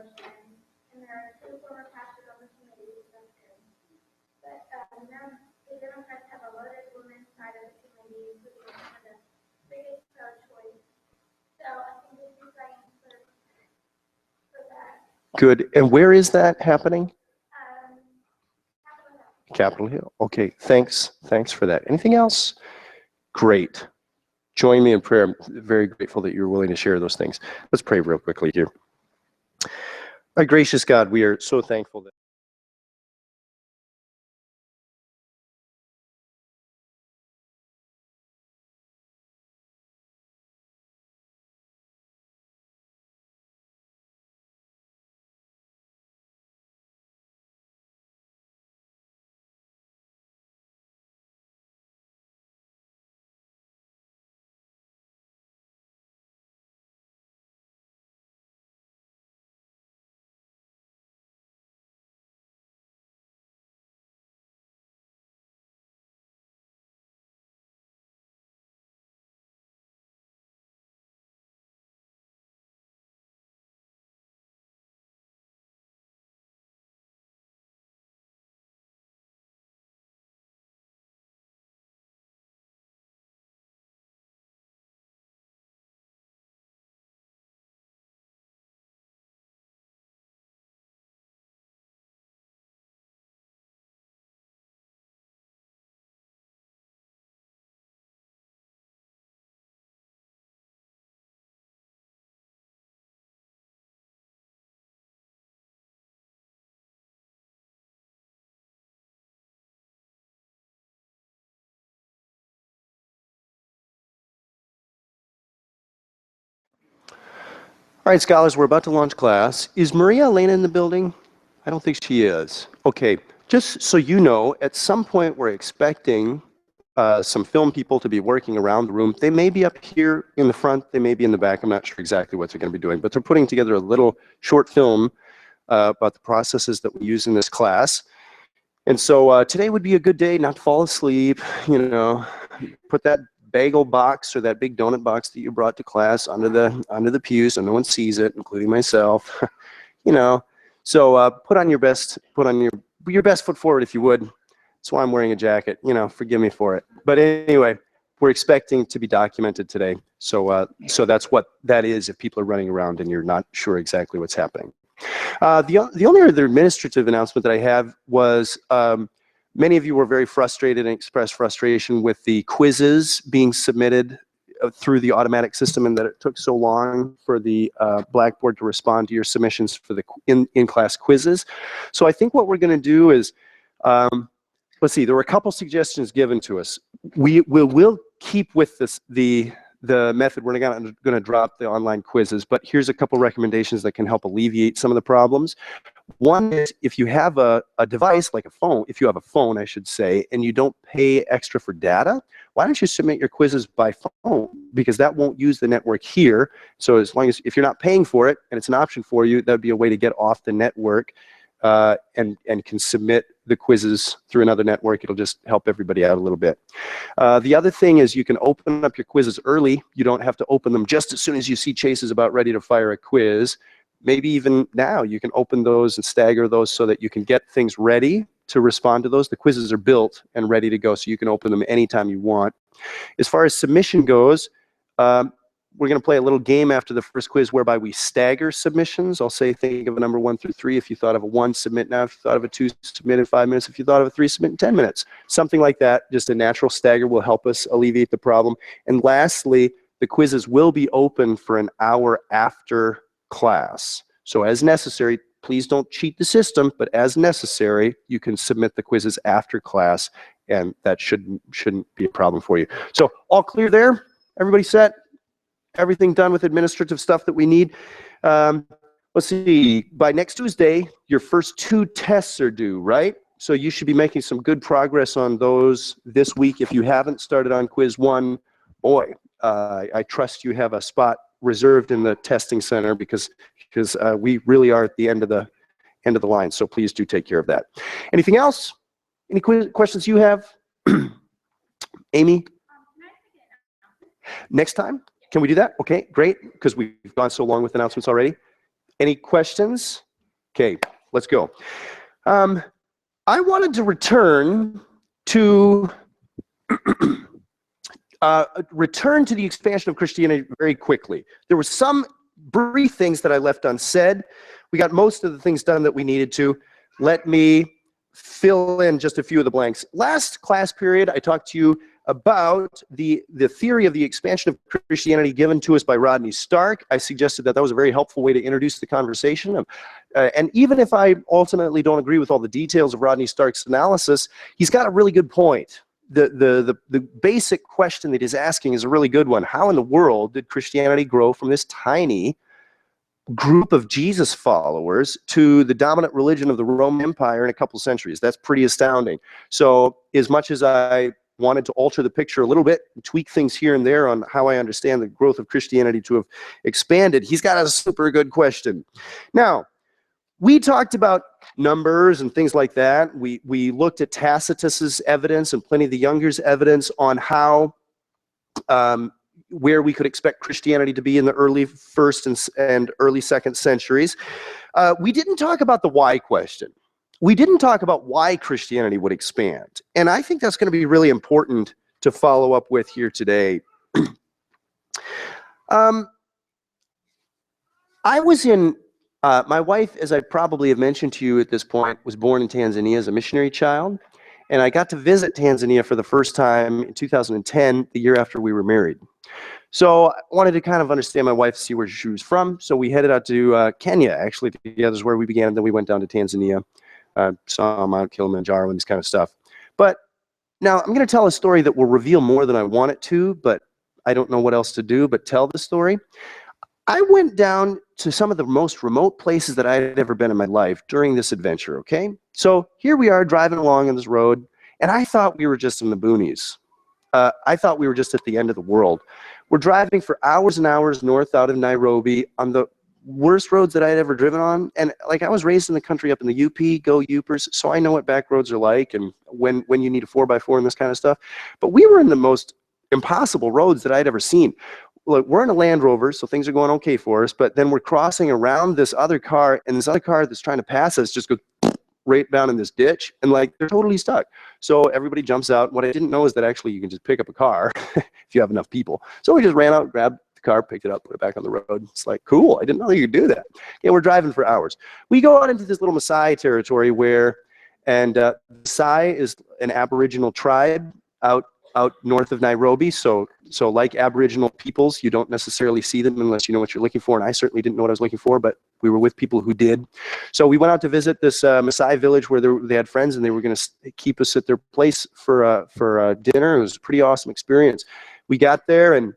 motion, and there are two former pastors on the committee, so that's good. But the Democrats have a loaded women's side of the committee, including some of the biggest pro-choice. So I think we'd be fighting for that. Good. And where is that happening? Capitol Hill. Capitol Hill. Okay, thanks. Thanks for that. Anything else? Great. Join me in prayer. I'm very grateful that you're willing to share those things. Let's pray real quickly here. Our gracious God, we are so thankful that all right, scholars, we're about to launch class. Is Maria Elena in the building? I don't think she is. Okay, just so you know, at some point we're expecting some film people to be working around the room. They may be up here in the front, they may be in the back. I'm not sure exactly what they're going to be doing, but they're putting together a little short film about the processes that we use in this class. And so today would be a good day not to fall asleep, you know, put that bagel box or that big donut box that you brought to class under the pew so no one sees it, including myself. You know, so put your best foot forward if you would. That's why I'm wearing a jacket. You know, forgive me for it. But anyway, we're expecting to be documented today. So so that's what that is if people are running around and you're not sure exactly what's happening. The only other administrative announcement that I have was many of you were very frustrated and expressed frustration with the quizzes being submitted through the automatic system and that it took so long for the Blackboard to respond to your submissions for the in-class quizzes. So I think what we're going to do is, let's see, there were a couple suggestions given to us. We'll keep with the method. We're not going to drop the online quizzes, but here's a couple recommendations that can help alleviate some of the problems. One is if you have a device like a phone, if you have a phone, I should say, and you don't pay extra for data, why don't you submit your quizzes by phone? Because that won't use the network here. So as long as, if you're not paying for it and it's an option for you, that'd be a way to get off the network and can submit the quizzes through another network. It'll just help everybody out a little bit. The other thing is you can open up your quizzes early. You don't have to open them just as soon as you see Chase is about ready to fire a quiz. Maybe even now you can open those and stagger those so that you can get things ready to respond to those. The quizzes are built and ready to go, so you can open them anytime you want. As far as submission goes, we're going to play a little game after the first quiz whereby we stagger submissions. I'll say think of a number 1 through 3. If you thought of a 1, submit now. If you thought of a 2, submit in 5 minutes. If you thought of a 3, submit in 10 minutes. Something like that, just a natural stagger will help us alleviate the problem. And lastly, the quizzes will be open for an hour after class. So as necessary, please don't cheat the system, but as necessary, you can submit the quizzes after class, and that shouldn't be a problem for you. So all clear there? Everybody set? Everything done with administrative stuff that we need? Let's see, by next Tuesday, your first 2 tests are due, right? So you should be making some good progress on those this week. If you haven't started on quiz 1, boy, I trust you have a spot reserved in the testing center because we really are at the end of the line. So please do take care of that. Anything else? Any questions you have? Amy? Next time? Can we do that? Okay, great, because we've gone so long with announcements already. Any questions? Okay, let's go. I wanted to return to the expansion of Christianity very quickly. There were some brief things that I left unsaid. We got most of the things done that we needed to. Let me fill in just a few of the blanks. Last class period, I talked to you about the theory of the expansion of Christianity given to us by Rodney Stark. I suggested that that was a very helpful way to introduce the conversation. And even if I ultimately don't agree with all the details of Rodney Stark's analysis, he's got a really good point. The basic question that he's asking is a really good one. How in the world did Christianity grow from this tiny group of Jesus followers to the dominant religion of the Roman Empire in a couple centuries? That's pretty astounding. So as much as I wanted to alter the picture a little bit, tweak things here and there on how I understand the growth of Christianity to have expanded, he's got a super good question. Now, we talked about numbers and things like that. We looked at Tacitus's evidence and Pliny the Younger's evidence on how, where we could expect Christianity to be in the early first and early second centuries. We didn't talk about the why question. We didn't talk about why Christianity would expand. And I think that's going to be really important to follow up with here today. I was in, my wife, as I probably have mentioned to you at this point, was born in Tanzania as a missionary child. And I got to visit Tanzania for the first time in 2010, the year after we were married. So I wanted to kind of understand my wife, see where she was from. So we headed out to Kenya, actually, together is where we began. And then we went down to Tanzania, saw Mount Kilimanjaro and this kind of stuff. But now I'm going to tell a story that will reveal more than I want it to, but I don't know what else to do but tell the story. I went down to some of the most remote places that I had ever been in my life during this adventure, okay? So here we are driving along on this road, and I thought we were just in the boonies. I thought we were just at the end of the world. We're driving for hours and hours north out of Nairobi on the worst roads that I had ever driven on. And like, I was raised in the country up in the UP, go Upers, so I know what back roads are like and when you need a 4x4 and this kind of stuff. But we were in the most impossible roads that I'd ever seen. Look, we're in a Land Rover, so things are going okay for us, but then we're crossing around this other car, and this other car that's trying to pass us just goes right down in this ditch, and like, they're totally stuck. So everybody jumps out. What I didn't know is that actually you can just pick up a car if you have enough people. So we just ran out, grabbed the car, picked it up, put it back on the road. It's like, cool, I didn't know you could do that. Yeah, we're driving for hours. We go out into this little Maasai territory where, and Maasai is an Aboriginal tribe out north of Nairobi, so like Aboriginal peoples, you don't necessarily see them unless you know what you're looking for, and I certainly didn't know what I was looking for, but we were with people who did. So we went out to visit this Maasai village where they had friends, and they were going to keep us at their place for dinner. It was a pretty awesome experience. We got there, and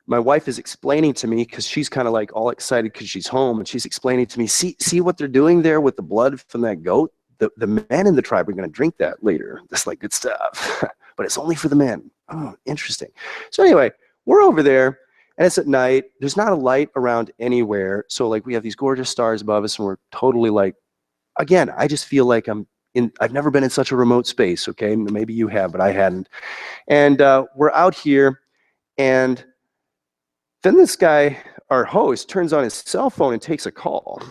my wife is explaining to me, because she's kind of like all excited because she's home, and she's explaining to me, see what they're doing there with the blood from that goat? The men in the tribe are going to drink that later. That's like good stuff. But it's only for the men. Oh, interesting. So anyway, we're over there, and it's at night. There's not a light around anywhere. So like, we have these gorgeous stars above us, and we're totally like, again, I just feel like I've never been in such a remote space, okay? Maybe you have, but I hadn't. And we're out here, and then this guy, our host, turns on his cell phone and takes a call.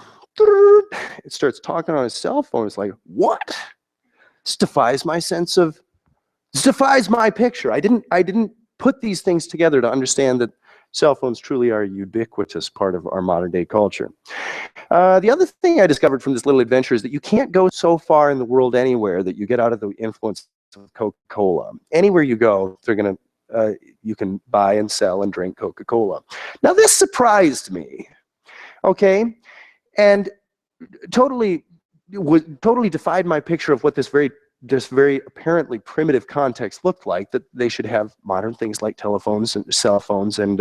It starts talking on his cell phone. It's like, what? This defies my this defies my picture. I didn't put these things together to understand that cell phones truly are a ubiquitous part of our modern day culture. The other thing I discovered from this little adventure is that you can't go so far in the world anywhere that you get out of the influence of Coca-Cola. Anywhere you go, you can buy and sell and drink Coca-Cola. Now this surprised me, okay? And totally defied my picture of what this very apparently primitive context looked like, that they should have modern things like telephones and cell phones and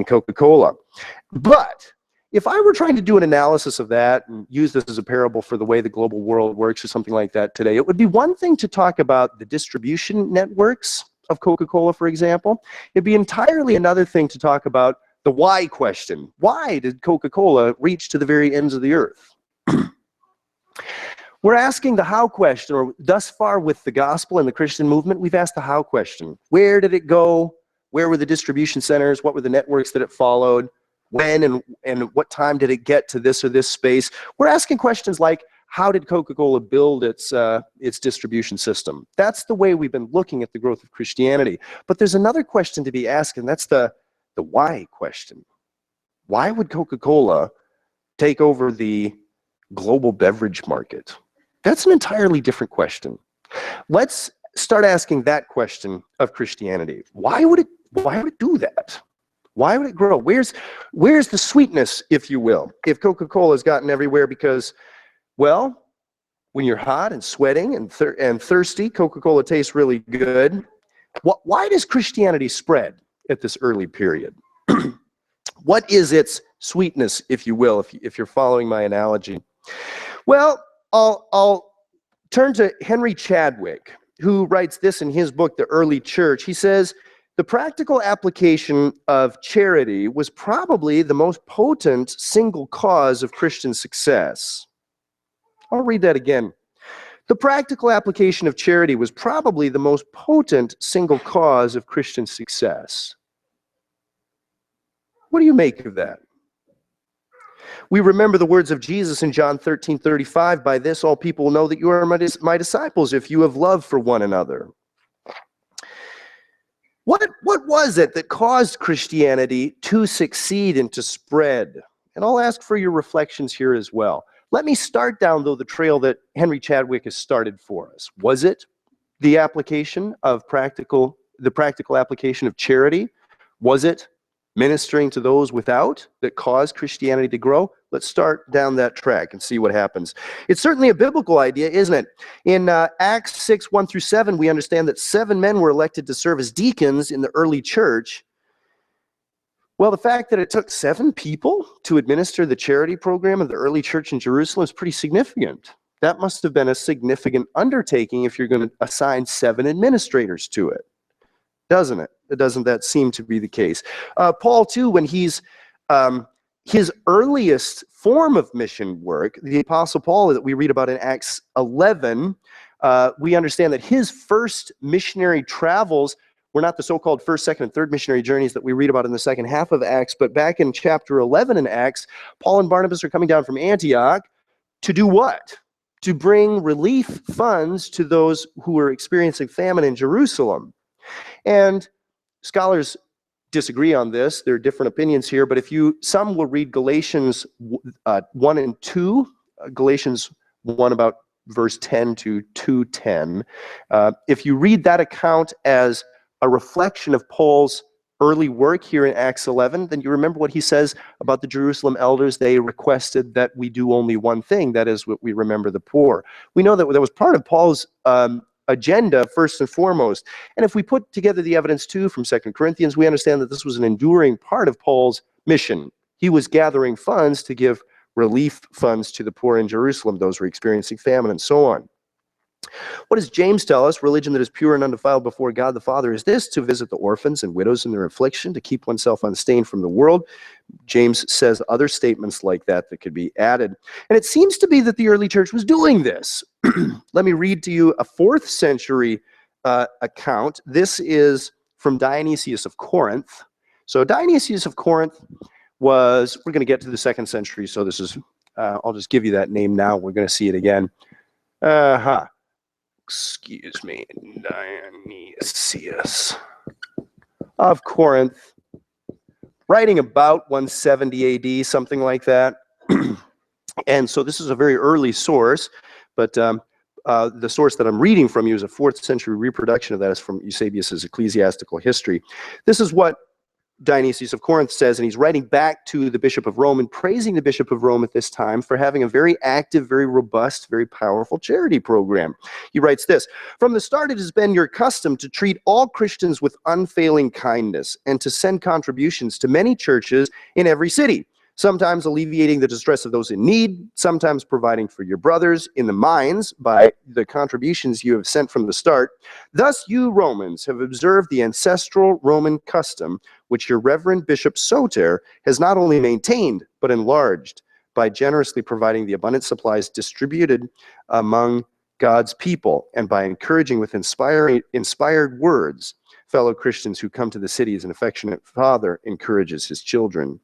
Coca-Cola. But if I were trying to do an analysis of that and use this as a parable for the way the global world works or something like that today, it would be one thing to talk about the distribution networks of Coca-Cola, for example. It'd be entirely another thing to talk about the why question. Why did Coca-Cola reach to the very ends of the earth? We're asking the how question, or thus far with the gospel and the Christian movement, we've asked the how question. Where did it go? Where were the distribution centers? What were the networks that it followed? when and what time did it get to this or this space. We're asking questions like, how did Coca-Cola build its distribution system? That's the way we've been looking at the growth of Christianity. But there's another question to be asked, and that's the why question. Why would Coca-Cola take over the global beverage market? That's an entirely different question. Let's start asking that question of Christianity. Why would it do that? Why would it grow? Where's the sweetness, if you will, if Coca-Cola has gotten everywhere? Because, well, when you're hot and sweating and thirsty, Coca-Cola tastes really good. Why does Christianity spread at this early period? What is its sweetness, if you will, if you're following my analogy? Well, I'll turn to Henry Chadwick, who writes this in his book, The Early Church. He says, the practical application of charity was probably the most potent single cause of Christian success. I'll read that again. The practical application of charity was probably the most potent single cause of Christian success. What do you make of that? We remember the words of Jesus in John 13:35, by this all people will know that you are my disciples if you have love for one another. What was it that caused Christianity to succeed and to spread? And I'll ask for your reflections here as well. Let me start down, though, the trail that Henry Chadwick has started for us. Was it the application of the practical application of charity? Was it ministering to those without that caused Christianity to grow? Let's start down that track and see what happens. It's certainly a biblical idea, isn't it? In Acts 6, 1 through 7, we understand that 7 men were elected to serve as deacons in the early church. Well, the fact that it took 7 people to administer the charity program of the early church in Jerusalem is pretty significant. That must have been a significant undertaking if you're going to assign 7 administrators to it, doesn't it? Doesn't that seem to be the case? Paul, too, when he's his earliest form of mission work, the Apostle Paul that we read about in Acts 11, we understand that his first missionary travels were not the so-called first, second, and third missionary journeys that we read about in the second half of Acts, but back in chapter 11 in Acts, Paul and Barnabas are coming down from Antioch to do what? To bring relief funds to those who were experiencing famine in Jerusalem. And scholars disagree on this. There are different opinions here, but some will read Galatians 1 and 2, Galatians 1 about verse 10 to 2:10. If you read that account as a reflection of Paul's early work here in Acts 11, then you remember what he says about the Jerusalem elders. They requested that we do only one thing, that is, what we remember the poor. We know that that was part of Paul's agenda, first and foremost. And if we put together the evidence, too, from 2 Corinthians, we understand that this was an enduring part of Paul's mission. He was gathering funds to give relief funds to the poor in Jerusalem, those who were experiencing famine, and so on. What does James tell us? Religion that is pure and undefiled before God the Father is this: to visit the orphans and widows in their affliction, to keep oneself unstained from the world. James says other statements like that could be added. And it seems to be that the early church was doing this. Let me read to you a 4th century account. This is from Dionysius of Corinth. So Dionysius of Corinth we're going to get to the 2nd century, so this is, I'll just give you that name now. We're going to see it again. Excuse me, Dionysius of Corinth, writing about 170 AD, something like that. And so this is a very early source, but the source that I'm reading from you is a 4th century reproduction of that. It's from Eusebius's Ecclesiastical History. This is what Dionysius of Corinth says, and he's writing back to the Bishop of Rome and praising the Bishop of Rome at this time for having a very active, very robust, very powerful charity program. He writes this: from the start it has been your custom to treat all Christians with unfailing kindness and to send contributions to many churches in every city, sometimes alleviating the distress of those in need, sometimes providing for your brothers in the mines by the contributions you have sent from the start. Thus you Romans have observed the ancestral Roman custom, which your reverend Bishop Soter has not only maintained, but enlarged, by generously providing the abundant supplies distributed among God's people, and by encouraging with inspired words fellow Christians who come to the city as an affectionate father encourages his children.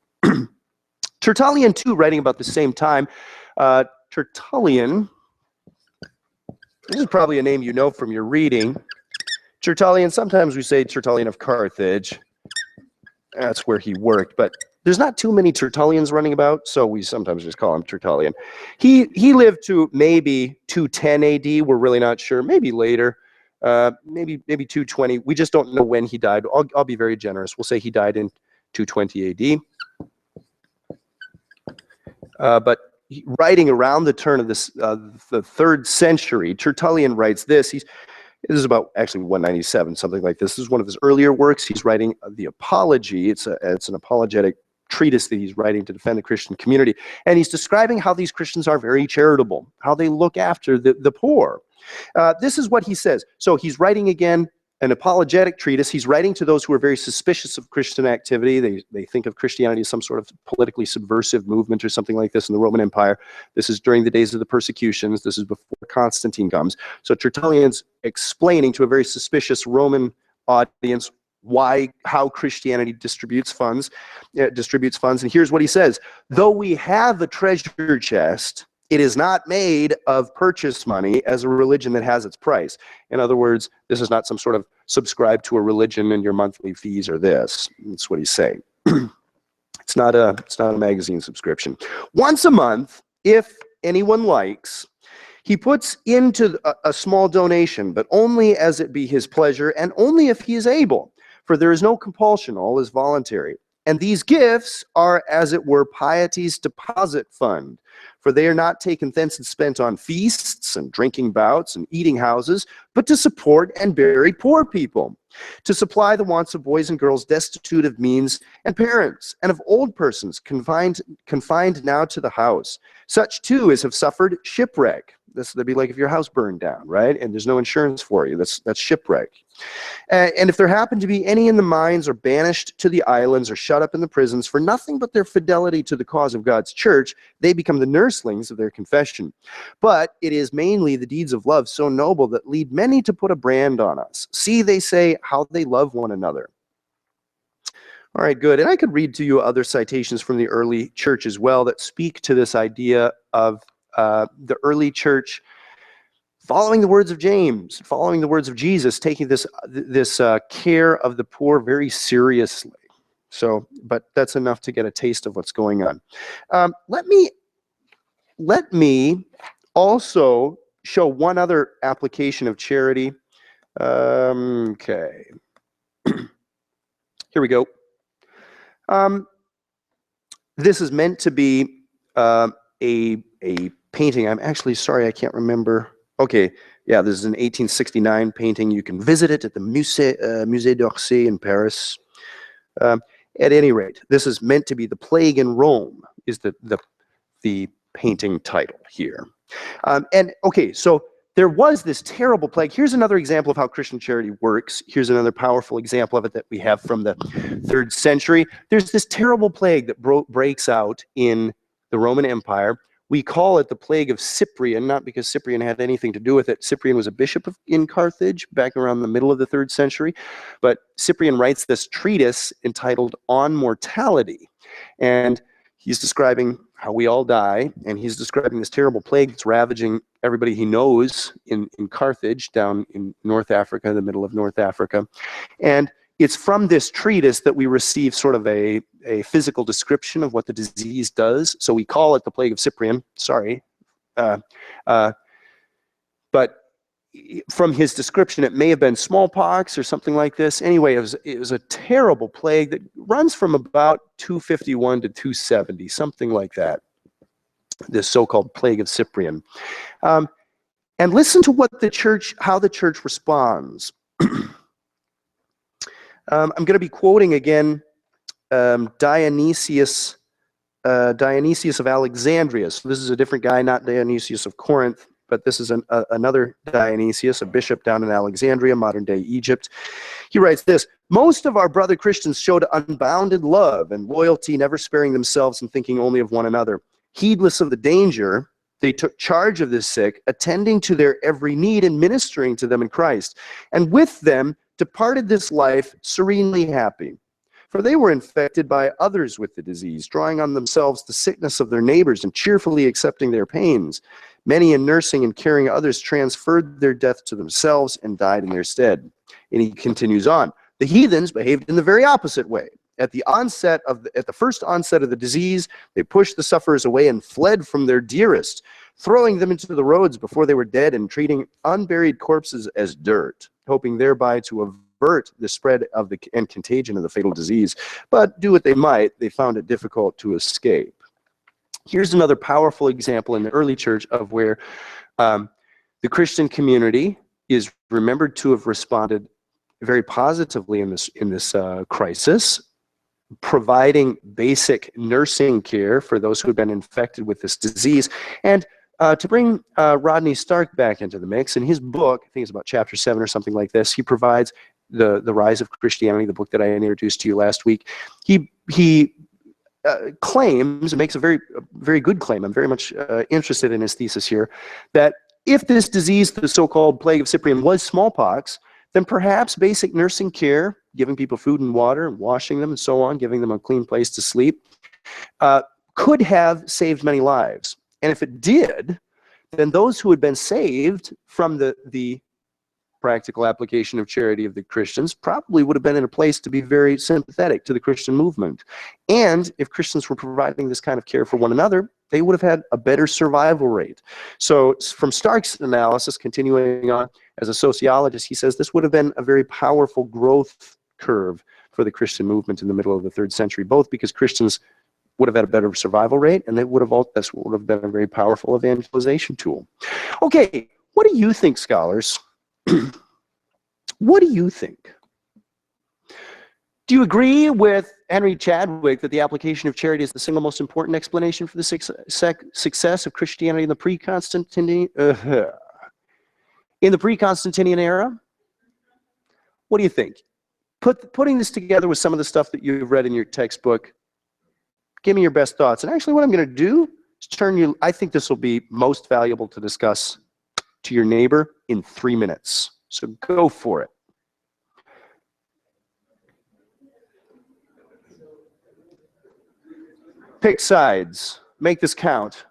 Tertullian, too, writing about the same time. Tertullian, this is probably a name you know from your reading. Tertullian, sometimes we say Tertullian of Carthage. That's where he worked, but there's not too many Tertullians running about, so we sometimes just call him Tertullian. He lived to maybe 210 AD. We're really not sure. Maybe later, maybe 220. We just don't know when he died. I'll be very generous. We'll say he died in 220 AD. But writing around the turn of this the 3rd century, Tertullian writes this. This is about actually 197, something like this. This is one of his earlier works. He's writing the Apology. It's an apologetic treatise that he's writing to defend the Christian community. And he's describing how these Christians are very charitable, how they look after the poor. This is what he says. So he's writing again an apologetic treatise. He's writing to those who are very suspicious of Christian activity. They think of Christianity as some sort of politically subversive movement or something like this in the Roman Empire. This is during the days of the persecutions. This is before Constantine comes. So Tertullian's explaining to a very suspicious Roman audience how Christianity distributes funds. And here's what he says: though we have a treasure chest, it is not made of purchase money as a religion that has its price. In other words, this is not some sort of subscribe to a religion and your monthly fees are this. That's what he's saying. It's not a magazine subscription. Once a month, if anyone likes, he puts into a small donation, but only as it be his pleasure and only if he is able. For there is no compulsion, all is voluntary. And these gifts are, as it were, piety's deposit fund. For they are not taken thence and spent on feasts and drinking bouts and eating houses, but to support and bury poor people, to supply the wants of boys and girls destitute of means and parents, and of old persons confined now to the house, such too as have suffered shipwreck. That'd be like if your house burned down, right? And there's no insurance for you. That's shipwreck. And if there happen to be any in the mines or banished to the islands or shut up in the prisons for nothing but their fidelity to the cause of God's church, they become the nurslings of their confession. But it is mainly the deeds of love so noble that lead many to put a brand on us. See, they say, how they love one another. All right, good. And I could read to you other citations from the early church as well that speak to this idea of the early church following the words of James, following the words of Jesus, taking this care of the poor very seriously. So, but that's enough to get a taste of what's going on. Let me also show one other application of charity. Okay. Here we go. This is meant to be a painting. I'm actually sorry, I can't remember. Okay, yeah, this is an 1869 painting. You can visit it at the Musée d'Orsay in Paris. At any rate, this is meant to be The Plague in Rome, is the painting title here. And okay, so there was this terrible plague. Here's another example of how Christian charity works. Here's another powerful example of it that we have from the 3rd century. There's this terrible plague that breaks out in the Roman Empire. We call it the plague of Cyprian, not because Cyprian had anything to do with it. Cyprian was a bishop in Carthage back around the middle of the 3rd century. But Cyprian writes this treatise entitled On Mortality. And he's describing how we all die. And he's describing this terrible plague that's ravaging everybody he knows in Carthage, down in North Africa, the middle of North Africa. And it's from this treatise that we receive sort of a physical description of what the disease does. So we call it the plague of Cyprian, sorry. But from his description, it may have been smallpox or something like this. Anyway, it was a terrible plague that runs from about 251 to 270, something like that. This so-called plague of Cyprian. And listen to how the church responds. I'm going to be quoting again Dionysius of Alexandria. So this is a different guy, not Dionysius of Corinth, but this is another Dionysius, a bishop down in Alexandria, modern-day Egypt. He writes this: most of our brother Christians showed unbounded love and loyalty, never sparing themselves and thinking only of one another. Heedless of the danger, they took charge of the sick, attending to their every need and ministering to them in Christ. And with them departed this life serenely happy. for they were infected by others with the disease, drawing on themselves the sickness of their neighbors and cheerfully accepting their pains. Many in nursing and caring others transferred their death to themselves and died in their stead. And he continues on. The heathens behaved in the very opposite way. At the first onset of the disease, they pushed the sufferers away and fled from their dearest, throwing them into the roads before they were dead and treating unburied corpses as dirt, hoping thereby to avert the spread of and contagion of the fatal disease. But do what they might, they found it difficult to escape. Here's another powerful example in the early church of where the Christian community is remembered to have responded very positively in this crisis, providing basic nursing care for those who had been infected with this disease. And to bring Rodney Stark back into the mix, in his book, I think it's about chapter 7 or something like this, he provides the Rise of Christianity, the book that I introduced to you last week. He claims, and makes a very good claim, I'm very much interested in his thesis here, that if this disease, the so-called plague of Cyprian, was smallpox, then perhaps basic nursing care, giving people food and water, washing them and so on, giving them a clean place to sleep, could have saved many lives. And if it did, then those who had been saved from the practical application of charity of the Christians probably would have been in a place to be very sympathetic to the Christian movement. And if Christians were providing this kind of care for one another, they would have had a better survival rate. So from Stark's analysis, continuing on, as a sociologist, he says this would have been a very powerful growth curve for the Christian movement in the middle of the 3rd century, both because Christians would have had a better survival rate, and this would have been a very powerful evangelization tool. Okay, what do you think, scholars? What do you think? Do you agree with Henry Chadwick that the application of charity is the single most important explanation for the success of Christianity in the pre-Constantinian era? What do you think? Putting this together with some of the stuff that you've read in your textbook, give me your best thoughts. And actually what I'm going to do is I think this will be most valuable to discuss to your neighbor in 3 minutes. So go for it. Pick sides. Make this count.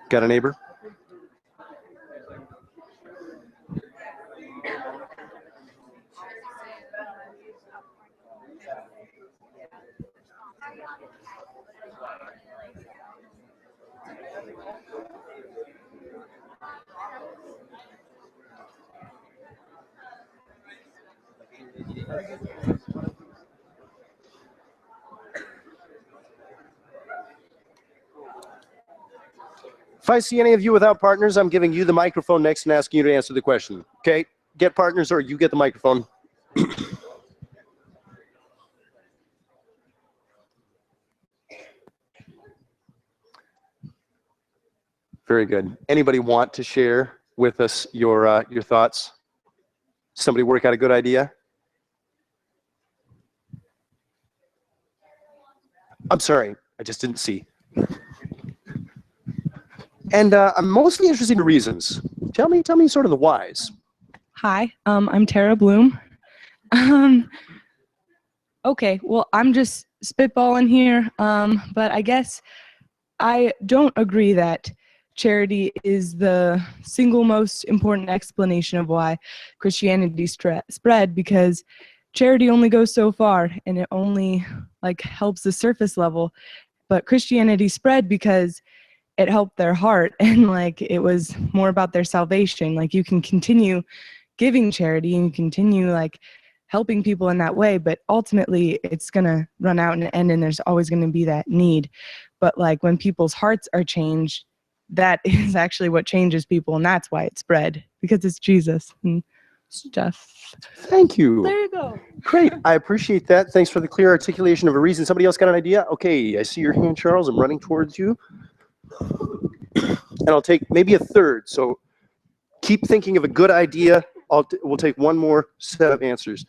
Got a neighbor? If I see any of you without partners, I'm giving you the microphone next and asking you to answer the question. Okay? Get partners or you get the microphone. Very good. Anybody want to share with us your thoughts? Somebody work out a good idea? I'm sorry, I just didn't see. And I'm mostly interested in the reasons. Tell me sort of the whys. Hi, I'm Tara Bloom. Okay, well, I'm just spitballing here, but I guess I don't agree that charity is the single most important explanation of why Christianity spread, because charity only goes so far and it only helps the surface level, but Christianity spread because it helped their heart and it was more about their salvation. You can continue giving charity and continue helping people in that way, but ultimately it's gonna run out and end and there's always gonna be that need. But when people's hearts are changed, that is actually what changes people, and that's why it spread, because it's Jesus. And stuff. Thank you. There you go. Great. I appreciate that. Thanks for the clear articulation of a reason. Somebody else got an idea? Okay, I see your hand, Charles. I'm running towards you. And I'll take maybe a third. So keep thinking of a good idea. We'll take one more set of answers.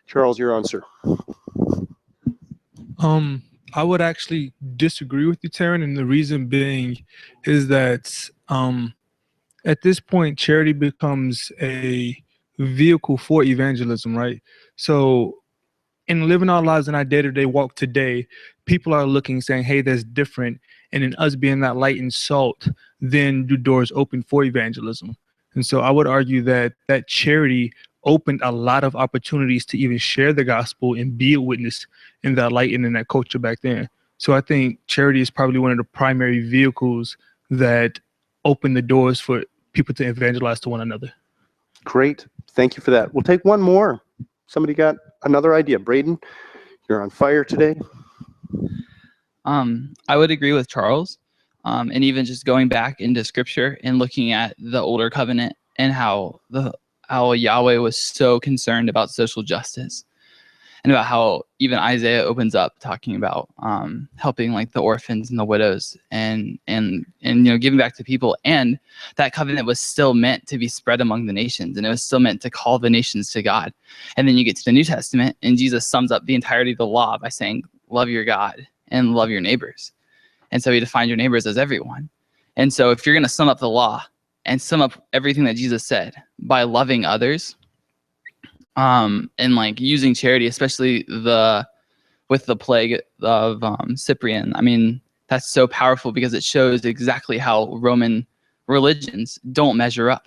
Charles, you're on, sir. I would actually disagree with you, Taryn, and the reason being is that at this point, charity becomes a vehicle for evangelism, right? So in living our lives in our day-to-day walk today, people are looking, saying, hey, that's different. And in us being that light and salt, then do doors open for evangelism. And so I would argue that that charity opened a lot of opportunities to even share the gospel and be a witness in that light and in that culture back then. So I think charity is probably one of the primary vehicles that open the doors for people to evangelize to one another. Great. Thank you for that. We'll take one more. Somebody got another idea? Braden, you're on fire today. I would agree with Charles. And even just going back into scripture and looking at the older covenant and how Yahweh was so concerned about social justice, and about how even Isaiah opens up talking about helping like the orphans and the widows and giving back to people. And that covenant was still meant to be spread among the nations, and it was still meant to call the nations to God. And then you get to the New Testament, and Jesus sums up the entirety of the law by saying, love your God and love your neighbors. And so he defined your neighbors as everyone. And so if you're going to sum up the law and sum up everything that Jesus said by loving others, and like using charity, especially with the plague of Cyprian, I mean, that's so powerful because it shows exactly how Roman religions don't measure up.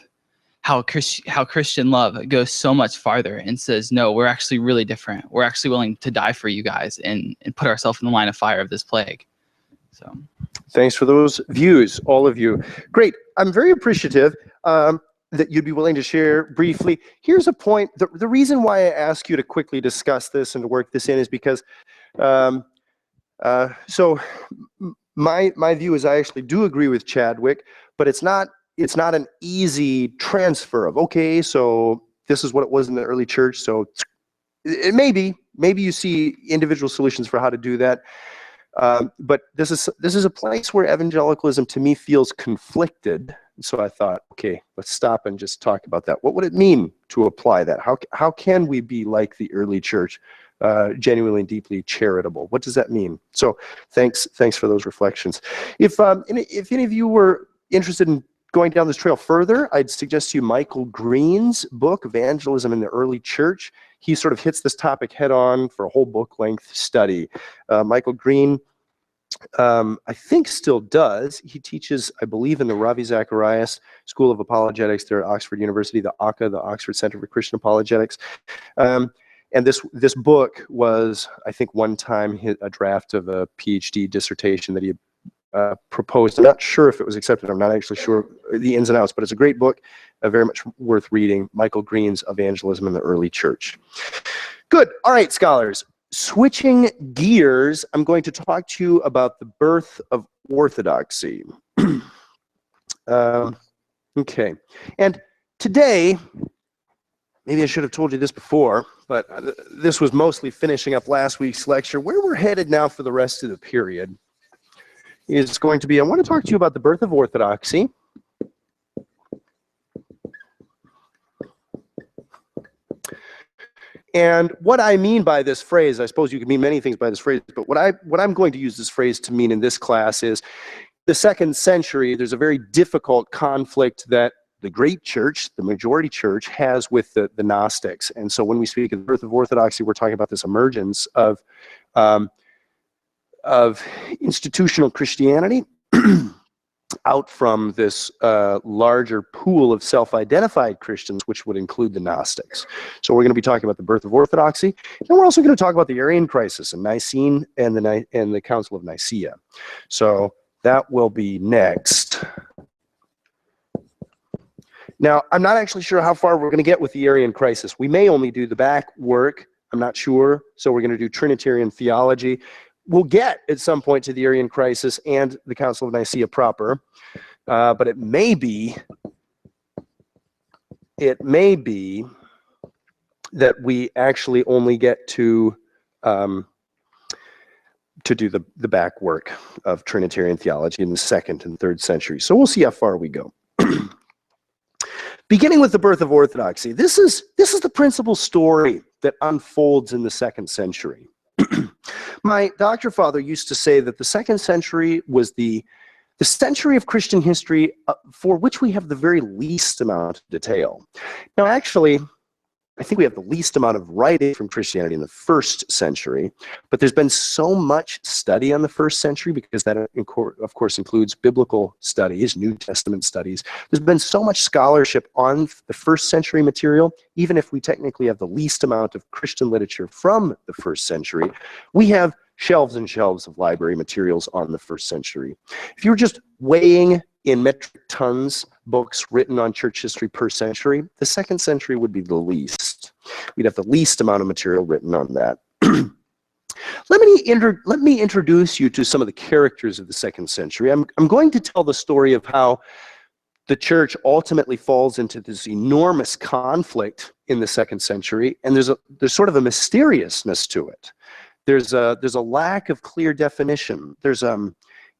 How Christian love goes so much farther and says, no, we're actually really different. We're actually willing to die for you guys and put ourselves in the line of fire of this plague. So, thanks for those views, all of you. Great. I'm very appreciative that you'd be willing to share briefly. Here's a point. The reason why I ask you to quickly discuss this and to work this in is because, so my view is I actually do agree with Chadwick, but it's not an easy transfer of, okay, so this is what it was in the early church. So it maybe you see individual solutions for how to do that. But this is a place where evangelicalism to me feels conflicted. So I thought, okay, let's stop and just talk about that. What would it mean to apply that? How can we be like the early church, genuinely and deeply charitable? What does that mean? So thanks for those reflections. If any of you were interested in going down this trail further, I'd suggest to you Michael Green's book, Evangelism in the Early Church. He sort of hits this topic head on for a whole book-length study. Michael Green, I think still does. He teaches, I believe, in the Ravi Zacharias School of Apologetics there at Oxford University, the ACA, the Oxford Center for Christian Apologetics. And this book was, I think, one time a draft of a PhD dissertation that he proposed. I'm not sure if it was accepted. I'm not actually sure the ins and outs, but it's a great book, very much worth reading. Michael Green's Evangelism in the Early Church. Good. All right, scholars. Switching gears, I'm going to talk to you about the birth of orthodoxy. Okay. And today, maybe I should have told you this before, but this was mostly finishing up last week's lecture. Where we're headed now for the rest of the period is going to be, I want to talk to you about the birth of orthodoxy. And what I mean by this phrase, I suppose you can mean many things by this phrase, but what I'm going to use this phrase to mean in this class is the 2nd century, there's a very difficult conflict that the great church, the majority church, has with the Gnostics. And so when we speak of the birth of orthodoxy, we're talking about this emergence of institutional Christianity out from this larger pool of self-identified Christians, which would include the Gnostics. So we're going to be talking about the birth of orthodoxy, and we're also going to talk about the Arian crisis and Nicene and the Council of Nicaea. So that will be next. Now, I'm not actually sure how far we're going to get with the Arian crisis. We may only do the back work. I'm not sure. So we're going to do Trinitarian theology. We'll get at some point to the Arian crisis and the Council of Nicaea proper, but it may be it may be that we actually only get to do the back work of Trinitarian theology in the 2nd and 3rd century. So we'll see how far we go. Beginning with the birth of orthodoxy, this is the principal story that unfolds in the 2nd century. My doctor father used to say that the 2nd century was the century of Christian history for which we have the very least amount of detail. Now, actually, I think we have the least amount of writing from Christianity in the 1st century, but there's been so much study on the 1st century because that, of course, includes biblical studies, New Testament studies. There's been so much scholarship on the 1st century material, even if we technically have the least amount of Christian literature from the 1st century, we have shelves and shelves of library materials on the 1st century. If you were just weighing in metric tons books written on church history per century, the 2nd century would be the least. We'd have the least amount of material written on that. Let me introduce you to some of the characters of the 2nd century. I'm going to tell the story of how the church ultimately falls into this enormous conflict in the 2nd century, and there's sort of a mysteriousness to it. There's a lack of clear definition.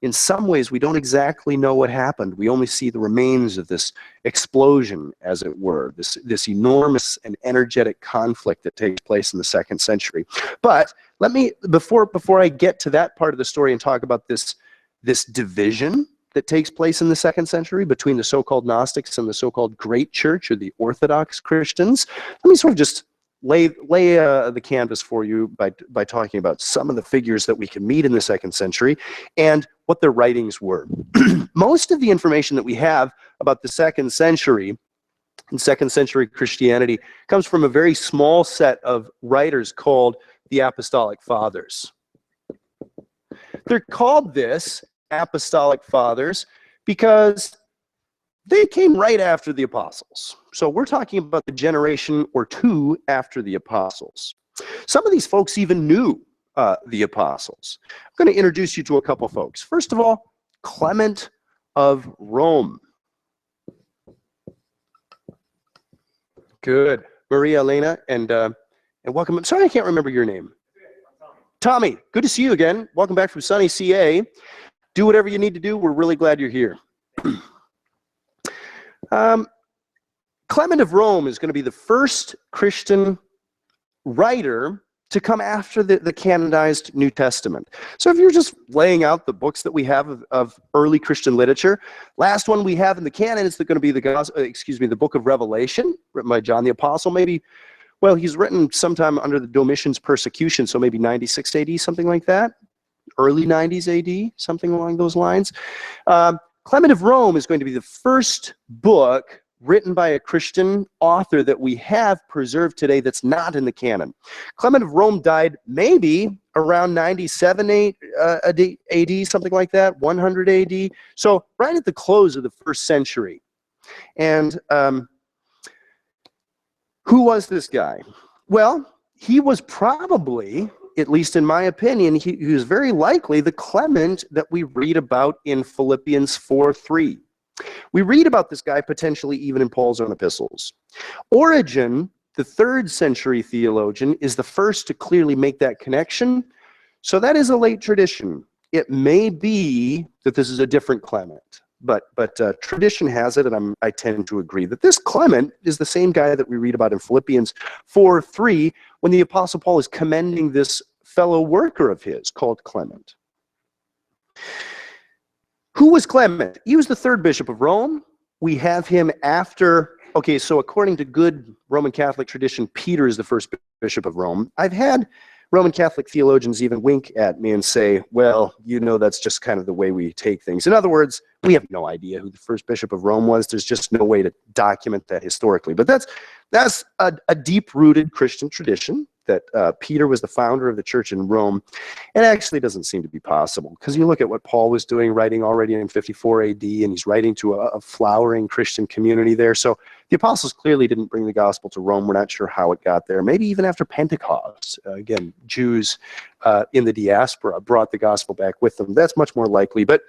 In some ways, we don't exactly know what happened. We only see the remains of this explosion, as it were, this enormous and energetic conflict that takes place in the 2nd century. But let me, before I get to that part of the story and talk about this division that takes place in the 2nd century between the so-called Gnostics and the so-called Great Church, or the Orthodox Christians, let me sort of just lay the canvas for you by talking about some of the figures that we can meet in the 2nd century and what their writings were. Most of the information that we have about the 2nd century and 2nd century Christianity comes from a very small set of writers called the Apostolic Fathers. They're called this Apostolic Fathers because they came right after the apostles. So we're talking about the generation or two after the apostles. Some of these folks even knew the apostles. I'm going to introduce you to a couple folks. First of all, Clement of Rome. Good. Maria Elena, and welcome. Sorry, I can't remember your name. Tommy, good to see you again. Welcome back from sunny CA. Do whatever you need to do. We're really glad you're here. Clement of Rome is going to be the first Christian writer to come after the canonized New Testament. So if you're just laying out the books that we have of early Christian literature, last one we have in the canon is going to be the book of Revelation, written by John the Apostle. Maybe, well, he's written sometime under the Domitian's persecution, so maybe 96 AD, something like that. Early 90s AD, something along those lines. Clement of Rome is going to be the first book written by a Christian author that we have preserved today that's not in the canon. Clement of Rome died maybe around 97 AD, something like that, 100 AD. So right at the close of the 1st century. And who was this guy? Well, he was probably, at least in my opinion, he was very likely the Clement that we read about in Philippians 4:3. We read about this guy potentially even in Paul's own epistles. Origen, the 3rd century theologian, is the first to clearly make that connection. So that is a late tradition. It may be that this is a different Clement, but tradition has it, and I tend to agree that this Clement is the same guy that we read about in Philippians 4:3 when the Apostle Paul is commending this fellow worker of his called Clement. Who was Clement? He was the 3rd bishop of Rome. We have him after, okay, so according to good Roman Catholic tradition, Peter is the 1st bishop of Rome. I've had Roman Catholic theologians even wink at me and say, well, you know, that's just kind of the way we take things. In other words, we have no idea who the 1st bishop of Rome was. There's just no way to document that historically. But that's a deep-rooted Christian tradition, that Peter was the founder of the church in Rome. It actually doesn't seem to be possible, because you look at what Paul was doing, writing already in 54 AD, and he's writing to a flowering Christian community there. So the apostles clearly didn't bring the gospel to Rome. We're not sure how it got there. Maybe even after Pentecost, again, Jews in the diaspora brought the gospel back with them. That's much more likely. But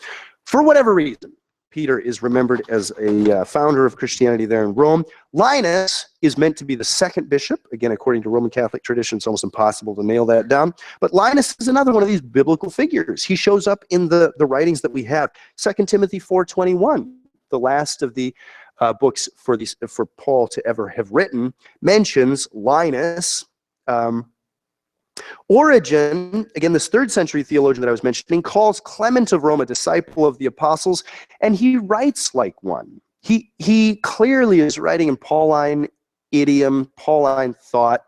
for whatever reason, Peter is remembered as a founder of Christianity there in Rome. Linus is meant to be the second bishop. Again, according to Roman Catholic tradition, it's almost impossible to nail that down. But Linus is another one of these biblical figures. He shows up in the writings that we have. 2 Timothy 4:21, the last of the books for Paul to ever have written, mentions Linus. Origen, again, this 3rd century theologian that I was mentioning, calls Clement of Rome a disciple of the apostles, and he writes like one. He clearly is writing in Pauline idiom, Pauline thought.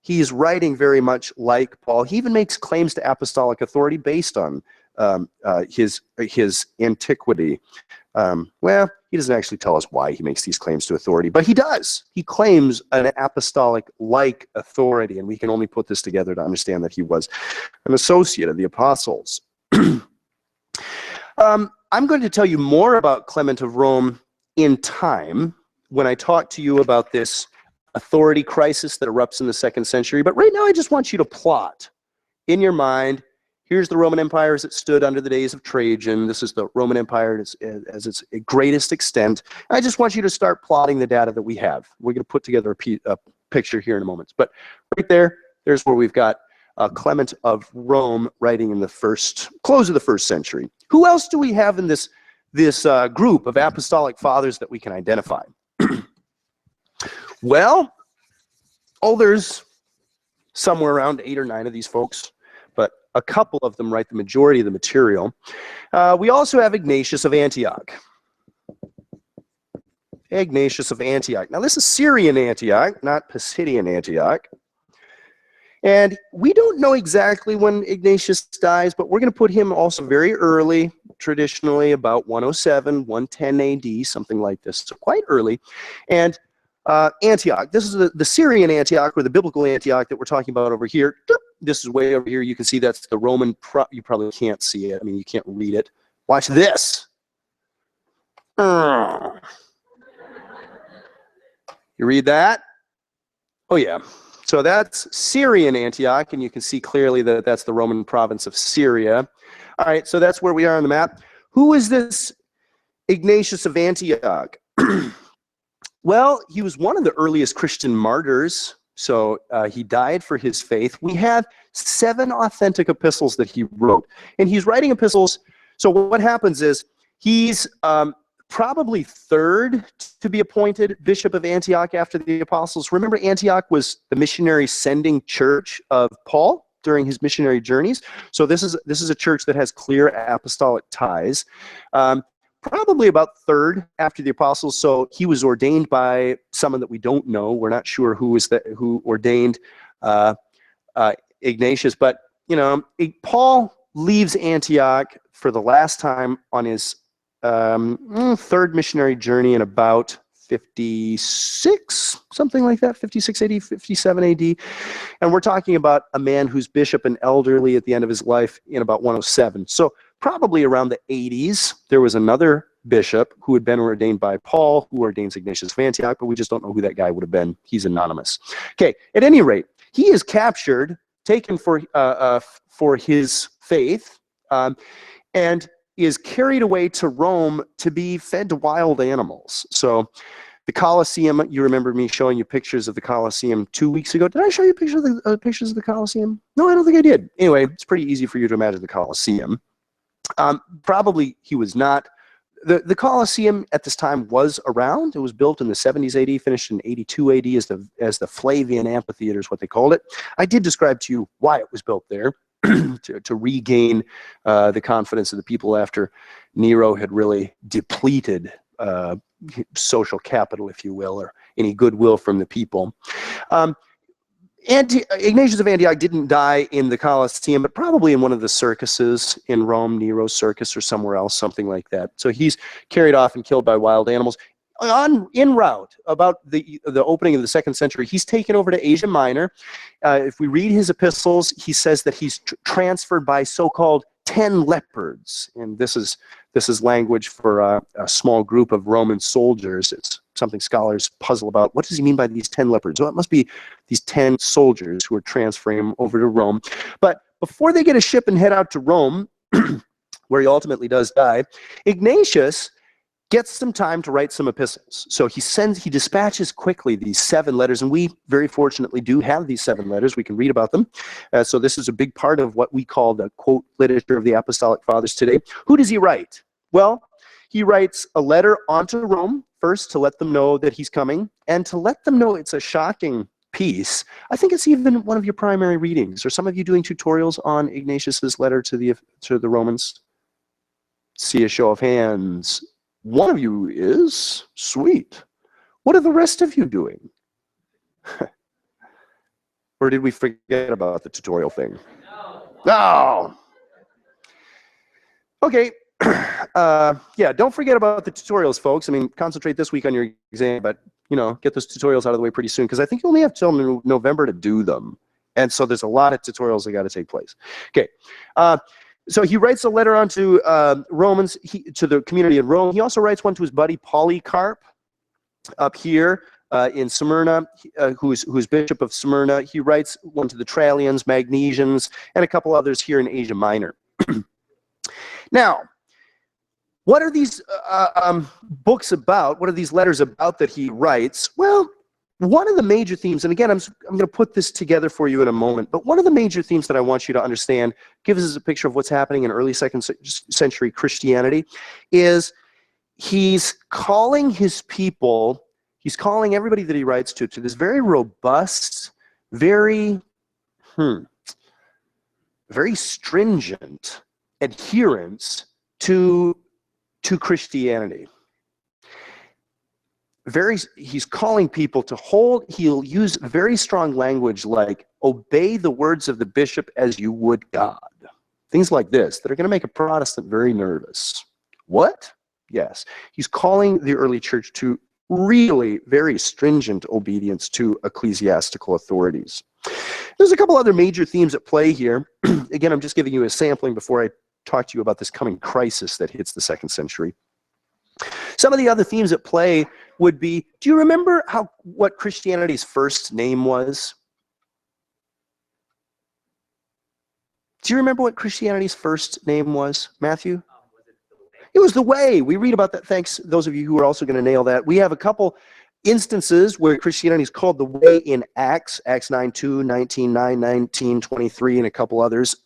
He's writing very much like Paul. He even makes claims to apostolic authority based on his antiquity. Well, he doesn't actually tell us why he makes these claims to authority, but he does. He claims an apostolic-like authority, and we can only put this together to understand that he was an associate of the apostles. I'm going to tell you more about Clement of Rome in time when I talk to you about this authority crisis that erupts in the 2nd century, but right now I just want you to plot in your mind. Here's the Roman Empire as it stood under the days of Trajan. This is the Roman Empire as its greatest extent. I just want you to start plotting the data that we have. We're going to put together a picture here in a moment. But right there's where we've got Clement of Rome writing in the close of the 1st century. Who else do we have in this group of apostolic fathers that we can identify? Well, there's somewhere around 8 or 9 of these folks, but a couple of them write the majority of the material. We also have Ignatius of Antioch. Ignatius of Antioch. Now, this is Syrian Antioch, not Pisidian Antioch. And we don't know exactly when Ignatius dies, but we're going to put him also very early, traditionally about 107, 110 AD, something like this. So quite early. And Antioch. This is the Syrian Antioch, or the biblical Antioch that we're talking about over here. This is way over here. You can see that's the Roman. You probably can't see it. I mean, you can't read it. Watch this. You read that? Oh, yeah. So that's Syrian Antioch, and you can see clearly that that's the Roman province of Syria. All right, so that's where we are on the map. Who is this Ignatius of Antioch? Well, he was one of the earliest Christian martyrs, so he died for his faith. We have 7 authentic epistles that he wrote, and he's writing epistles. So what happens is he's probably 3rd to be appointed Bishop of Antioch after the apostles. Remember, Antioch was the missionary sending church of Paul during his missionary journeys. So this is a church that has clear apostolic ties. Probably about 3rd after the apostles. So he was ordained by someone that we don't know. We're not sure who ordained Ignatius, but Paul leaves Antioch for the last time on his 3rd missionary journey in about 56, something like that, 56 AD, 57 AD. And we're talking about a man who's bishop and elderly at the end of his life in about 107. So probably around the 80s, there was another bishop who had been ordained by Paul, who ordains Ignatius of Antioch, but we just don't know who that guy would have been. He's anonymous. Okay, at any rate, he is captured, taken for his faith, and is carried away to Rome to be fed to wild animals. So the Colosseum, you remember me showing you pictures of the Colosseum 2 weeks ago. Did I show you pictures of the Colosseum? No, I don't think I did. Anyway, it's pretty easy for you to imagine the Colosseum. Probably he was not. The Colosseum at this time was around. It was built in the 70s AD, finished in 82 AD as the Flavian Amphitheater is what they called it. I did describe to you why it was built there, to regain the confidence of the people after Nero had really depleted social capital, if you will, or any goodwill from the people. Ignatius of Antioch didn't die in the Colosseum, but probably in one of the circuses in Rome, Nero's circus or somewhere else, something like that. So he's carried off and killed by wild animals. En route, about the opening of the 2nd century, he's taken over to Asia Minor. If we read his epistles, he says that he's transferred by so-called 10 leopards, and this is language for a small group of Roman soldiers. It's something scholars puzzle about. What does he mean by these 10 leopards? Well, it must be these 10 soldiers who are transferring him over to Rome. But before they get a ship and head out to Rome, where he ultimately does die, Ignatius gets some time to write some epistles. So he dispatches quickly these 7 letters, and we very fortunately do have these 7 letters. We can read about them. So this is a big part of what we call the, quote, literature of the Apostolic Fathers today. Who does he write? Well, he writes a letter onto Rome, first to let them know that he's coming, and to let them know it's a shocking piece. I think it's even one of your primary readings. Are some of you doing tutorials on Ignatius's letter to the Romans? See a show of hands. One of you is? Sweet. What are the rest of you doing? Or did we forget about the tutorial thing? No. Okay. Yeah, don't forget about the tutorials, folks. I mean, concentrate this week on your exam, but, you know, get those tutorials out of the way pretty soon, because I think you only have till November to do them. And so there's a lot of tutorials that got to take place. Okay. So he writes a letter onto Romans, to the community in Rome. He also writes one to his buddy Polycarp up here in Smyrna, who's bishop of Smyrna. He writes one to the Trallians, Magnesians, and a couple others here in Asia Minor. Now, what are these books about? What are these letters about that he writes? Well, one of the major themes, and again, I'm going to put this together for you in a moment, but one of the major themes that I want you to understand, gives us a picture of what's happening in early 2nd century Christianity, is he's calling his people, he's calling everybody that he writes to this very robust, very stringent adherence to Christianity. He's calling people to he'll use very strong language like, obey the words of the bishop as you would God. Things like this that are going to make a Protestant very nervous. What? Yes. He's calling the early church to really very stringent obedience to ecclesiastical authorities. There's a couple other major themes at play here. Again, I'm just giving you a sampling before I talk to you about this coming crisis that hits the 2nd century. Some of the other themes at play would be, do you remember what Christianity's first name was? Do you remember what Christianity's first name was, Matthew? It was the Way. We read about that. Thanks, those of you who are also going to nail that. We have a couple instances where Christianity is called the Way in Acts 9:2, 19:9, 19:23, and a couple others.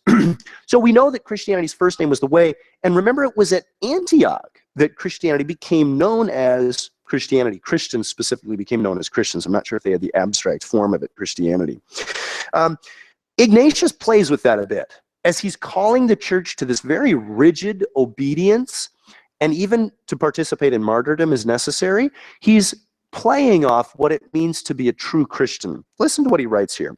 So we know that Christianity's first name was the Way. And remember, it was at Antioch that Christianity became known as Christianity. Christians specifically became known as Christians. I'm not sure if they had the abstract form of it, Christianity. Ignatius plays with that a bit, as he's calling the church to this very rigid obedience, and even to participate in martyrdom is necessary. He's playing off what it means to be a true Christian. Listen to what he writes here.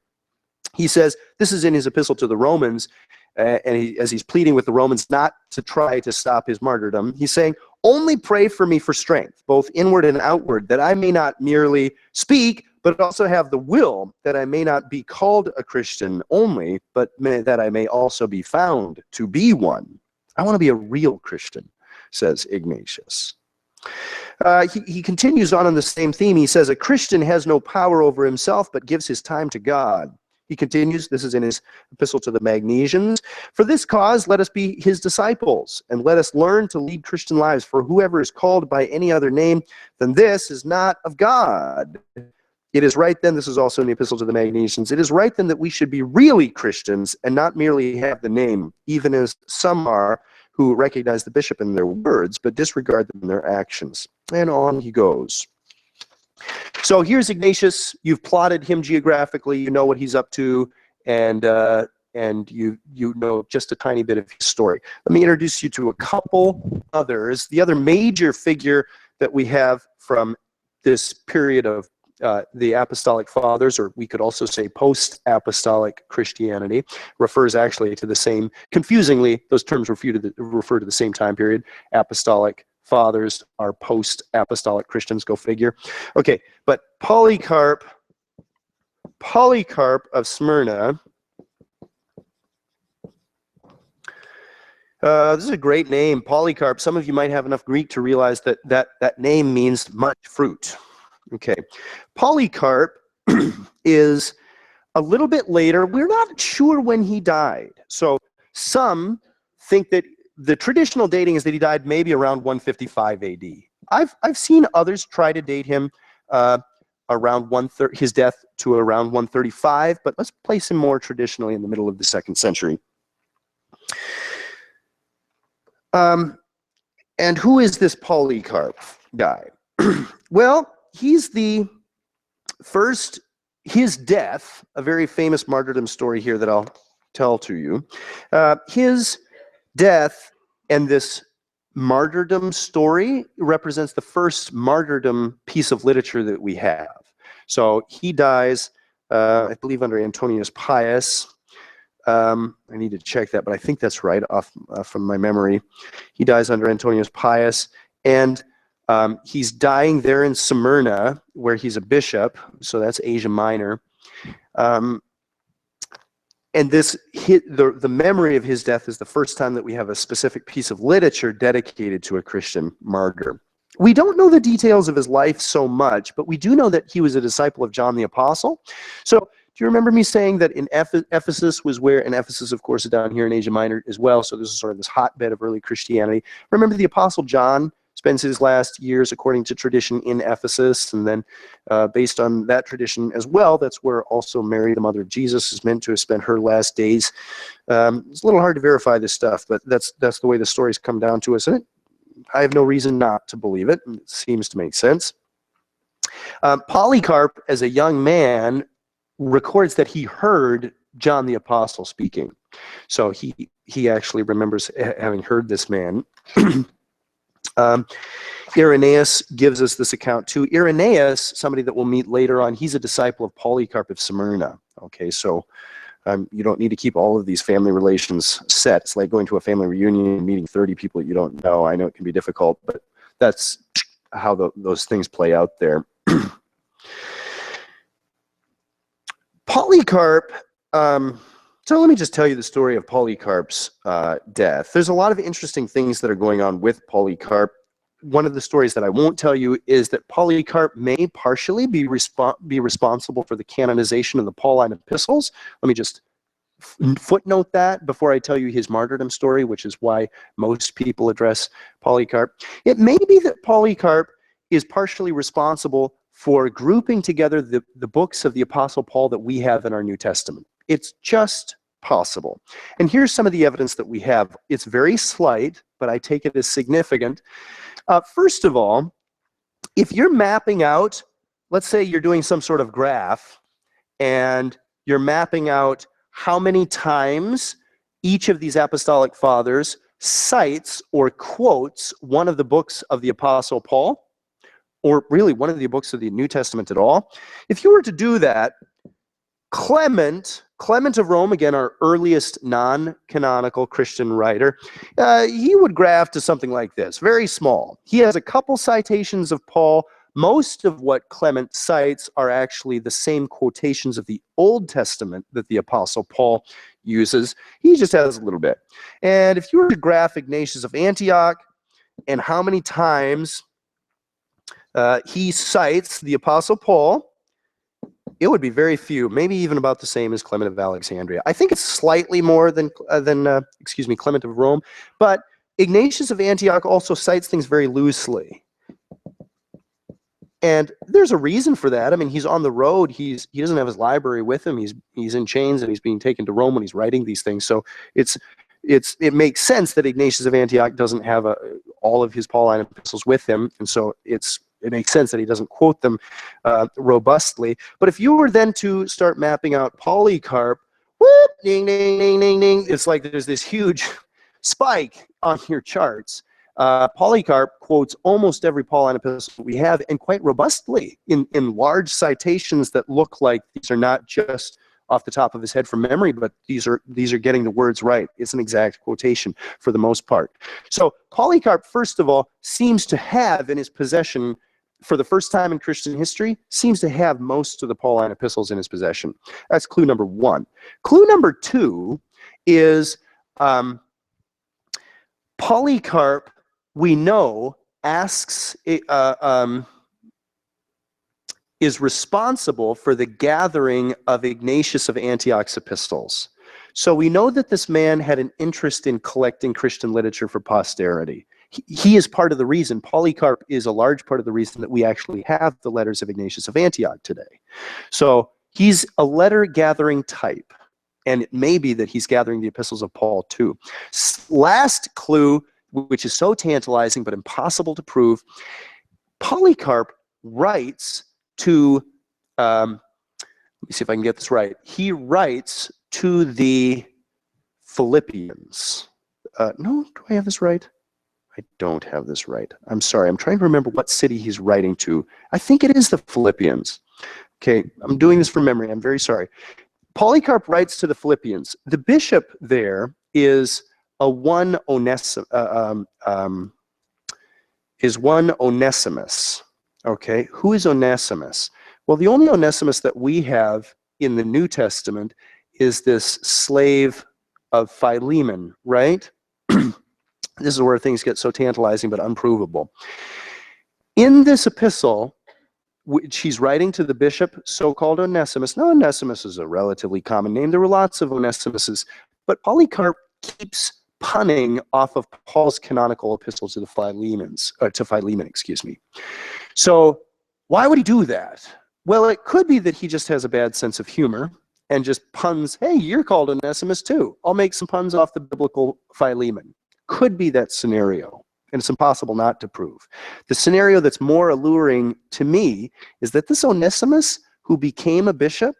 He says, this is in his epistle to the Romans, and as he's pleading with the Romans not to try to stop his martyrdom, he's saying, only pray for me for strength, both inward and outward, that I may not merely speak, but also have the will, that I may not be called a Christian only, but that I may also be found to be one. I want to be a real Christian, says Ignatius. He continues on the same theme. He says, a Christian has no power over himself, but gives his time to God. He continues, this is in his epistle to the Magnesians, for this cause let us be his disciples, and let us learn to lead Christian lives, for whoever is called by any other name than this is not of God. It is right then, this is also in the epistle to the Magnesians, it is right then that we should be really Christians and not merely have the name, even as some are who recognize the bishop in their words, but disregard them in their actions. And on he goes. So here's Ignatius. You've plotted him geographically. You know what he's up to, and you know just a tiny bit of his story. Let me introduce you to a couple others. The other major figure that we have from this period of the Apostolic Fathers, or we could also say post-apostolic Christianity, refers actually to the same, confusingly, those terms refer to the same time period. Apostolic Fathers are post-apostolic Christians, go figure. Okay, but Polycarp of Smyrna, this is a great name, Polycarp. Some of you might have enough Greek to realize that name means much fruit. Okay, Polycarp is a little bit later. We're not sure when he died. So some think that the traditional dating is that he died maybe around 155 AD. I've seen others try to date him around his death to around 135, but let's place him more traditionally in the middle of the 2nd century. And who is this Polycarp guy? Well, he's the first, his death, a very famous martyrdom story here that I'll tell to you. His death and this martyrdom story represents the first martyrdom piece of literature that we have. So he dies, I believe, under Antonius Pius. I need to check that, but I think that's right off from my memory. He dies under Antonius Pius, and he's dying there in Smyrna, where he's a bishop, so that's Asia Minor. And the memory of his death is the first time that we have a specific piece of literature dedicated to a Christian martyr. We don't know the details of his life so much, but we do know that he was a disciple of John the Apostle. So do you remember me saying that in Ephesus was where, and Ephesus, of course, is down here in Asia Minor as well, so this is sort of this hotbed of early Christianity. Remember the Apostle John spends his last years, according to tradition, in Ephesus, and then based on that tradition as well, that's where also Mary, the mother of Jesus, is meant to have spent her last days. It's a little hard to verify this stuff, but that's the way the stories come down to us, and I have no reason not to believe it. It seems to make sense. Polycarp, as a young man, records that he heard John the Apostle speaking. So he actually remembers having heard this man. Irenaeus gives us this account too. Irenaeus, somebody that we'll meet later on, he's a disciple of Polycarp of Smyrna. Okay, so you don't need to keep all of these family relations set. It's like going to a family reunion and meeting 30 people that you don't know. I know it can be difficult, but that's how those things play out there. Polycarp, so let me just tell you the story of Polycarp's death. There's a lot of interesting things that are going on with Polycarp. One of the stories that I won't tell you is that Polycarp may partially be responsible for the canonization of the Pauline epistles. Let me just footnote that before I tell you his martyrdom story, which is why most people address Polycarp. It may be that Polycarp is partially responsible for grouping together the books of the Apostle Paul that we have in our New Testament. It's just possible. And here's some of the evidence that we have. It's very slight, but I take it as significant. First of all, if you're mapping out, let's say you're doing some sort of graph, and you're mapping out how many times each of these apostolic fathers cites or quotes one of the books of the Apostle Paul, or really one of the books of the New Testament at all. If you were to do that, Clement of Rome, again, our earliest non-canonical Christian writer, he would graph to something like this, very small. He has a couple citations of Paul. Most of what Clement cites are actually the same quotations of the Old Testament that the Apostle Paul uses. He just has a little bit. And if you were to graph Ignatius of Antioch and how many times he cites the Apostle Paul, it would be very few, maybe even about the same as Clement of Alexandria. I think it's slightly more than Clement of Rome, but Ignatius of Antioch also cites things very loosely. And there's a reason for that. I mean, he's on the road. He doesn't have his library with him. He's in chains, and he's being taken to Rome when he's writing these things. So it makes sense that Ignatius of Antioch doesn't have all of his Pauline epistles with him, and so it makes sense that he doesn't quote them robustly. But if you were then to start mapping out Polycarp, whoop, ding, ding, ding, ding, ding, it's like there's this huge spike on your charts. Polycarp quotes almost every Pauline epistle we have, and quite robustly in large citations that look like these are not just off the top of his head from memory, but these are getting the words right. It's an exact quotation for the most part. So Polycarp, first of all, seems to have in his possession, for the first time in Christian history, seems to have most of the Pauline epistles in his possession. That's clue number one. Clue number two is Polycarp, we know, is responsible for the gathering of Ignatius of Antioch's epistles. So we know that this man had an interest in collecting Christian literature for posterity. He is part of the reason, Polycarp is a large part of the reason that we actually have the letters of Ignatius of Antioch today. So he's a letter gathering type, and it may be that he's gathering the epistles of Paul too. Last clue, which is so tantalizing but impossible to prove, Polycarp writes to, let me see if I can get this right. He writes to the Philippians. No, do I have this right? I don't have this right. I'm sorry. I'm trying to remember what city he's writing to. I think it is the Philippians. Okay, I'm doing this from memory. I'm very sorry. Polycarp writes to the Philippians. The bishop there is one Onesimus. Okay, who is Onesimus? Well, the only Onesimus that we have in the New Testament is this slave of Philemon, right? This is where things get so tantalizing but unprovable. In this epistle, which he's writing to the bishop, so-called Onesimus. Now, Onesimus is a relatively common name. There were lots of Onesimuses, but Polycarp keeps punning off of Paul's canonical epistle to the Philemon, excuse me. So why would he do that? Well, it could be that he just has a bad sense of humor and just puns, hey, you're called Onesimus too. I'll make some puns off the biblical Philemon. Could be that scenario, and it's impossible not to prove. The scenario that's more alluring to me is that this Onesimus, who became a bishop,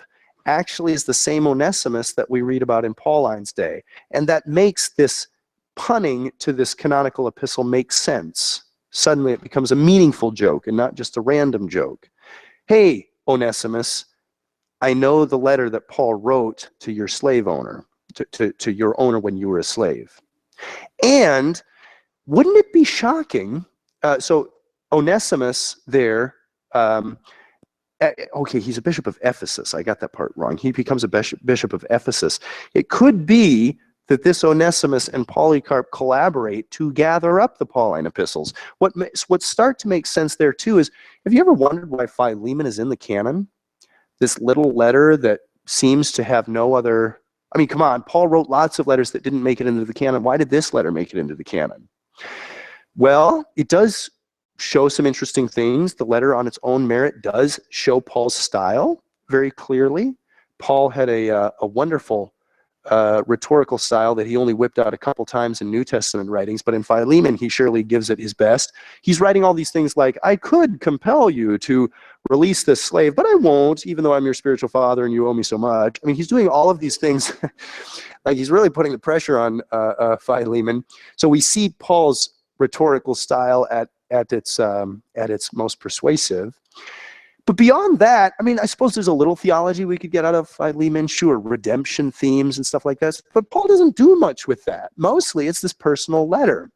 actually is the same Onesimus that we read about in Pauline's day. And that makes this punning to this canonical epistle make sense. Suddenly it becomes a meaningful joke and not just a random joke. Hey, Onesimus, I know the letter that Paul wrote to your slave owner, to your owner when you were a slave. And wouldn't it be shocking? So Onesimus there, okay, he's a bishop of Ephesus. I got that part wrong. He becomes a bishop of Ephesus. It could be that this Onesimus and Polycarp collaborate to gather up the Pauline epistles. What starts to make sense there too is, have you ever wondered why Philemon is in the canon? This little letter that seems to have no other, I mean, come on, Paul wrote lots of letters that didn't make it into the canon. Why did this letter make it into the canon? Well, it does show some interesting things. The letter on its own merit does show Paul's style very clearly. Paul had a wonderful rhetorical style that he only whipped out a couple times in New Testament writings, but in Philemon he surely gives it his best. He's writing all these things like, I could compel you to release this slave, but I won't, even though I'm your spiritual father and you owe me so much. I mean, he's doing all of these things like he's really putting the pressure on Philemon. So we see Paul's rhetorical style at its most persuasive. But beyond that, I mean, I suppose there's a little theology we could get out of Philemon, sure, redemption themes and stuff like that. But Paul doesn't do much with that. Mostly it's this personal letter.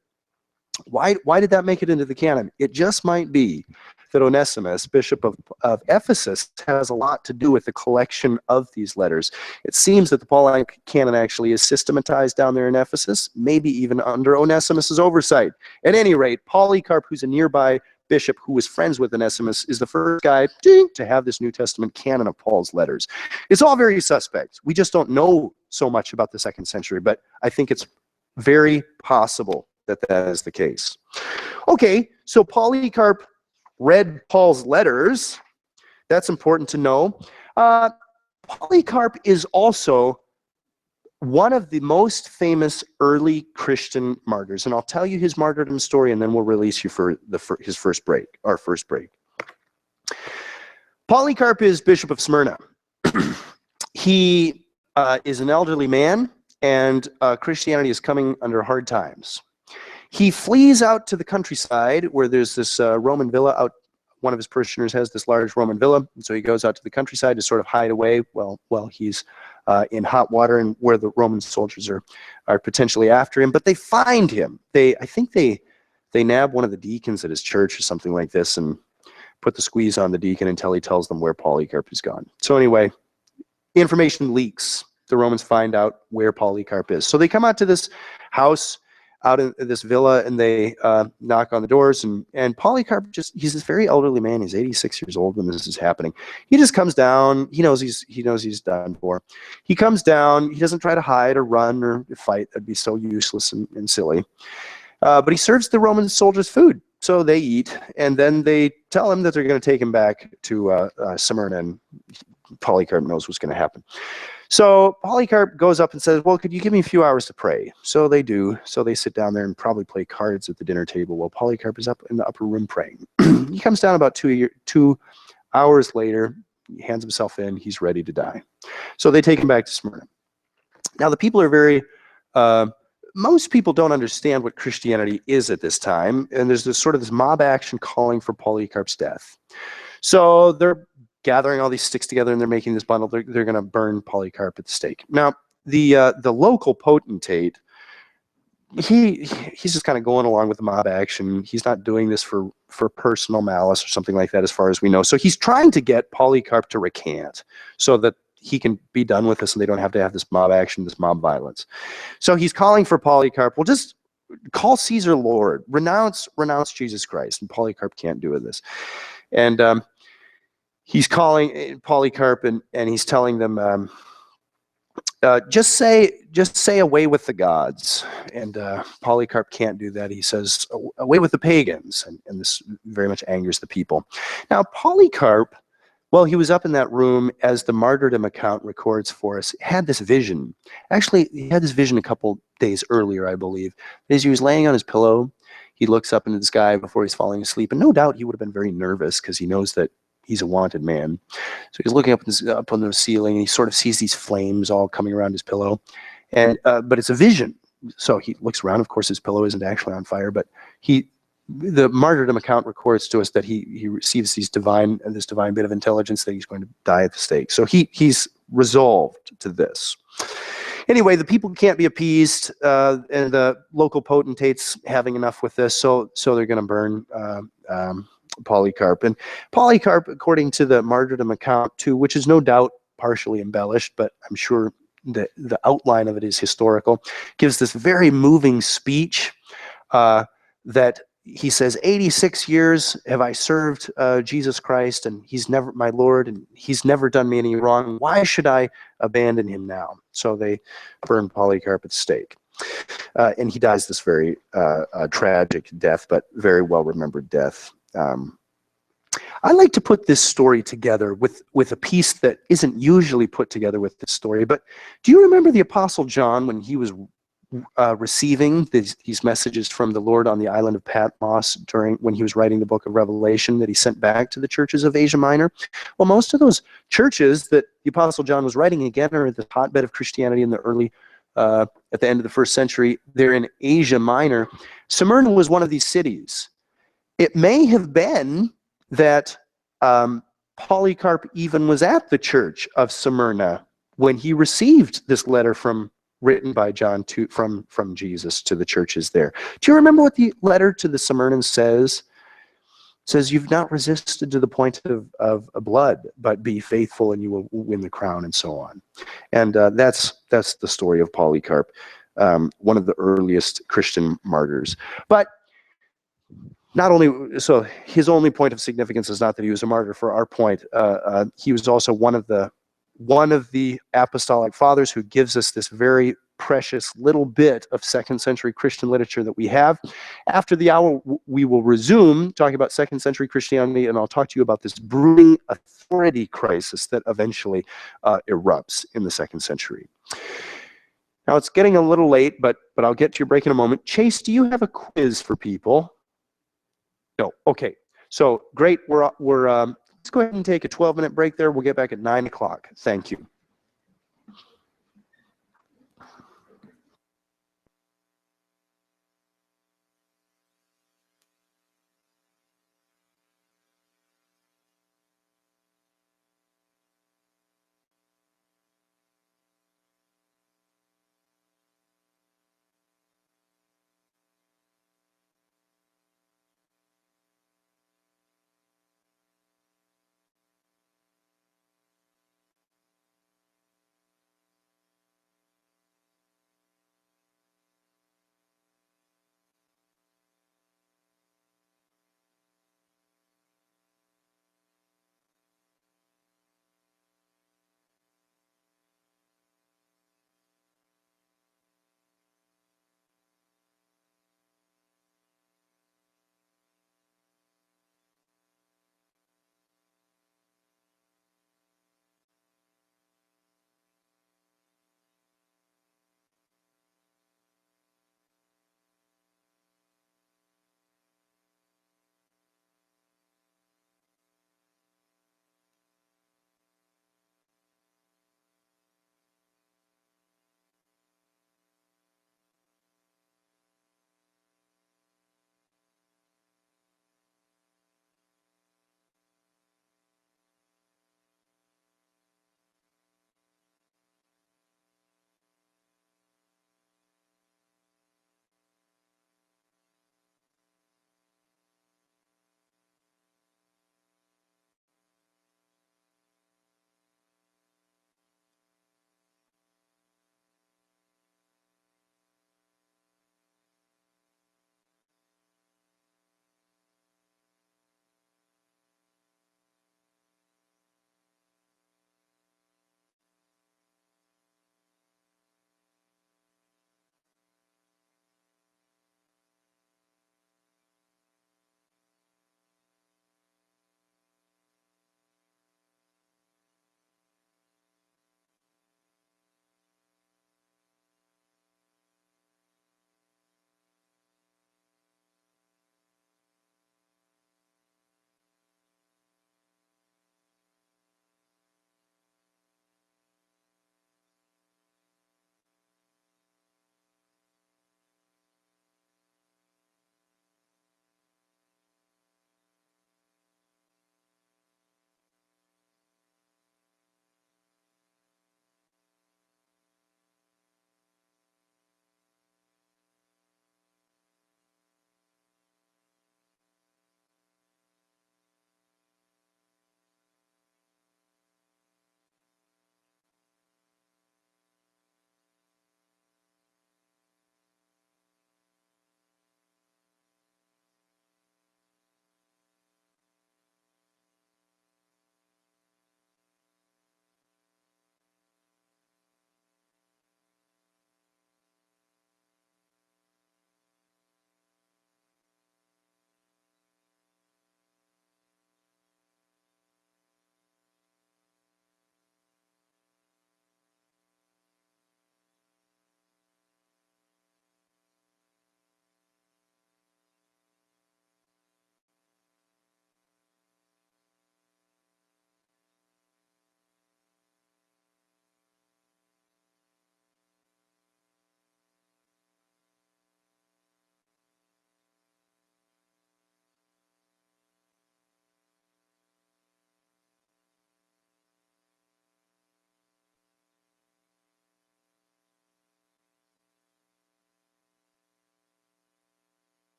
Why did that make it into the canon? It just might be that Onesimus, bishop of Ephesus, has a lot to do with the collection of these letters. It seems that the Pauline canon actually is systematized down there in Ephesus, maybe even under Onesimus's oversight. At any rate, Polycarp, who's a nearby bishop who was friends with Onesimus, is the first guy to have this New Testament canon of Paul's letters. It's all very suspect. We just don't know so much about the 2nd century, but I think it's very possible that that is the case. Okay, so Polycarp read Paul's letters. That's important to know. Polycarp is also one of the most famous early Christian martyrs, and I'll tell you his martyrdom story, and then we'll release you for his first break, our first break. Polycarp is Bishop of Smyrna. He is an elderly man, and Christianity is coming under hard times. He flees out to the countryside where there's this Roman villa out. One of his parishioners has this large Roman villa, and so he goes out to the countryside to sort of hide away while he's in hot water and where the Roman soldiers are potentially after him. But they find him. I think they nab one of the deacons at his church or something like this and put the squeeze on the deacon until he tells them where Polycarp is gone. So anyway, information leaks. The Romans find out where Polycarp is. So they come out to this house. out in this villa, and they knock on the doors, and Polycarp he's this very elderly man. He's 86 years old when this is happening. He just comes down. He knows he's done for. He comes down. He doesn't try to hide or run or fight. That'd be so useless and silly. But he serves the Roman soldiers food. So they eat, and then they tell him that they're going to take him back to Smyrna, and Polycarp knows what's going to happen. So Polycarp goes up and says, well, could you give me a few hours to pray? So they do. So they sit down there and probably play cards at the dinner table while Polycarp is up in the upper room praying. He comes down about 2 hours later, he hands himself in, he's ready to die. So they take him back to Smyrna. Now the people are very... most people don't understand what Christianity is at this time, and there's this mob action calling for Polycarp's death. So they're gathering all these sticks together and they're making this bundle. They're going to burn Polycarp at the stake. Now, the local potentate, he's just kind of going along with the mob action. He's not doing this for personal malice or something like that, as far as we know. So he's trying to get Polycarp to recant so that he can be done with this and they don't have to have this mob action, this mob violence. So he's calling for Polycarp. Well, just call Caesar Lord. Renounce Jesus Christ. And Polycarp can't do this. And he's calling Polycarp and he's telling them, just say away with the gods. And Polycarp can't do that. He says, away with the pagans. And this very much angers the people. Now, Polycarp, well, he was up in that room, as the martyrdom account records for us, had this vision. Actually, he had this vision a couple days earlier, I believe. As he was laying on his pillow, he looks up into the sky before he's falling asleep. And no doubt he would have been very nervous because he knows that he's a wanted man. So he's looking up on the ceiling, and he sort of sees these flames all coming around his pillow. And but it's a vision. So he looks around. Of course, his pillow isn't actually on fire, but the martyrdom account records to us that he receives this divine bit of intelligence that he's going to die at the stake. So he's resolved to this. Anyway, the people can't be appeased, and the local potentates having enough with this, so they're going to burn Polycarp. And Polycarp, according to the martyrdom account too, which is no doubt partially embellished, but I'm sure the outline of it is historical, gives this very moving speech that he says, 86 years have I served Jesus Christ, and he's never my Lord, and he's never done me any wrong. Why should I abandon him now? So they burn Polycarp at the stake. And he dies this very tragic death, but very well-remembered death. I like to put this story together with a piece that isn't usually put together with this story, but do you remember the Apostle John when he was receiving these messages from the Lord on the island of Patmos when he was writing the book of Revelation that he sent back to the churches of Asia Minor? Well, most of those churches that the Apostle John was writing again are the hotbed of Christianity in the early, at the end of the first century. They're in Asia Minor. Smyrna was one of these cities. It may have been that Polycarp even was at the church of Smyrna when he received this letter written by John from Jesus to the churches there. Do you remember what the letter to the Smyrnans says? It says, you've not resisted to the point of blood, but be faithful and you will win the crown, and so on. And that's the story of Polycarp, one of the earliest Christian martyrs. But not only, so his only point of significance is not that he was a martyr for our point. He was also one of the apostolic fathers who gives us this very precious little bit of second century Christian literature that we have. After the hour, we will resume talking about second century Christianity, and I'll talk to you about this brewing authority crisis that eventually erupts in the second century. Now, it's getting a little late, but I'll get to your break in a moment. Chase, do you have a quiz for people? No. Okay. So great. Let's go ahead and take a 12-minute break there. We'll get back at 9 o'clock. Thank you.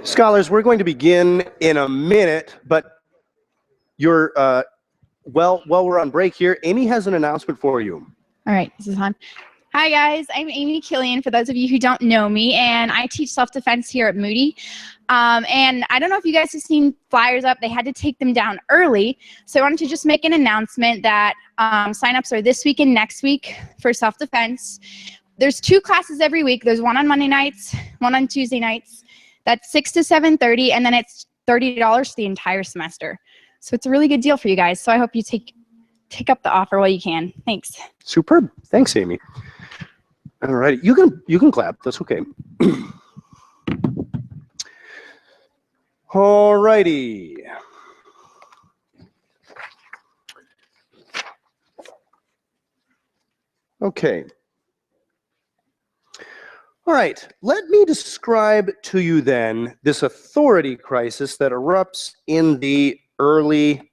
Scholars, we're going to begin in a minute, but you're, while we're on break here, Amy has an announcement for you. All right, this is on. Hi guys, I'm Amy Killian, for those of you who don't know me, and I teach self-defense here at Moody. And I don't know if you guys have seen flyers up. They had to take them down early, so I wanted to just make an announcement that sign-ups are this week and next week for self-defense. There's 2 classes every week. There's one on Monday nights, one on Tuesday nights. That's 6 to 7:30, and then it's $30 the entire semester. So it's a really good deal for you guys. So I hope you take up the offer while you can. Thanks. Superb. Thanks, Amy. All right, you can clap. That's okay. All righty. Okay. All right, let me describe to you then this authority crisis that erupts in the early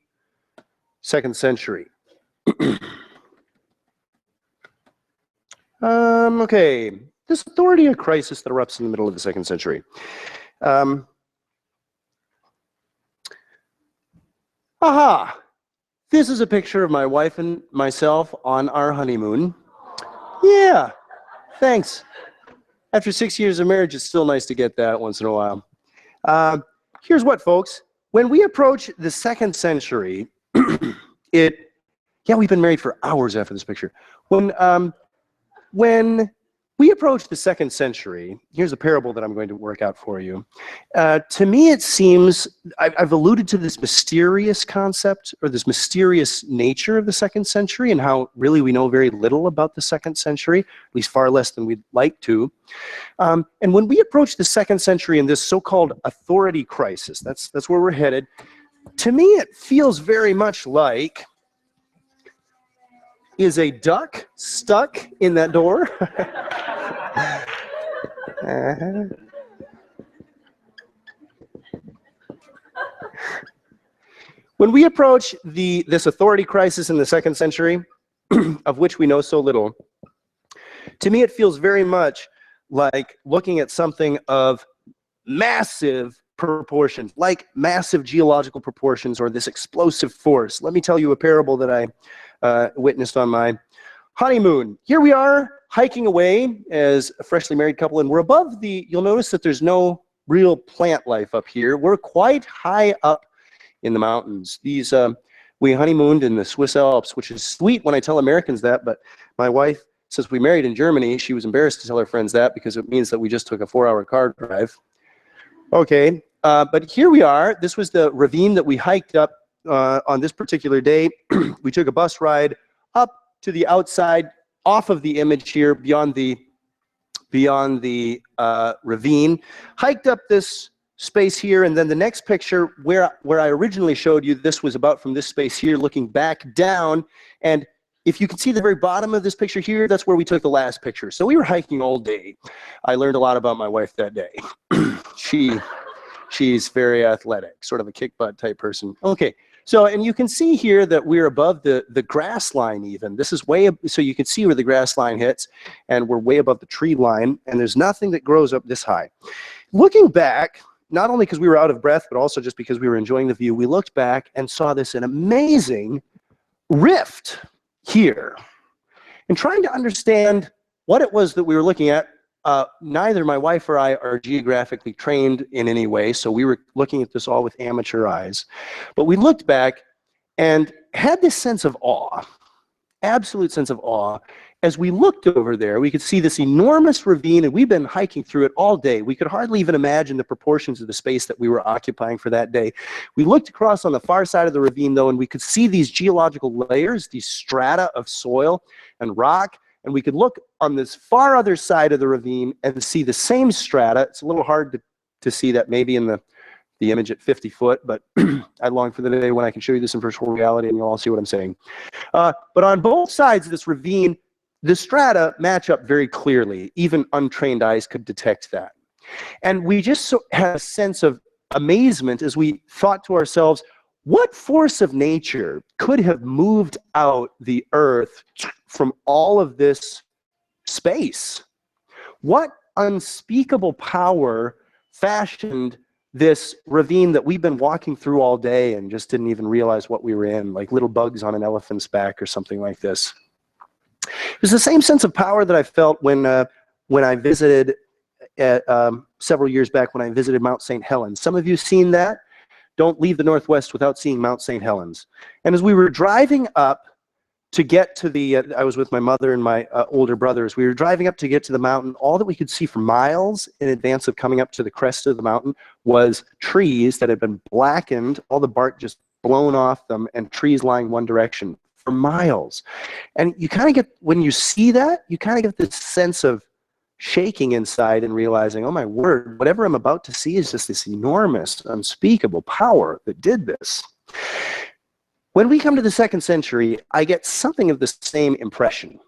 2nd century. Okay, this authority crisis that erupts in the middle of the 2nd century. Aha! This is a picture of my wife and myself on our honeymoon. Yeah, thanks. After 6 years of marriage, it's still nice to get that once in a while. Here's what, folks. When we approach the 2nd century, yeah, we've been married for hours after this picture. When we approach the 2nd century, here's a parable that I'm going to work out for you. To me, it seems, I've alluded to this mysterious concept, or this mysterious nature of the 2nd century, and how really we know very little about the 2nd century, at least far less than we'd like to. And when we approach the 2nd century in this so-called authority crisis, that's where we're headed, to me it feels very much like, is a duck stuck in that door? When we approach this authority crisis in the 2nd century, of which we know so little, to me it feels very much like looking at something of massive proportions, like massive geological proportions, or this explosive force. Let me tell you a parable that I witnessed on my honeymoon. Here we are hiking away as a freshly married couple, and we're above you'll notice that there's no real plant life up here. We're quite high up in the mountains. We honeymooned in the Swiss Alps, which is sweet when I tell Americans that, but my wife, since we married in Germany, she was embarrassed to tell her friends that because it means that we just took a 4-hour car drive. Okay, but here we are. This was the ravine that we hiked up on this particular day. We took a bus ride up to the outside, off of the image here, beyond the ravine, hiked up this space here, and then the next picture where I originally showed you, this was about from this space here, looking back down, and if you can see the very bottom of this picture here, that's where we took the last picture. So we were hiking all day. I learned a lot about my wife that day. She's very athletic, sort of a kick butt type person. Okay, so, and you can see here that we're above the grass line even. This is way up, so you can see where the grass line hits, and we're way above the tree line, and there's nothing that grows up this high. Looking back, not only because we were out of breath, but also just because we were enjoying the view, we looked back and saw this an amazing rift here. And trying to understand what it was that we were looking at, neither my wife or I are geographically trained in any way, so we were looking at this all with amateur eyes. But we looked back and had this sense of awe, absolute sense of awe. As we looked over there, we could see this enormous ravine, and we've been hiking through it all day. We could hardly even imagine the proportions of the space that we were occupying for that day. We looked across on the far side of the ravine, though, and we could see these geological layers, these strata of soil and rock, and we could look on this far other side of the ravine and see the same strata. It's a little hard to see that maybe in the image at 50 foot, but I long for the day when I can show you this in virtual reality and you'll all see what I'm saying. But on both sides of this ravine, the strata match up very clearly. Even untrained eyes could detect that. And we just had a sense of amazement as we thought to ourselves, what force of nature could have moved out the earth from all of this space? What unspeakable power fashioned this ravine that we've been walking through all day and just didn't even realize what we were in, like little bugs on an elephant's back or something like this. It was the same sense of power that I felt when I visited several years back when I visited Mount St. Helens. Some of you seen that? Don't leave the Northwest without seeing Mount St. Helens. And as we were driving up to get to the, I was with my mother and my older brothers, we were driving up to get to the mountain. All that we could see for miles in advance of coming up to the crest of the mountain was trees that had been blackened, all the bark just blown off them, and trees lying one direction for miles. And you kind of get, when you see that, you kind of get this sense of shaking inside and realizing, oh my word, whatever I'm about to see is just this enormous, unspeakable power that did this. When we come to the 2nd century, I get something of the same impression.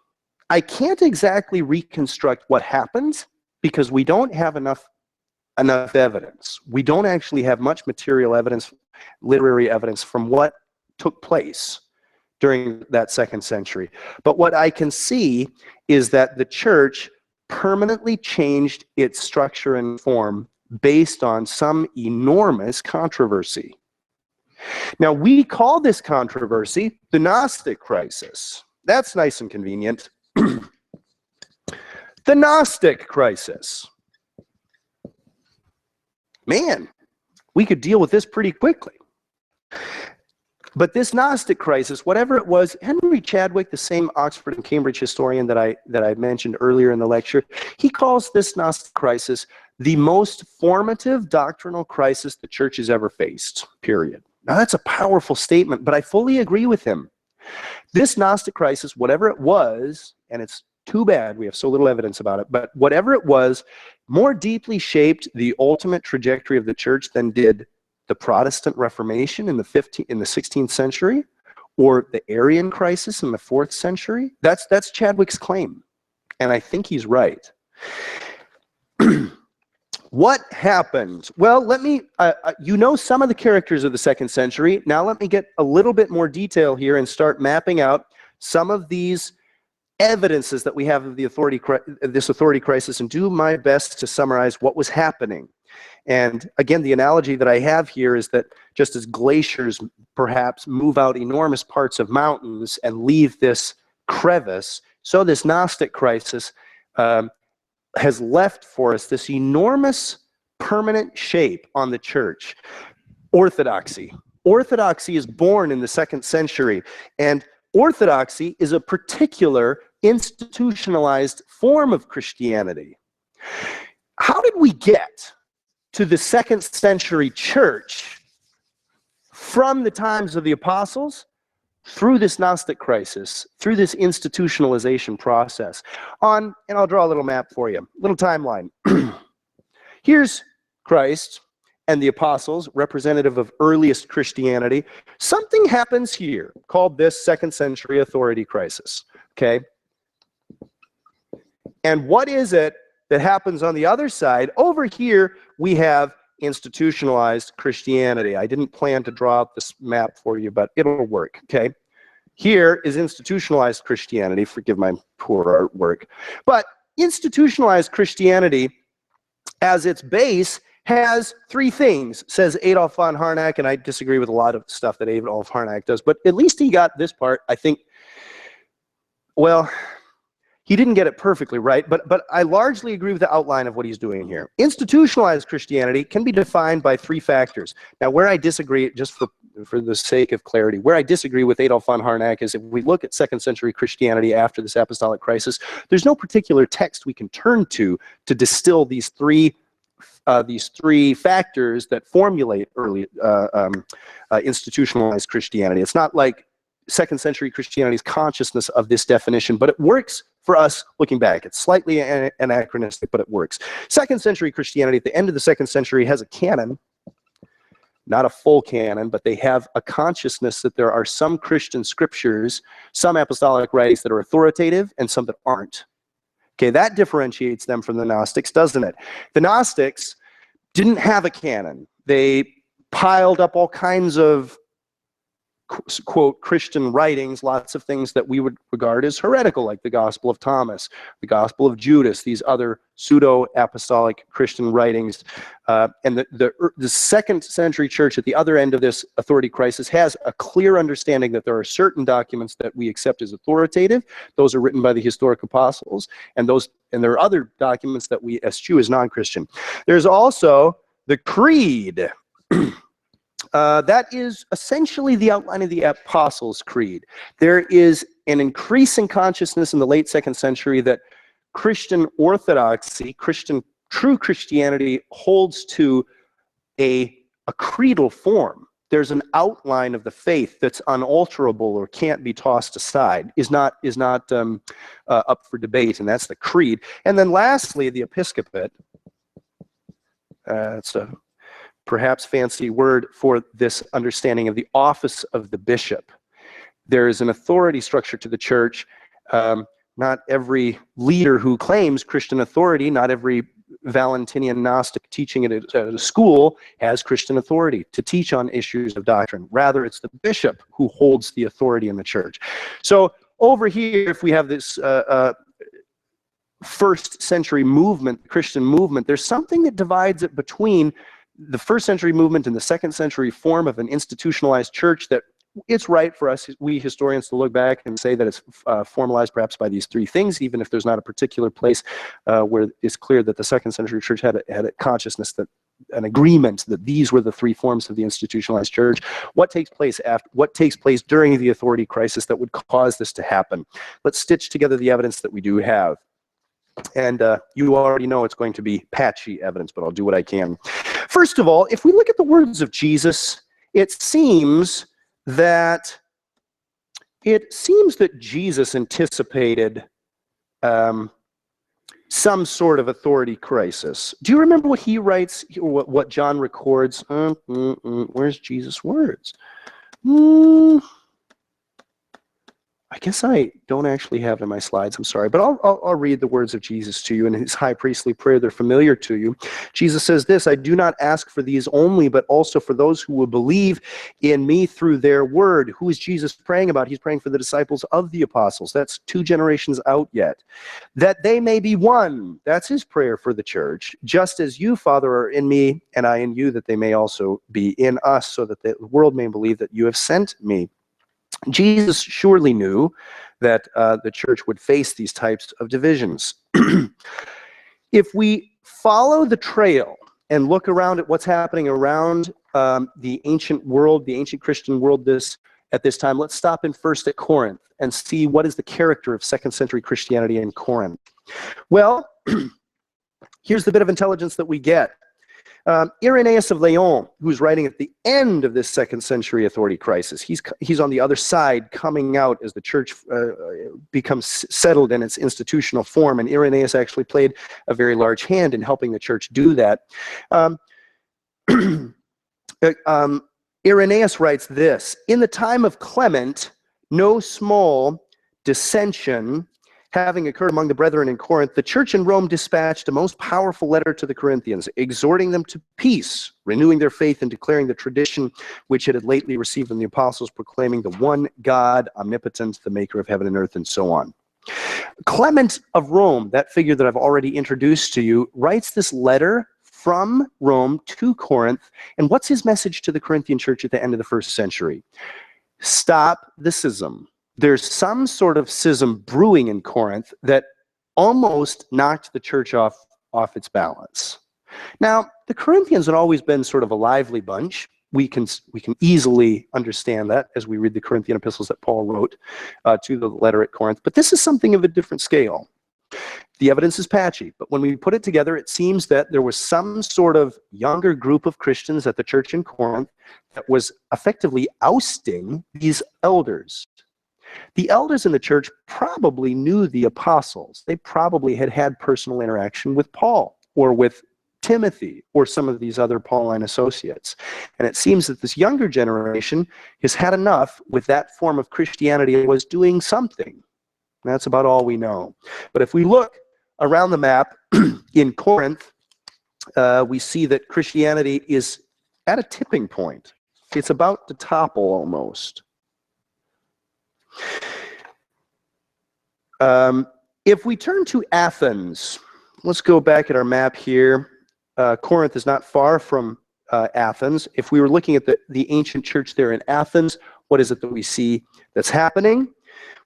I can't exactly reconstruct what happened because we don't have enough evidence. We don't actually have much material evidence, literary evidence from what took place during that 2nd century. But what I can see is that the church permanently changed its structure and form based on some enormous controversy. Now, we call this controversy the Gnostic crisis. That's nice and convenient. The Gnostic crisis. Man, we could deal with this pretty quickly. But this Gnostic crisis, whatever it was, Henry Chadwick, the same Oxford and Cambridge historian that I mentioned earlier in the lecture, he calls this Gnostic crisis the most formative doctrinal crisis the church has ever faced, period. Now, that's a powerful statement, but I fully agree with him. This Gnostic crisis, whatever it was, and it's too bad we have so little evidence about it, but whatever it was, more deeply shaped the ultimate trajectory of the church than did the Protestant Reformation in the 16th century, or the Arian crisis in the 4th century. That's Chadwick's claim, and I think he's right. What happened? Well, let me, you know some of the characters of the 2nd century. Now let me get a little bit more detail here and start mapping out some of these evidences that we have of this authority crisis and do my best to summarize what was happening. And again, the analogy that I have here is that just as glaciers perhaps move out enormous parts of mountains and leave this crevice, so this Gnostic crisis has left for us this enormous permanent shape on the church. Orthodoxy. Orthodoxy is born in the 2nd century, and orthodoxy is a particular institutionalized form of Christianity. How did we get to the 2nd century church from the times of the apostles through this Gnostic crisis, through this institutionalization process? And I'll draw a little map for you, a little timeline. Here's Christ and the apostles, representative of earliest Christianity. Something happens here called this 2nd century authority crisis, okay? And what is it that happens on the other side? Over here, we have institutionalized Christianity. I didn't plan to draw out this map for you, but it'll work, okay? Here is institutionalized Christianity. Forgive my poor artwork. But institutionalized Christianity, as its base, has 3 things, says Adolf von Harnack, and I disagree with a lot of stuff that Adolf Harnack does, but at least he got this part, I think, well, he didn't get it perfectly right, but I largely agree with the outline of what he's doing here. Institutionalized Christianity can be defined by 3 factors. Now, where I disagree, just for the sake of clarity, where I disagree with Adolf von Harnack is if we look at 2nd century Christianity after this apostolic crisis, there's no particular text we can turn to distill these three factors that formulate early institutionalized Christianity. It's not like 2nd century Christianity's consciousness of this definition, but it works for us looking back. It's slightly anachronistic, but it works. 2nd century Christianity, at the end of the 2nd century, has a canon, not a full canon, but they have a consciousness that there are some Christian scriptures, some apostolic writings that are authoritative and some that aren't. Okay, that differentiates them from the Gnostics, doesn't it? The Gnostics didn't have a canon. They piled up all kinds of quote, Christian writings, lots of things that we would regard as heretical, like the Gospel of Thomas, the Gospel of Judas, these other pseudo-apostolic Christian writings. And the second century church at the other end of this authority crisis has a clear understanding that there are certain documents that we accept as authoritative. Those are written by the historic apostles, and there are other documents that we eschew as non-Christian. There's also the Creed. That is essentially the outline of the Apostles' Creed. There is an increasing consciousness in the late 2nd century that Christian orthodoxy, true Christianity, holds to a creedal form. There's an outline of the faith that's unalterable or can't be tossed aside, is not up for debate, and that's the Creed. And then lastly, the Episcopate. It's a perhaps fancy word for this understanding of the office of the bishop. There is an authority structure to the church. Not every leader who claims Christian authority, not every Valentinian Gnostic teaching at a school has Christian authority to teach on issues of doctrine. Rather, it's the bishop who holds the authority in the church. So over here, if we have this first century movement, Christian movement, there's something that divides it between the first century movement and the second century form of an institutionalized church that it's right for us, we historians, to look back and say that it's formalized perhaps by these three things, even if there's not a particular place where it's clear that the second century church had a consciousness, that an agreement that these were the three forms of the institutionalized church. What takes place during the authority crisis that would cause this to happen? Let's stitch together the evidence that we do have. And you already know it's going to be patchy evidence, but I'll do what I can. First of all, if we look at the words of Jesus, it seems that Jesus anticipated some sort of authority crisis. Do you remember what he writes, or what John records? Where's Jesus' words? I guess I don't actually have it in my slides, I'm sorry, but I'll read the words of Jesus to you in his high priestly prayer. They're familiar to you. Jesus says this: "I do not ask for these only, but also for those who will believe in me through their word." Who is Jesus praying about? He's praying for the disciples of the apostles. That's 2 generations out yet. "That they may be one." That's his prayer for the church. "Just as you, Father, are in me, and I in you, that they may also be in us, so that the world may believe that you have sent me." Jesus surely knew that the church would face these types of divisions. If we follow the trail and look around at what's happening around the ancient world, the ancient Christian world at this time, let's stop in first at Corinth and see what is the character of 2nd century Christianity in Corinth. Well, here's the bit of intelligence that we get. Irenaeus of Lyon, who's writing at the end of this 2nd century authority crisis, he's on the other side, coming out as the church becomes settled in its institutional form, and Irenaeus actually played a very large hand in helping the church do that. Irenaeus writes this: "In the time of Clement, no small dissension having occurred among the brethren in Corinth, the church in Rome dispatched a most powerful letter to the Corinthians, exhorting them to peace, renewing their faith, and declaring the tradition which it had lately received from the apostles, proclaiming the one God, omnipotent, the maker of heaven and earth," and so on. Clement of Rome, that figure that I've already introduced to you, writes this letter from Rome to Corinth, and what's his message to the Corinthian church at the end of the 1st century? Stop the schism. There's some sort of schism brewing in Corinth that almost knocked the church off its balance. Now, the Corinthians had always been sort of a lively bunch. We can easily understand that as we read the Corinthian epistles that Paul wrote to the letter at Corinth. But this is something of a different scale. The evidence is patchy, but when we put it together, it seems that there was some sort of younger group of Christians at the church in Corinth that was effectively ousting these elders. The elders in the church probably knew the apostles. They probably had had personal interaction with Paul or with Timothy or some of these other Pauline associates. And it seems that this younger generation has had enough with that form of Christianity and was doing something. That's about all we know. But if we look around the map in Corinth, we see that Christianity is at a tipping point. It's about to topple almost. If we turn to Athens, let's go back at our map here. Corinth is not far from Athens. If we were looking at the ancient church there in Athens, what is it that we see that's happening?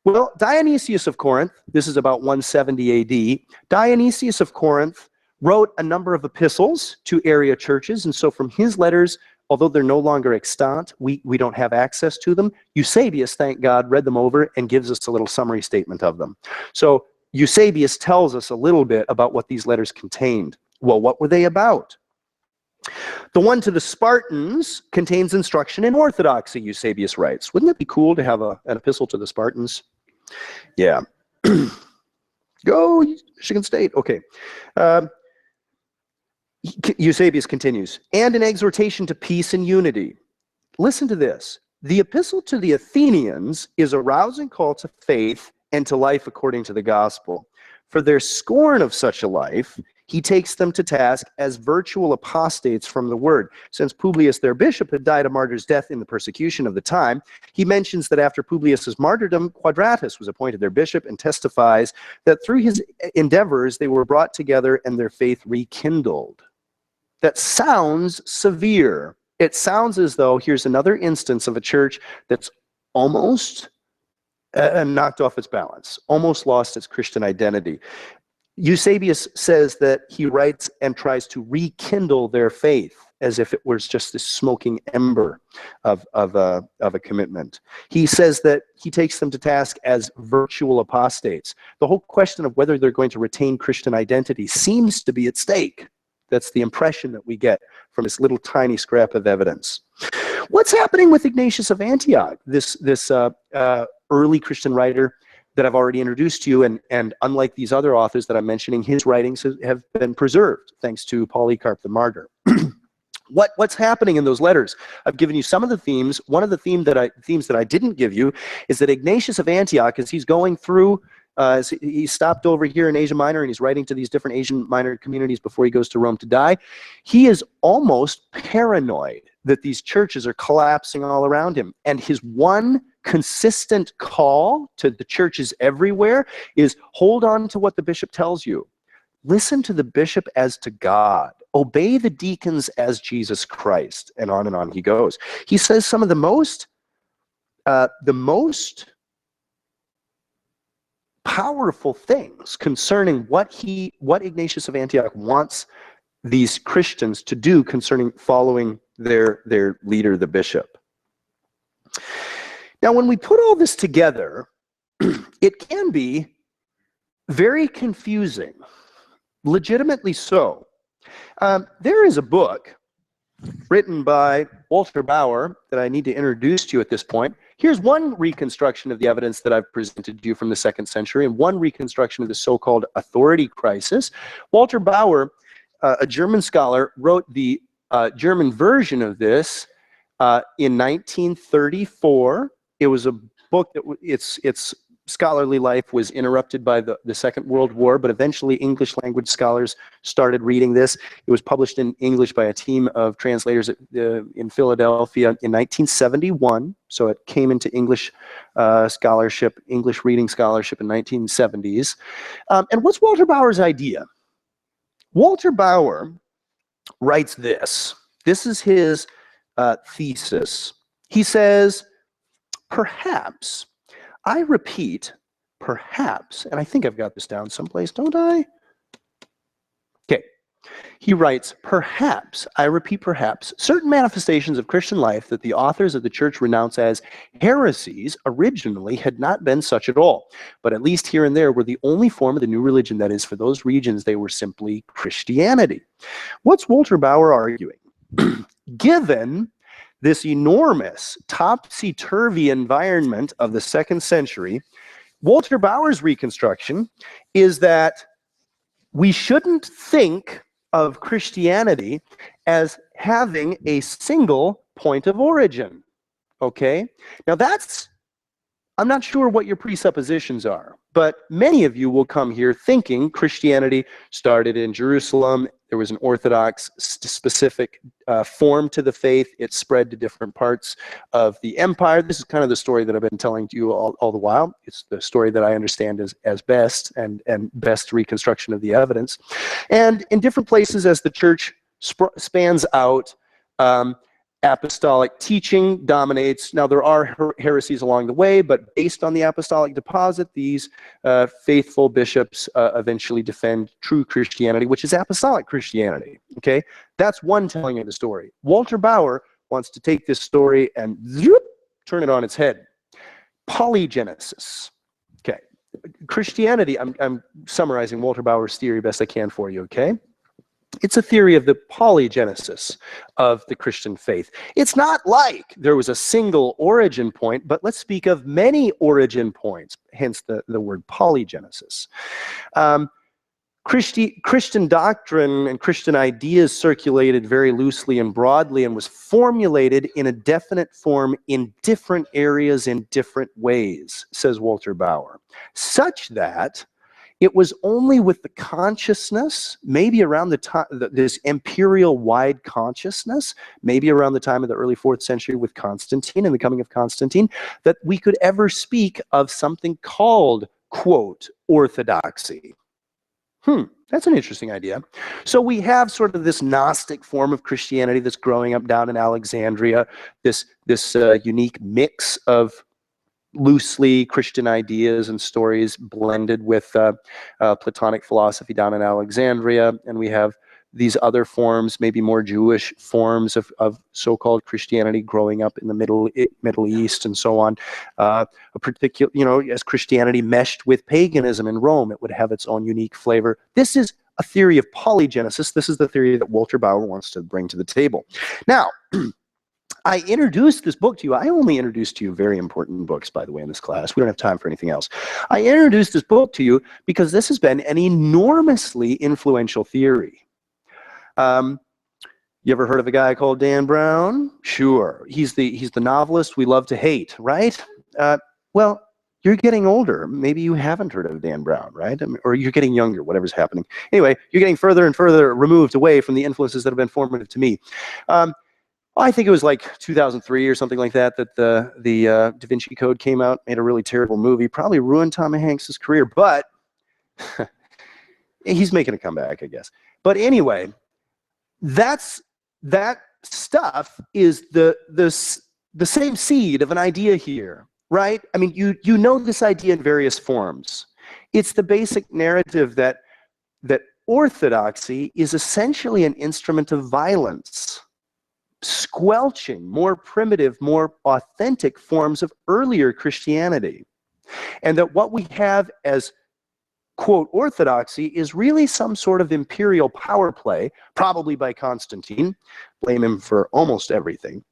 Well, Dionysius of Corinth, this is about 170 AD, Dionysius of Corinth wrote a number of epistles to area churches, and so from his letters, although they're no longer extant, we don't have access to them. Eusebius, thank God, read them over and gives us a little summary statement of them. So Eusebius tells us a little bit about what these letters contained. Well, what were they about? The one to the Spartans contains instruction in orthodoxy, Eusebius writes. Wouldn't it be cool to have an epistle to the Spartans? Yeah. Go, Michigan State. Okay. Eusebius continues, and an exhortation to peace and unity. Listen to this. The epistle to the Athenians is a rousing call to faith and to life according to the gospel. For their scorn of such a life, he takes them to task as virtual apostates from the word. Since Publius, their bishop, had died a martyr's death in the persecution of the time, he mentions that after Publius's martyrdom, Quadratus was appointed their bishop and testifies that through his endeavors, they were brought together and their faith rekindled. That sounds severe. It sounds as though here's another instance of a church that's almost knocked off its balance, almost lost its Christian identity. Eusebius says that he writes and tries to rekindle their faith as if it was just this smoking ember of a commitment. He says that he takes them to task as virtual apostates. The whole question of whether they're going to retain Christian identity seems to be at stake. That's the impression that we get from this little tiny scrap of evidence. What's happening with Ignatius of Antioch, this early Christian writer that I've already introduced to you, and unlike these other authors that I'm mentioning, his writings have been preserved thanks to Polycarp the Martyr. What's happening in those letters? I've given you some of the themes. One of the themes that I didn't give you is that Ignatius of Antioch, as he's going through, he stopped over here in Asia Minor and he's writing to these different Asian Minor communities before he goes to Rome to die. He is almost paranoid that these churches are collapsing all around him. And his one consistent call to the churches everywhere is hold on to what the bishop tells you. Listen to the bishop as to God. Obey the deacons as Jesus Christ. And on he goes. He says some of the most powerful things concerning what Ignatius of Antioch wants these Christians to do concerning following their leader, the bishop. Now, when we put all this together, it can be very confusing, legitimately so. There is a book written by Walter Bauer that I need to introduce to you at this point. Here's one reconstruction of the evidence that I've presented to you from the 2nd century and one reconstruction of the so-called authority crisis. Walter Bauer, a German scholar, wrote the German version of this in 1934. It was a book that its scholarly life was interrupted by the Second World War, but eventually English language scholars started reading this. It was published in English by a team of translators in Philadelphia in 1971. So it came into English scholarship, English reading scholarship in 1970s. And what's Walter Bauer's idea? Walter Bauer writes this. This is his thesis. He says, perhaps, I repeat, perhaps, and I think I've got this down someplace, don't I? Okay. He writes, perhaps, I repeat, perhaps, certain manifestations of Christian life that the authors of the church renounce as heresies originally had not been such at all, but at least here and there were the only form of the new religion, that is, for those regions they were simply Christianity. What's Walter Bauer arguing? Given this enormous topsy-turvy environment of the 2nd century, Walter Bauer's reconstruction is that we shouldn't think of Christianity as having a single point of origin, okay? Now that's I'm not sure what your presuppositions are, but many of you will come here thinking Christianity started in Jerusalem. There was an Orthodox specific form to the faith. It spread to different parts of the empire. This is kind of the story that I've been telling to you all the while. It's the story that I understand as best and best reconstruction of the evidence. And in different places as the church spans out, apostolic teaching dominates. Now, there are heresies along the way, but based on the apostolic deposit, these faithful bishops eventually defend true Christianity, which is apostolic Christianity. Okay, that's one telling of the story. Walter Bauer wants to take this story and turn it on its head. Polygenesis. Okay, Christianity, I'm summarizing Walter Bauer's theory best I can for you, okay? It's a theory of the polygenesis of the Christian faith. It's not like there was a single origin point, but let's speak of many origin points, hence the word polygenesis. Christian doctrine and Christian ideas circulated very loosely and broadly and was formulated in a definite form in different areas in different ways, says Walter Bauer, such that it was only with the consciousness, maybe around the time, this imperial wide consciousness, maybe around the time of the early 4th century with Constantine and the coming of Constantine, that we could ever speak of something called, quote, orthodoxy. That's an interesting idea. So we have sort of this Gnostic form of Christianity that's growing up down in Alexandria, this unique mix of loosely Christian ideas and stories blended with Platonic philosophy down in Alexandria. And we have these other forms, maybe more Jewish forms of so-called Christianity growing up in the Middle East and so on. A particular, as Christianity meshed with paganism in Rome, it would have its own unique flavor. This is a theory of polygenesis. This is the theory that Walter Bauer wants to bring to the table. Now, I introduced this book to you. I only introduced to you very important books, by the way, in this class. We don't have time for anything else. I introduced this book to you because this has been an enormously influential theory. You ever heard of a guy called Dan Brown? Sure. He's the novelist we love to hate, right? Well, you're getting older. Maybe you haven't heard of Dan Brown, right? Or you're getting younger, whatever's happening. Anyway, you're getting further and further removed away from the influences that have been formative to me. I think it was like 2003 or something like that the Da Vinci Code came out, made a really terrible movie, probably ruined Tom Hanks's career, but he's making a comeback, I guess. But anyway, that stuff is the same seed of an idea here, right? I mean, you know this idea in various forms. It's the basic narrative that orthodoxy is essentially an instrument of violence, squelching more primitive, more authentic forms of earlier Christianity. And that what we have as, quote, orthodoxy is really some sort of imperial power play, probably by Constantine, blame him for almost everything,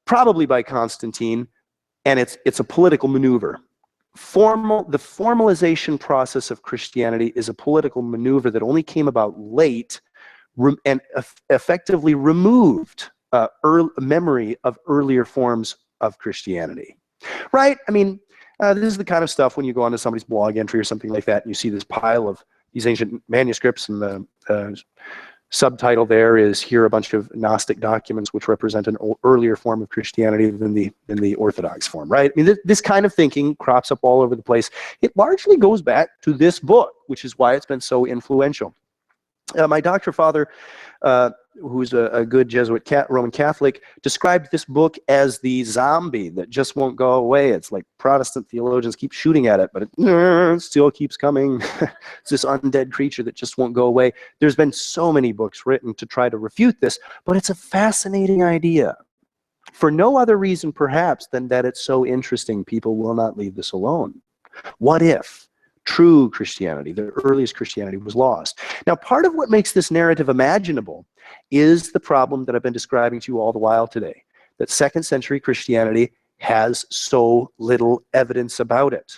probably by Constantine, and it's a political maneuver. The formalization process of Christianity is a political maneuver that only came about late and effectively removed memory of earlier forms of Christianity, right? I mean, this is the kind of stuff when you go onto somebody's blog entry or something like that, and you see this pile of these ancient manuscripts, and the subtitle there is "Here are a bunch of Gnostic documents which represent an earlier form of Christianity than the Orthodox form," right? I mean, this kind of thinking crops up all over the place. It largely goes back to this book, which is why it's been so influential. My doctor father, who's a good Jesuit Roman Catholic, described this book as the zombie that just won't go away. It's like Protestant theologians keep shooting at it, but it still keeps coming. It's this undead creature that just won't go away. There's been so many books written to try to refute this, but it's a fascinating idea. For no other reason, perhaps, than that it's so interesting people will not leave this alone. What if true Christianity, the earliest Christianity, was lost? Now, part of what makes this narrative imaginable is the problem that I've been describing to you all the while today, that 2nd century Christianity has so little evidence about it.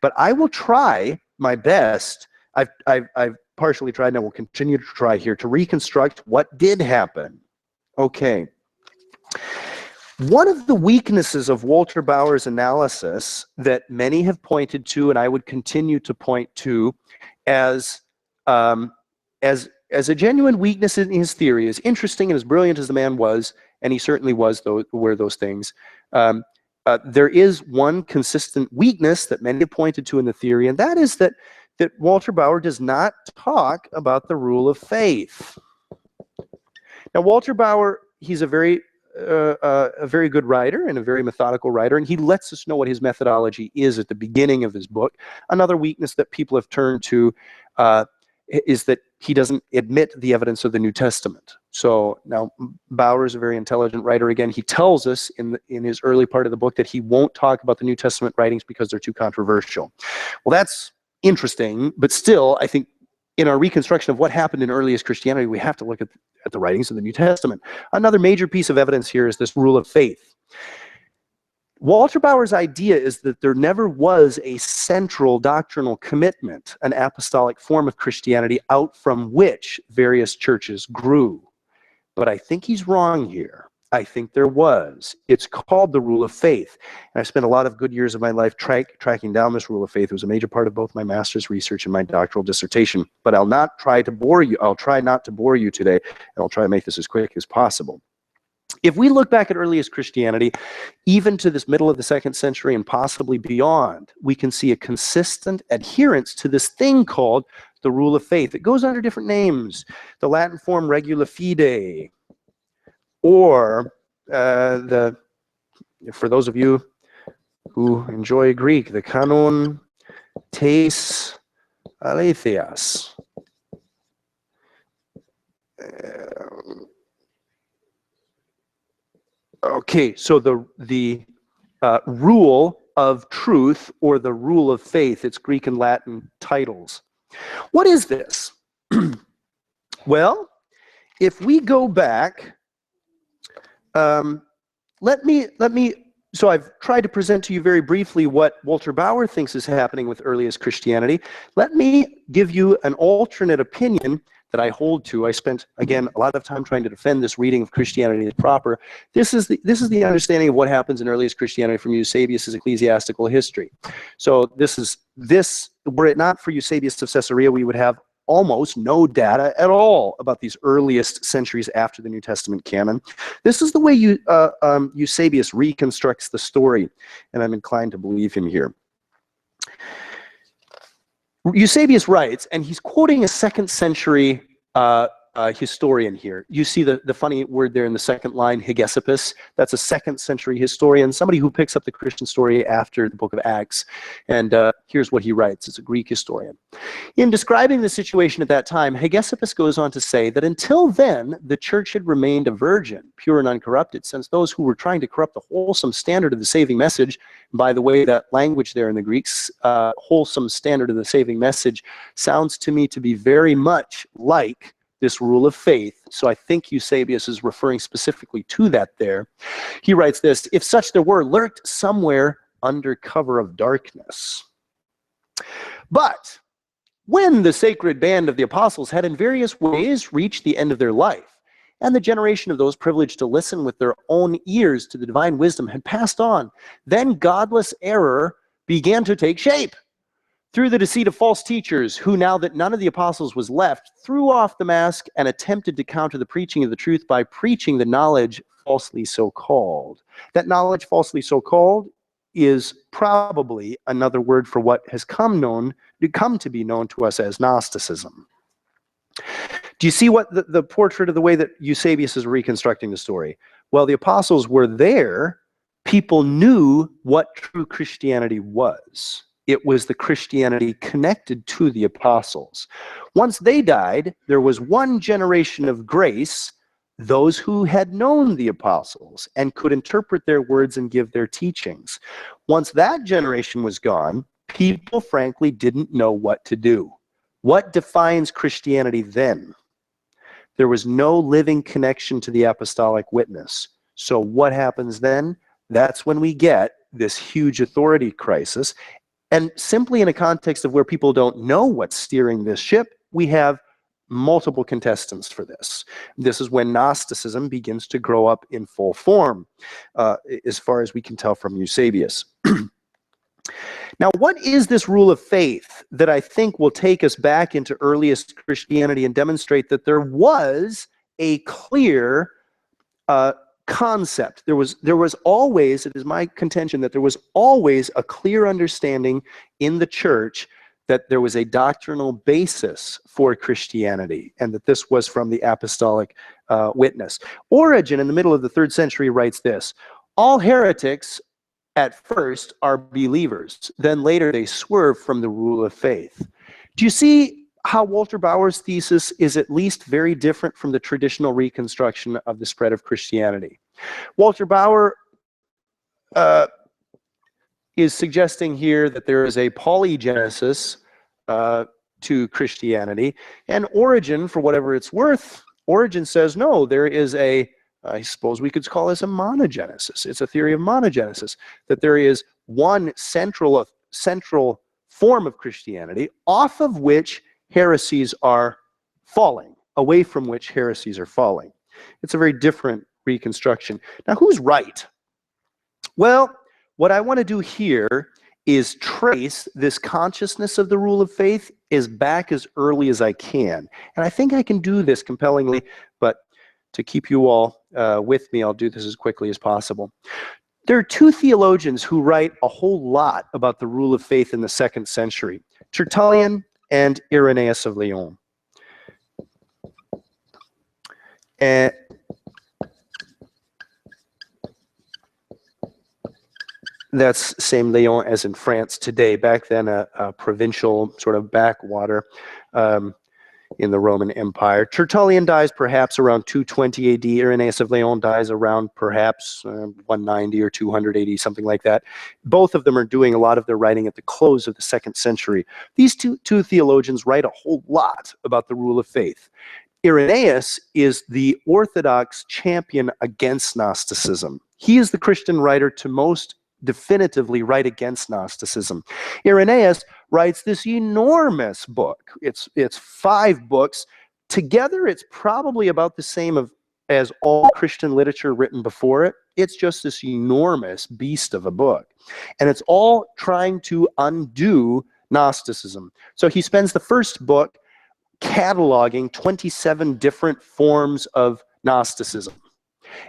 But I will try my best, I've partially tried and I will continue to try here, to reconstruct what did happen. Okay. One of the weaknesses of Walter Bauer's analysis that many have pointed to, and I would continue to point to, as as a genuine weakness in his theory, as interesting and as brilliant as the man was, and he certainly was, were those things. There is one consistent weakness that many have pointed to in the theory, and that is that Walter Bauer does not talk about the rule of faith. Now, Walter Bauer, he's a very good writer and a very methodical writer, and he lets us know what his methodology is at the beginning of his book. Another weakness that people have turned to is that he doesn't admit the evidence of the New Testament. So now Bauer is a very intelligent writer. Again, he tells us in his early part of the book that he won't talk about the New Testament writings because they're too controversial. Well, that's interesting, but still, I think in our reconstruction of what happened in earliest Christianity, we have to look at the writings of the New Testament. Another major piece of evidence here is this rule of faith. Walter Bauer's idea is that there never was a central doctrinal commitment, an apostolic form of Christianity out from which various churches grew. But I think he's wrong here. I think there was. It's called the rule of faith. And I spent a lot of good years of my life tracking down this rule of faith. It was a major part of both my master's research and my doctoral dissertation. But I'll not try to bore you. I'll try not to bore you today, and I'll try to make this as quick as possible. If we look back at earliest Christianity, even to this middle of the 2nd century and possibly beyond, we can see a consistent adherence to this thing called the rule of faith. It goes under different names. The Latin form regula fide, or for those of you who enjoy Greek, the canon tes aletheas. Okay, so the rule of truth, or the rule of faith, it's Greek and Latin titles. What is this? Well, if we go back, so I've tried to present to you very briefly what Walter Bauer thinks is happening with earliest Christianity. Let me give you an alternate opinion that I hold to. I spent, again, a lot of time trying to defend this reading of Christianity as proper. This is the understanding of what happens in earliest Christianity from Eusebius's ecclesiastical history. So were it not for Eusebius of Caesarea, we would have almost no data at all about these earliest centuries after the New Testament canon. This is the way Eusebius reconstructs the story, and I'm inclined to believe him here. Eusebius writes, and he's quoting a 2nd century historian here. You see the funny word there in the second line, Hegesippus. That's a 2nd century historian, somebody who picks up the Christian story after the book of Acts. And here's what he writes. It's a Greek historian. In describing the situation at that time, Hegesippus goes on to say that until then, the church had remained a virgin, pure and uncorrupted, since those who were trying to corrupt the wholesome standard of the saving message, by the way, that language there in the Greeks, wholesome standard of the saving message, sounds to me to be very much like this rule of faith. So I think Eusebius is referring specifically to that there. He writes this: if such there were, lurked somewhere under cover of darkness. But when the sacred band of the apostles had in various ways reached the end of their life, and the generation of those privileged to listen with their own ears to the divine wisdom had passed on, then godless error began to take shape through the deceit of false teachers, who, now that none of the apostles was left, threw off the mask and attempted to counter the preaching of the truth by preaching the knowledge falsely so called. That knowledge falsely so called is probably another word for what has come to be known to us as Gnosticism. Do you see what the portrait of the way that Eusebius is reconstructing the story? Well, the apostles were there. People knew what true Christianity was. It was the Christianity connected to the apostles. Once they died, there was one generation of grace, those who had known the apostles and could interpret their words and give their teachings. Once that generation was gone, people frankly didn't know what to do. What defines Christianity then? There was no living connection to the apostolic witness. So what happens then? That's when we get this huge authority crisis. And simply in a context of where people don't know what's steering this ship, we have multiple contestants for this. This is when Gnosticism begins to grow up in full form, as far as we can tell from Eusebius. Now, what is this rule of faith that I think will take us back into earliest Christianity and demonstrate that there was a clear concept? There was always, it is my contention that there was always a clear understanding in the church that there was a doctrinal basis for Christianity, and that this was from the apostolic witness. Origen, in the middle of the 3rd century, writes this: all heretics at first are believers, then later they swerve from the rule of faith. Do you see how Walter Bauer's thesis is at least very different from the traditional reconstruction of the spread of Christianity? Walter Bauer is suggesting here that there is a polygenesis to Christianity, and Origen, for whatever it's worth, Origen says no, there is a, I suppose we could call this a monogenesis. It's a theory of monogenesis, that there is one central form of Christianity off of which heresies are falling, away from which heresies are falling. It's a very different reconstruction. Now, who's right? Well, what I want to do here is trace this consciousness of the rule of faith as back as early as I can. And I think I can do this compellingly, but to keep you all with me, I'll do this as quickly as possible. There are two theologians who write a whole lot about the rule of faith in the 2nd century, Tertullian and Irenaeus of Lyon. And that's same Lyon as in France today. Back then, a provincial sort of backwater in the Roman Empire. Tertullian dies perhaps around 220 AD. Irenaeus of Lyon dies around perhaps 190 or 200 AD, something like that. Both of them are doing a lot of their writing at the close of the 2nd century. These two theologians write a whole lot about the rule of faith. Irenaeus is the orthodox champion against Gnosticism. He is the Christian writer to most definitively write against Gnosticism. Irenaeus writes this enormous book. It's 5 books. Together, it's probably about the same as all Christian literature written before it. It's just this enormous beast of a book. And it's all trying to undo Gnosticism. So he spends the first book cataloging 27 different forms of Gnosticism.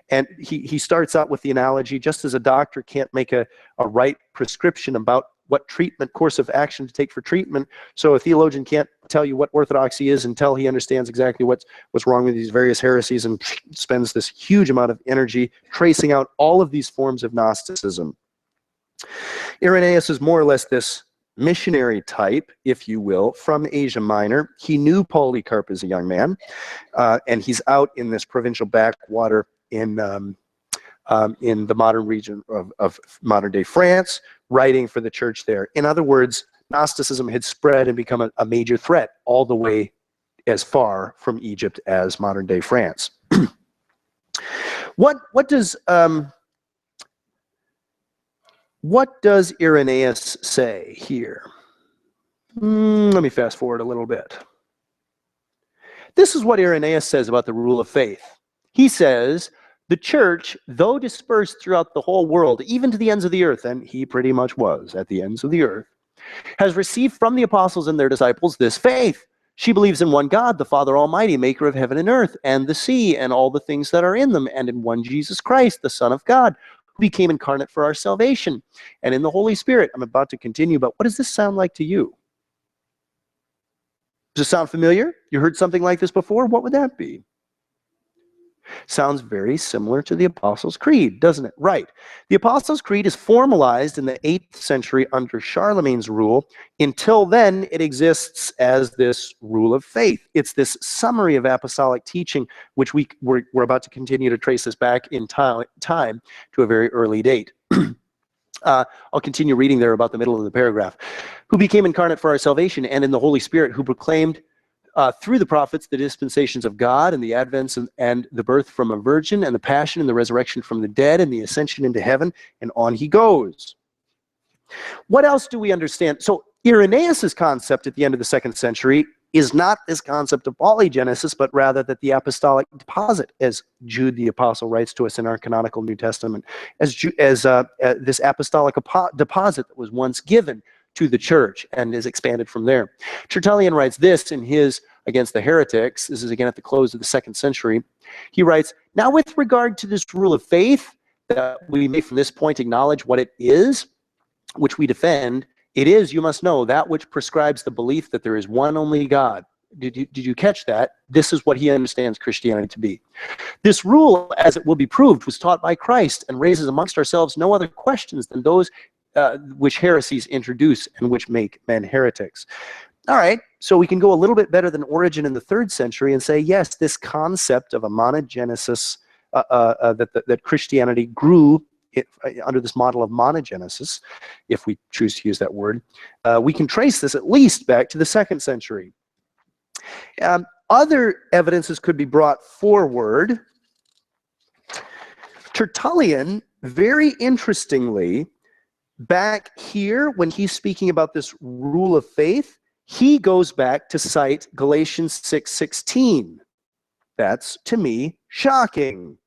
And he starts out with the analogy, just as a doctor can't make a right prescription about what treatment course of action to take for treatment, so a theologian can't tell you what orthodoxy is until he understands exactly what's wrong with these various heresies, and spends this huge amount of energy tracing out all of these forms of Gnosticism. Irenaeus is more or less this missionary type, if you will, from Asia Minor. He knew Polycarp as a young man, and he's out in this provincial backwater in the modern region of modern-day France, writing for the church there. In other words, Gnosticism had spread and become a major threat all the way as far from Egypt as modern-day France. What does Irenaeus say here? Let me fast forward a little bit. This is what Irenaeus says about the rule of faith. He says, the church, though dispersed throughout the whole world, even to the ends of the earth, and he pretty much was at the ends of the earth, has received from the apostles and their disciples this faith. She believes in one God, the Father Almighty, maker of heaven and earth, and the sea, and all the things that are in them, and in one Jesus Christ, the Son of God, who became incarnate for our salvation, and in the Holy Spirit. I'm about to continue, but what does this sound like to you? Does it sound familiar? You heard something like this before? What would that be? Sounds very similar to the Apostles' Creed, doesn't it? Right. The Apostles' Creed is formalized in the 8th century under Charlemagne's rule. Until then, it exists as this rule of faith. It's this summary of apostolic teaching, which we're about to continue to trace this back in time to a very early date. I'll continue reading there about the middle of the paragraph. Who became incarnate for our salvation, and in the Holy Spirit, who proclaimed through the prophets the dispensations of God, and the advents and the birth from a virgin, and the passion and the resurrection from the dead, and the ascension into heaven, and on he goes. What else do we understand? So Irenaeus' concept at the end of the 2nd century is not this concept of polygenesis, but rather that the apostolic deposit, as Jude the apostle writes to us in our canonical New Testament, as this apostolic deposit that was once given to the church and is expanded from there. Tertullian writes this in his Against the Heretics. This is again at the close of the 2nd century. He writes, "Now with regard to this rule of faith, that we may from this point acknowledge what it is, which we defend, it is, you must know, that which prescribes the belief that there is one only God." Did you catch that? This is what he understands Christianity to be. "This rule, as it will be proved, was taught by Christ and raises amongst ourselves no other questions than those which heresies introduce and which make men heretics." All right, so we can go a little bit better than Origen in the 3rd century and say, yes, this concept of a monogenesis, that Christianity grew under this model of monogenesis, if we choose to use that word, we can trace this at least back to the 2nd century. Other evidences could be brought forward. Tertullian, very interestingly, back here when he's speaking about this rule of faith, he goes back to cite Galatians 6:16. That's, to me, shocking.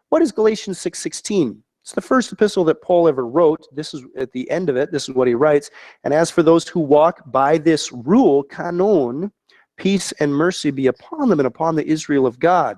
What is Galatians 6:16? It's the first epistle that Paul ever wrote. This is at the end of it. This is what he writes. "And as for those who walk by this rule, canon, peace and mercy be upon them and upon the Israel of God."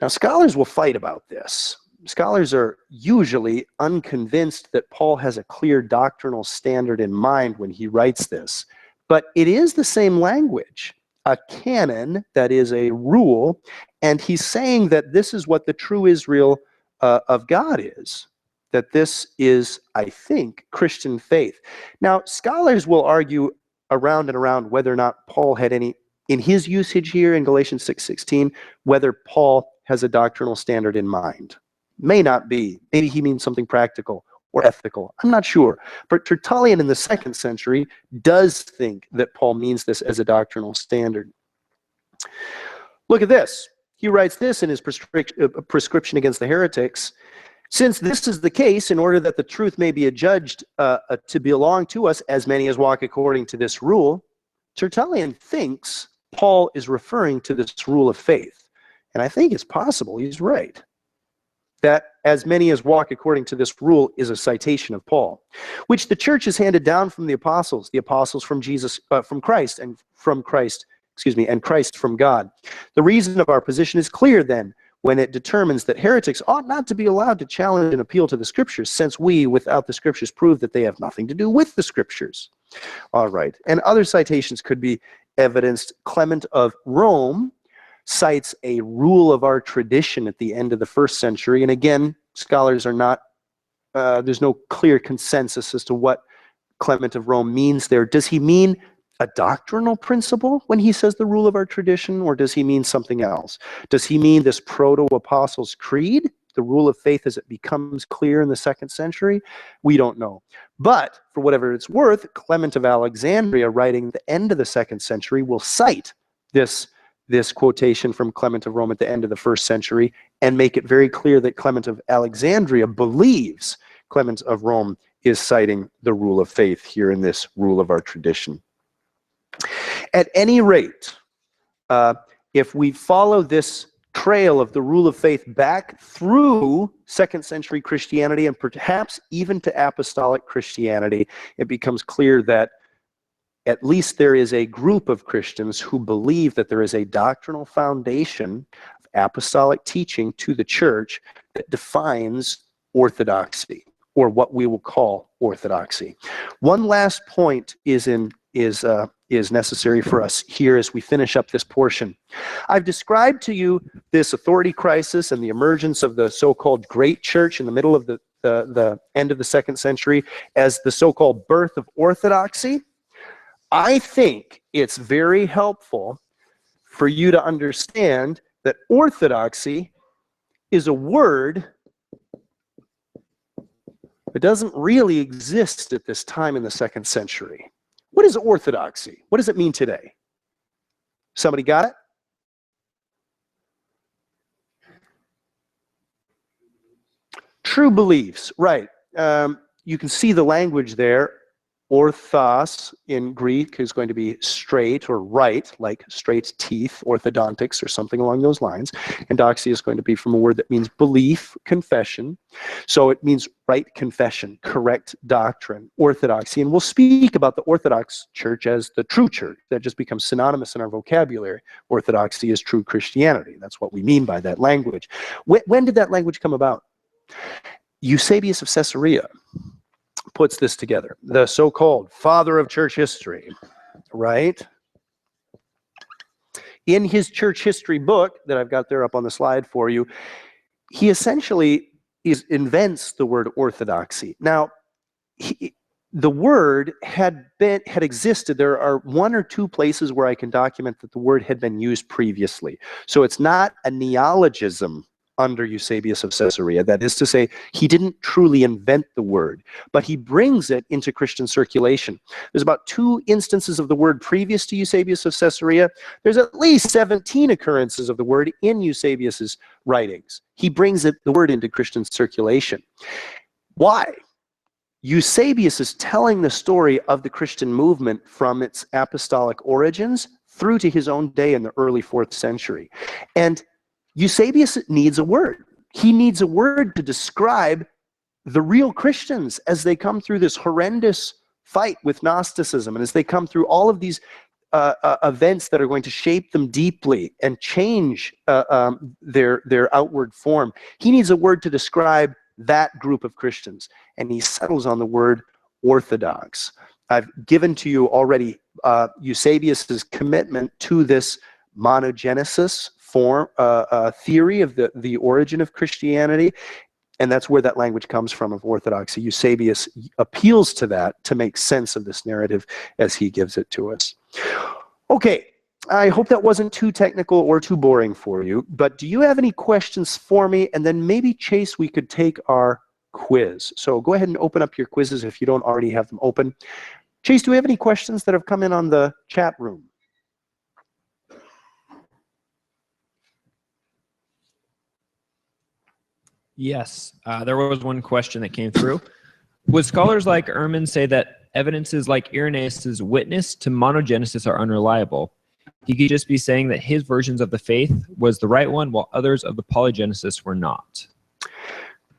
Now, scholars will fight about this. Scholars are usually unconvinced that Paul has a clear doctrinal standard in mind when he writes this. But it is the same language, a canon, that is a rule, and he's saying that this is what the true Israel of God is, that this is, I think, Christian faith. Now, scholars will argue around and around whether or not Paul had any, in his usage here in Galatians 6:16, whether Paul has a doctrinal standard in mind. May not be. Maybe he means something practical or ethical. I'm not sure. But Tertullian in the 2nd century does think that Paul means this as a doctrinal standard. Look at this. He writes this in his prescription against the heretics. "Since this is the case, in order that the truth may be adjudged to belong to us, as many as walk according to this rule," Tertullian thinks Paul is referring to this rule of faith. And I think it's possible he's right, that "as many as walk according to this rule" is a citation of Paul, which the church has handed down from the apostles from Jesus, from Christ, and Christ from God. The reason of our position is clear then, when it determines that heretics ought not to be allowed to challenge and appeal to the scriptures, since we, without the scriptures, prove that they have nothing to do with the scriptures. All right, and other citations could be evidenced. Clement of Rome cites a rule of our tradition at the end of the 1st century. And again, scholars are not, there's no clear consensus as to what Clement of Rome means there. Does he mean a doctrinal principle when he says the rule of our tradition, or does he mean something else? Does he mean this proto-apostles' creed, the rule of faith as it becomes clear in the 2nd century? We don't know. But for whatever it's worth, Clement of Alexandria, writing at the end of the 2nd century, will cite this quotation from Clement of Rome at the end of the 1st century and make it very clear that Clement of Alexandria believes Clement of Rome is citing the rule of faith here in this rule of our tradition. At any rate, if we follow this trail of the rule of faith back through 2nd century Christianity and perhaps even to apostolic Christianity, it becomes clear that at least there is a group of Christians who believe that there is a doctrinal foundation of apostolic teaching to the church that defines orthodoxy, or what we will call orthodoxy. One last point is necessary for us here as we finish up this portion. I've described to you this authority crisis and the emergence of the so-called great church in the middle of the end of the 2nd century as the so-called birth of orthodoxy. I think it's very helpful for you to understand that orthodoxy is a word that doesn't really exist at this time in the 2nd century. What is orthodoxy? What does it mean today? Somebody got it? True beliefs, right. You can see the language there. Orthos in Greek is going to be straight or right, like straight teeth, orthodontics or something along those lines. And doxy is going to be from a word that means belief, confession. So it means right confession, correct doctrine, orthodoxy. And we'll speak about the Orthodox Church as the true church. That just becomes synonymous in our vocabulary. Orthodoxy is true Christianity. That's what we mean by that language. When did that language come about? Eusebius of Caesarea puts this together, the so-called father of church history, right? In his church history book that I've got there up on the slide for you, he essentially invents the word orthodoxy. Now, the word had existed. There are 1 or 2 places where I can document that the word had been used previously. So it's not a neologism under Eusebius of Caesarea. That is to say, he didn't truly invent the word, but he brings it into Christian circulation. There's about 2 instances of the word previous to Eusebius of Caesarea. There's at least 17 occurrences of the word in Eusebius's writings. He brings the word into Christian circulation. Why? Eusebius is telling the story of the Christian movement from its apostolic origins through to his own day in the early 4th century. And Eusebius needs a word. He needs a word to describe the real Christians as they come through this horrendous fight with Gnosticism and as they come through all of these events that are going to shape them deeply and change their outward form. He needs a word to describe that group of Christians, and he settles on the word orthodox. I've given to you already Eusebius's commitment to this monogenesis theory of the origin of Christianity, and that's where that language comes from of orthodoxy. Eusebius appeals to that to make sense of this narrative as he gives it to us. Okay, I hope that wasn't too technical or too boring for you, but do you have any questions for me? And then maybe, Chase, we could take our quiz. So go ahead and open up your quizzes if you don't already have them open. Chase, do we have any questions that have come in on the chat room? Yes, there was one question that came through. Would scholars like Ehrman say that evidences like Irenaeus' witness to monogenesis are unreliable? He could just be saying that his versions of the faith was the right one, while others of the polygenesis were not.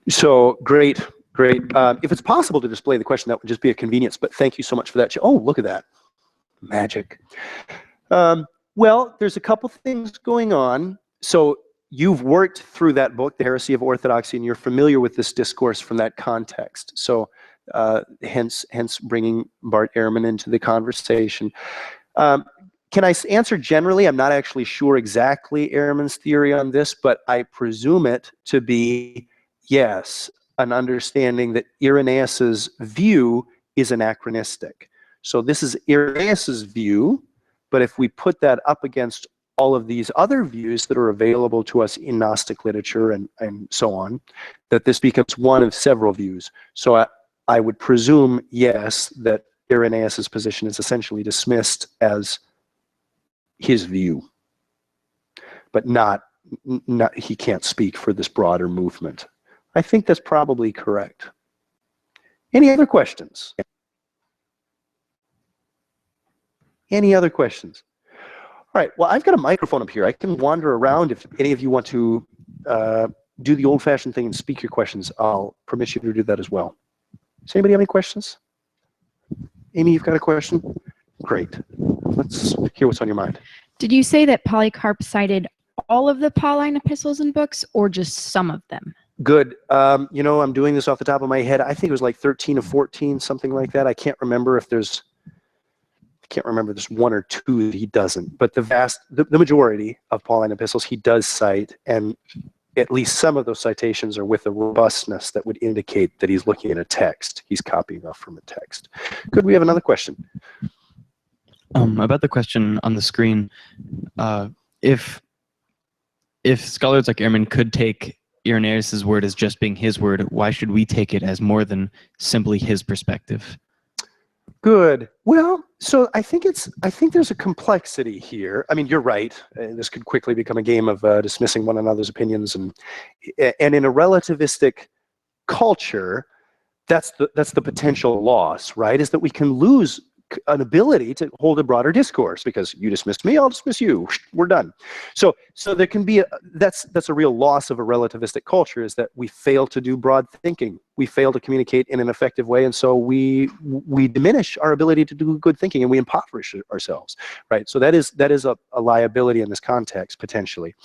So great. If it's possible to display the question, that would just be a convenience, but thank you so much for that. Oh, look at that. Magic. Well, there's a couple things going on. So you've worked through that book, The Heresy of Orthodoxy, and you're familiar with this discourse from that context. So hence bringing Bart Ehrman into the conversation. Can I answer generally? I'm not actually sure exactly Ehrman's theory on this, but I presume it to be, yes, an understanding that Irenaeus's view is anachronistic. So this is Irenaeus's view, but if we put that up against all of these other views that are available to us in Gnostic literature and so on, that this becomes one of several views. So I would presume, yes, that Irenaeus's position is essentially dismissed as his view, but not he can't speak for this broader movement. I think that's probably correct. Any other questions? Any other questions? All right, well, I've got a microphone up here. I can wander around. If any of you want to do the old-fashioned thing and speak your questions, I'll permit you to do that as well. Does anybody have any questions? Amy, you've got a question? Great. Let's hear what's on your mind. Did you say that Polycarp cited all of the Pauline epistles and books, or just some of them? Good. You know, I'm doing this off the top of my head. I think it was like 13 or 14, something like that. I can't remember if there's, there's 1 or 2 that he doesn't. But the majority of Pauline epistles he does cite, and at least some of those citations are with a robustness that would indicate that he's looking at a text. He's copying off from a text. Good. We have another question. About the question on the screen, if scholars like Ehrman could take Irenaeus' word as just being his word, why should we take it as more than simply his perspective? Good. Well, so I think there's a complexity here. I mean, you're right. This could quickly become a game of dismissing one another's opinions, and in a relativistic culture, that's the potential loss, right? Is that we can lose an ability to hold a broader discourse because you dismissed me, I'll dismiss you. We're done. So there can be that's a real loss of a relativistic culture, is that we fail to do broad thinking. We fail to communicate in an effective way, and so we diminish our ability to do good thinking, and we impoverish ourselves, right? So that is a liability in this context potentially.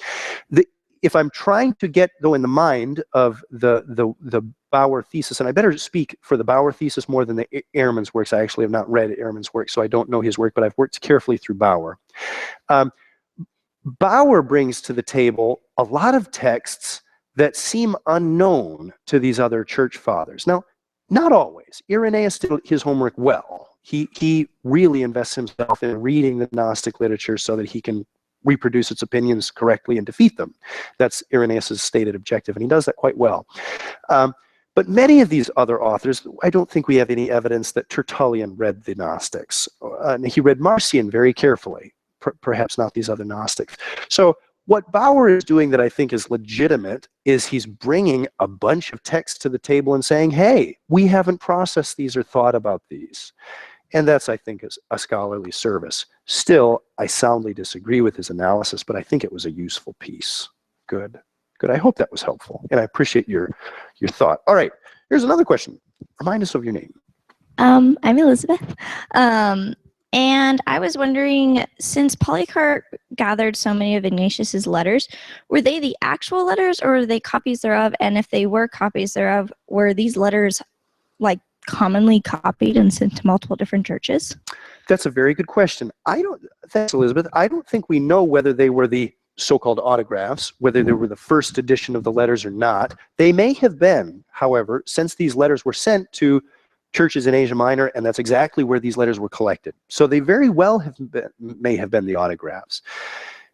If I'm trying to get though in the mind of the Bauer thesis, and I better speak for the Bauer thesis more than the Ehrman's works. I actually have not read Ehrman's work, so I don't know his work, but I've worked carefully through Bauer. Bauer brings to the table a lot of texts that seem unknown to these other church fathers. Now, not always. Irenaeus did his homework well. He really invests himself in reading the Gnostic literature so that he can reproduce its opinions correctly and defeat them. That's Irenaeus' stated objective, and he does that quite well. But many of these other authors, I don't think we have any evidence that Tertullian read the Gnostics. He read Marcion very carefully, perhaps not these other Gnostics. So what Bauer is doing that I think is legitimate is he's bringing a bunch of texts to the table and saying, hey, we haven't processed these or thought about these. And that's, I think, is a scholarly service. Still, I soundly disagree with his analysis, but I think it was a useful piece. Good. Good. I hope that was helpful. And I appreciate your thought. All right. Here's another question. Remind us of your name. I'm Elizabeth. And I was wondering, since Polycarp gathered so many of Ignatius's letters, were they the actual letters or were they copies thereof? And if they were copies thereof, were these letters like commonly copied and sent to multiple different churches? That's a very good question. Thanks, Elizabeth. I don't think we know whether they were the so-called autographs, whether they were the first edition of the letters or not. They may have been, however, since these letters were sent to churches in Asia Minor, and that's exactly where these letters were collected. So they very well may have been the autographs.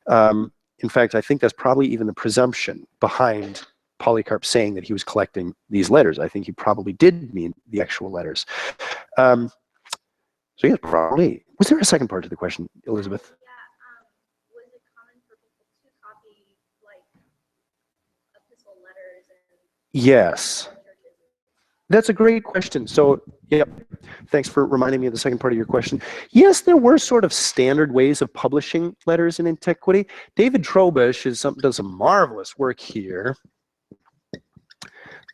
In fact, I think that's probably even the presumption behind Polycarp saying that he was collecting these letters. I think he probably did mean the actual letters. So yes, probably. Was there a second part to the question, Elizabeth? Was it common for people to copy like epistle letters and Yes. That's a great question. So, yep, thanks for reminding me of the second part of your question. Yes, there were sort of standard ways of publishing letters in antiquity. David Trobisch does some marvelous work here.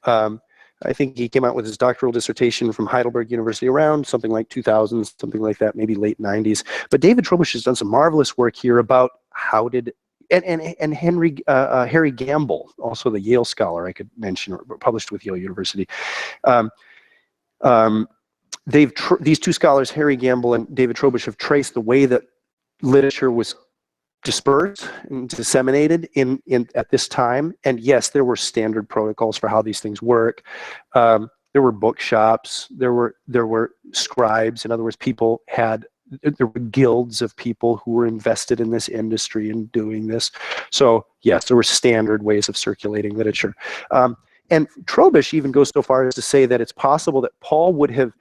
I think he came out with his doctoral dissertation from Heidelberg University around something like 2000, something like that, maybe late 90s. But David Trobisch has done some marvelous work here about how did, and Harry Gamble, also the Yale scholar I could mention, or published with Yale University. These two scholars, Harry Gamble and David Trobisch, have traced the way that literature was dispersed and disseminated at this time. And yes, there were standard protocols for how these things work. There were bookshops, there were scribes. In other words, there were guilds of people who were invested in this industry and doing this. So yes, there were standard ways of circulating literature. And Trobisch even goes so far as to say that it's possible that Paul would have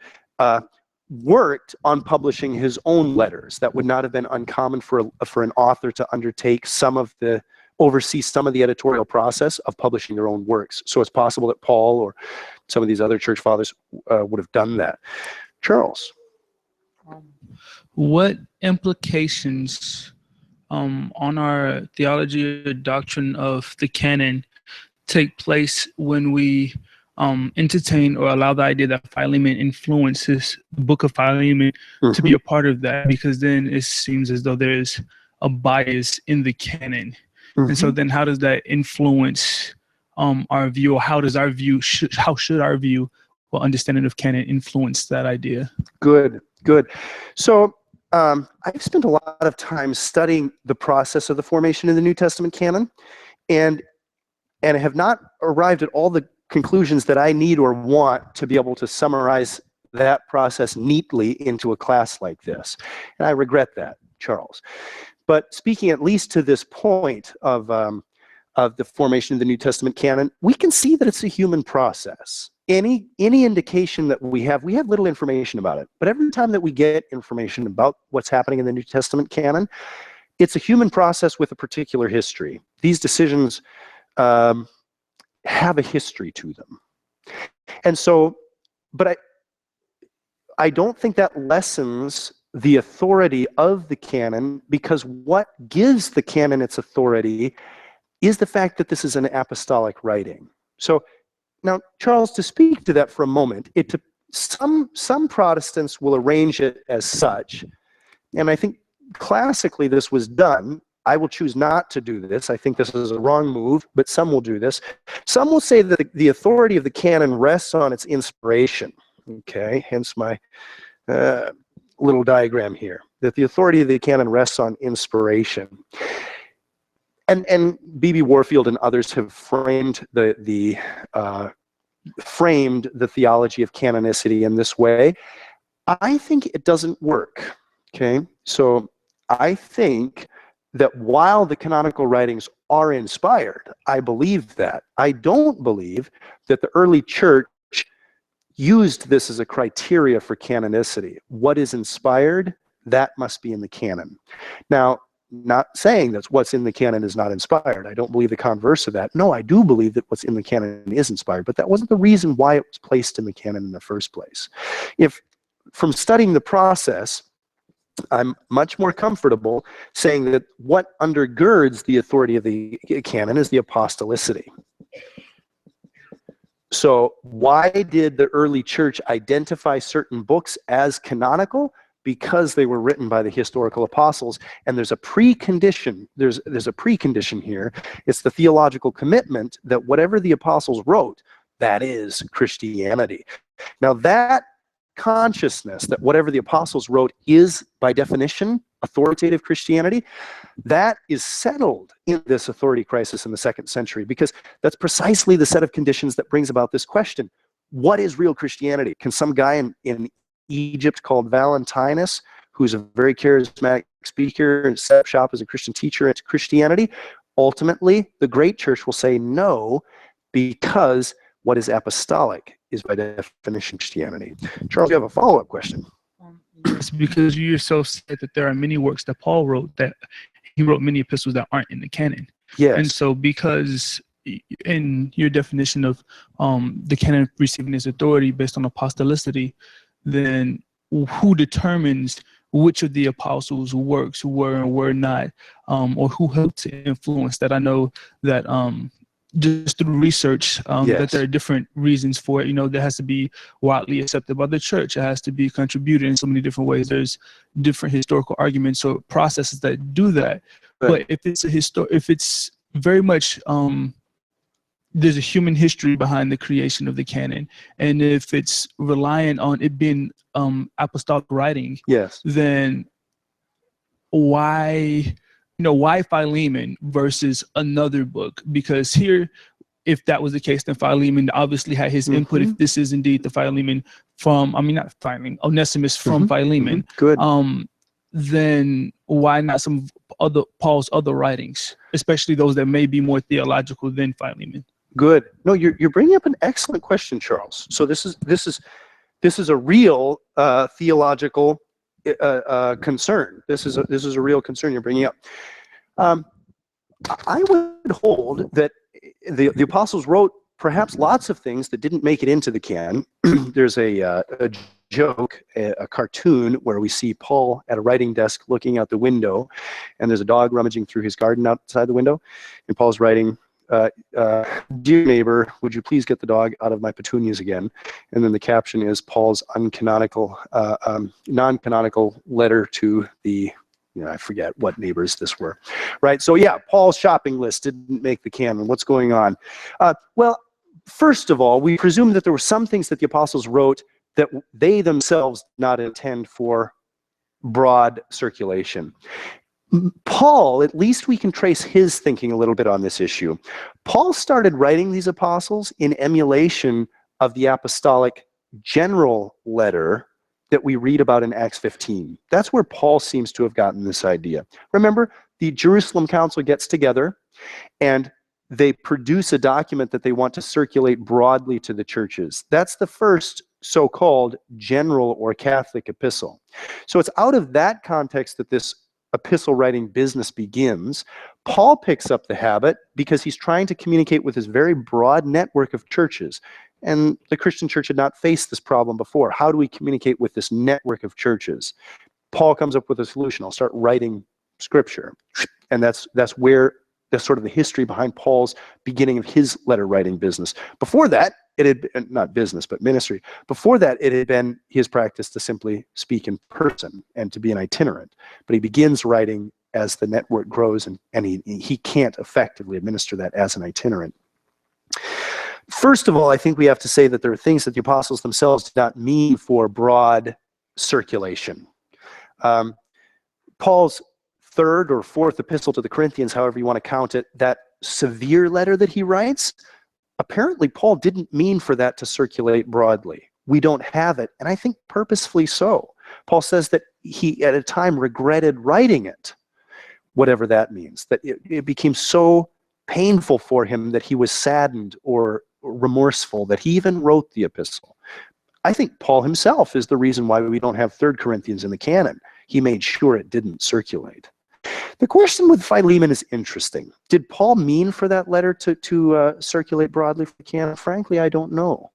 worked on publishing his own letters. That would not have been uncommon for an author to undertake oversee some of the editorial process of publishing their own works. So it's possible that Paul or some of these other church fathers would have done that. Charles. What implications on our theology or doctrine of the canon take place when we entertain or allow the idea that Philemon influences the book of Philemon to be a part of that? Because then it seems as though there's a bias in the canon. And so then how does that influence our view, or how should our view or understanding of canon influence that idea? Good. So I've spent a lot of time studying the process of the formation of the New Testament canon, and have not arrived at all the conclusions that I need or want to be able to summarize that process neatly into a class like this. And I regret that, Charles. But speaking at least to this point of the formation of the New Testament canon, we can see that it's a human process. Any indication that we have little information about it. But every time that we get information about what's happening in the New Testament canon, it's a human process with a particular history. These decisions have a history to them. And so but I don't think that lessens the authority of the canon, because what gives the canon its authority is the fact that this is an apostolic writing. So now, Charles, to speak to that for a moment, some Protestants will arrange it as such, and I think classically this was done. I will choose not to do this. I think this is a wrong move, but some will do this. Some will say that the authority of the canon rests on its inspiration. Okay, hence my little diagram here, that the authority of the canon rests on inspiration. And B.B. Warfield and others have framed the theology of canonicity in this way. I think it doesn't work. Okay, so I think that while the canonical writings are inspired, I believe that. I don't believe that the early church used this as a criteria for canonicity. What is inspired, that must be in the canon. Now, not saying that what's in the canon is not inspired. I don't believe the converse of that. No, I do believe that what's in the canon is inspired, but that wasn't the reason why it was placed in the canon in the first place. If from studying the process, I'm much more comfortable saying that what undergirds the authority of the canon is the apostolicity. So why did the early church identify certain books as canonical? Because they were written by the historical apostles, and there's a precondition. There's a precondition here. It's the theological commitment that whatever the apostles wrote, that is Christianity. Now that consciousness that whatever the apostles wrote is, by definition, authoritative Christianity, that is settled in this authority crisis in the 2nd century, because that's precisely the set of conditions that brings about this question. What is real Christianity? Can some guy in Egypt called Valentinus, who's a very charismatic speaker and set up shop as a Christian teacher into Christianity? Ultimately, the great church will say no, because what is apostolic is by definition Christianity. Charles, you have a follow-up question? Yes, because you yourself said that there are many works that Paul wrote, that he wrote many epistles that aren't in the canon. Yes. And so because in your definition of the canon receiving its authority based on apostolicity, then who determines which of the apostles' works were and were not, or who helped to influence that? I know that just through research, that there are different reasons for it. You know, there has to be widely accepted by the church. It has to be contributed in so many different ways. There's different historical arguments or processes that do that. Right. But if it's if it's very much there's a human history behind the creation of the canon, and if it's reliant on it being apostolic writing, yes, then why Philemon versus another book? Because here, if that was the case, then Philemon obviously had his input. If this is indeed the Philemon from, not Philemon, Onesimus from Philemon, good. Then why not some other Paul's other writings, especially those that may be more theological than Philemon? Good. No, you're bringing up an excellent question, Charles. So this is a real theological concern. This is a real concern you're bringing up. I would hold that the apostles wrote perhaps lots of things that didn't make it into the canon. There's a joke, a cartoon, where we see Paul at a writing desk looking out the window, and there's a dog rummaging through his garden outside the window, and Paul's writing, "Dear neighbor, would you please get the dog out of my petunias again?" And then the caption is Paul's non-canonical letter to the, I forget what neighbors this were, right? So yeah, Paul's shopping list didn't make the canon. What's going on? Well, first of all, we presume that there were some things that the apostles wrote that they themselves did not intend for broad circulation. Paul, at least we can trace his thinking a little bit on this issue. Paul started writing these apostles in emulation of the apostolic general letter that we read about in Acts 15. That's where Paul seems to have gotten this idea. Remember, the Jerusalem Council gets together and they produce a document that they want to circulate broadly to the churches. That's the first so-called general or Catholic epistle. So it's out of that context that this epistle writing business begins. Paul picks up the habit because he's trying to communicate with his very broad network of churches. And the Christian church had not faced this problem before. How do we communicate with this network of churches? Paul comes up with a solution. I'll start writing scripture. And that's sort of the history behind Paul's beginning of his letter writing business. Before that, it had been, not business, but ministry. Before that, it had been his practice to simply speak in person and to be an itinerant. But he begins writing as the network grows, and he can't effectively administer that as an itinerant. First of all, I think we have to say that there are things that the apostles themselves did not mean for broad circulation. Paul's third or fourth epistle to the Corinthians, however you want to count it, that severe letter that he writes, apparently Paul didn't mean for that to circulate broadly. We don't have it, and I think purposefully so. Paul says that he, at a time, regretted writing it, whatever that means, that it became so painful for him that he was saddened or remorseful that he even wrote the epistle. I think Paul himself is the reason why we don't have 3 Corinthians in the canon. He made sure it didn't circulate. The question with Philemon is interesting. Did Paul mean for that letter to circulate broadly for the canon? Frankly, I don't know.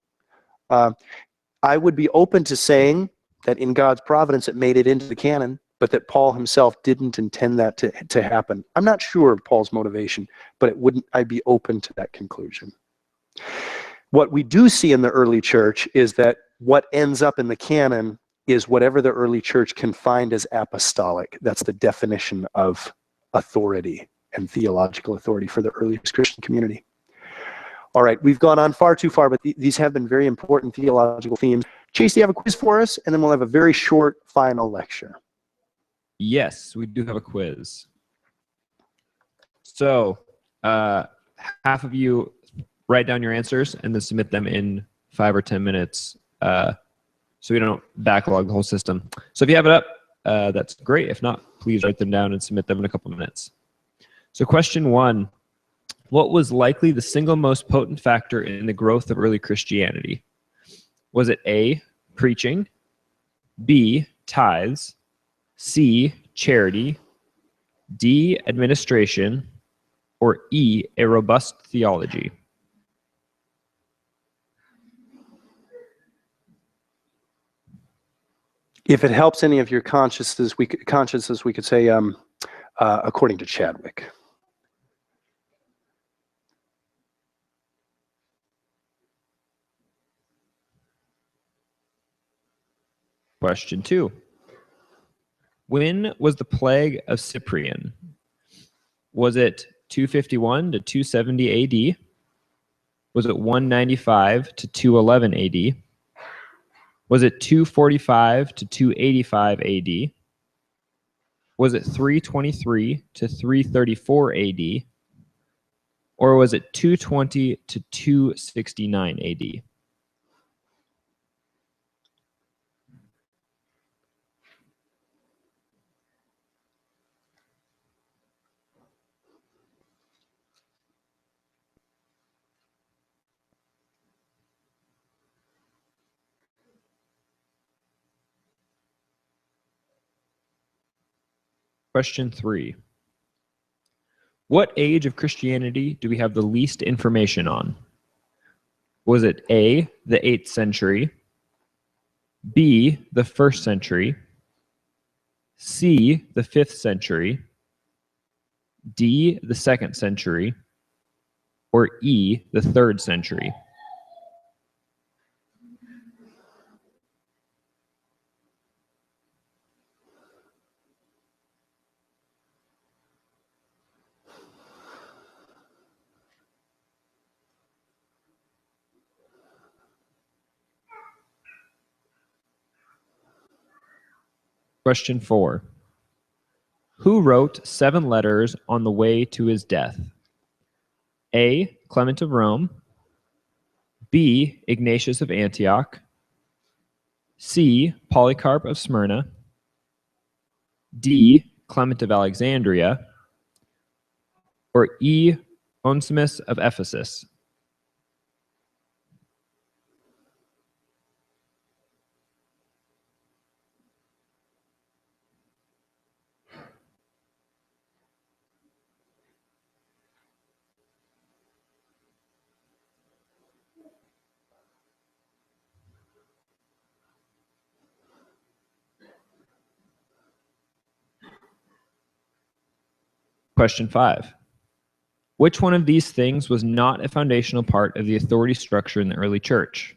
I would be open to saying that in God's providence it made it into the canon, but that Paul himself didn't intend that to happen. I'm not sure of Paul's motivation, but I'd be open to that conclusion. What we do see in the early church is that what ends up in the canon is whatever the early church can find as apostolic. That's the definition of authority and theological authority for the earliest Christian community. All right, we've gone on far too far, but these have been very important theological themes. Chase, do you have a quiz for us? And then we'll have a very short final lecture. Yes, we do have a quiz. So, half of you write down your answers and then submit them in 5 or 10 minutes so we don't backlog the whole system. So if you have it up, that's great. If not, please write them down and submit them in a couple minutes. So question 1, what was likely the single most potent factor in the growth of early Christianity? Was it A, preaching, B, tithes, C, charity, D, administration, or E, a robust theology? If it helps any of your consciences, we could say, according to Chadwick. Question 2. When was the plague of Cyprian? Was it 251 to 270 AD? Was it 195 to 211 AD? Was it 245 to 285 AD? Was it 323 to 334 AD? Or was it 220 to 269 AD? Question 3. What age of Christianity do we have the least information on? Was it A, the 8th century, B, the 1st century, C, the 5th century, D, the 2nd century, or E, the 3rd century? Question 4. Who wrote 7 letters on the way to his death? A, Clement of Rome, B, Ignatius of Antioch, C, Polycarp of Smyrna, D, Clement of Alexandria, or E, Onesimus of Ephesus? Question 5. Which one of these things was not a foundational part of the authority structure in the early church?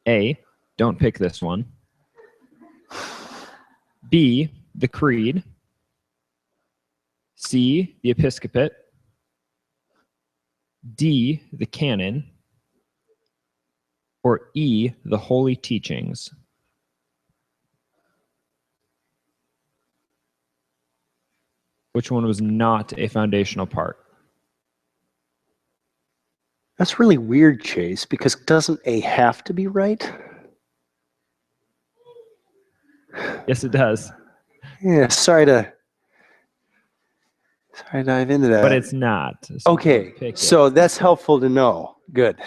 A, don't pick this one. B, the creed. C, the episcopate. D, the canon. Or E, the holy teachings. Which one was not a foundational part? That's really weird, Chase, because doesn't A have to be right? Yes, it does. Yeah, sorry to dive into that. But it's not. So okay, don't pick so it. that's helpful to know. Good.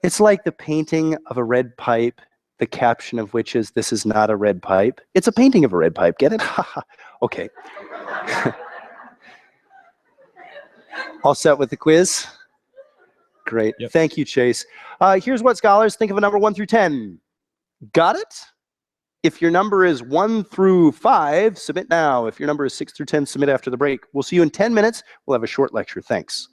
It's like the painting of a red pipe, the caption of which is, "This is not a red pipe." It's a painting of a red pipe. Get it? Okay. All set with the quiz? Great. Yep. Thank you, Chase. Here's what scholars think of a number 1 through 10. Got it? If your number is 1 through 5, submit now. If your number is 6 through 10, submit after the break. We'll see you in 10 minutes. We'll have a short lecture. Thanks.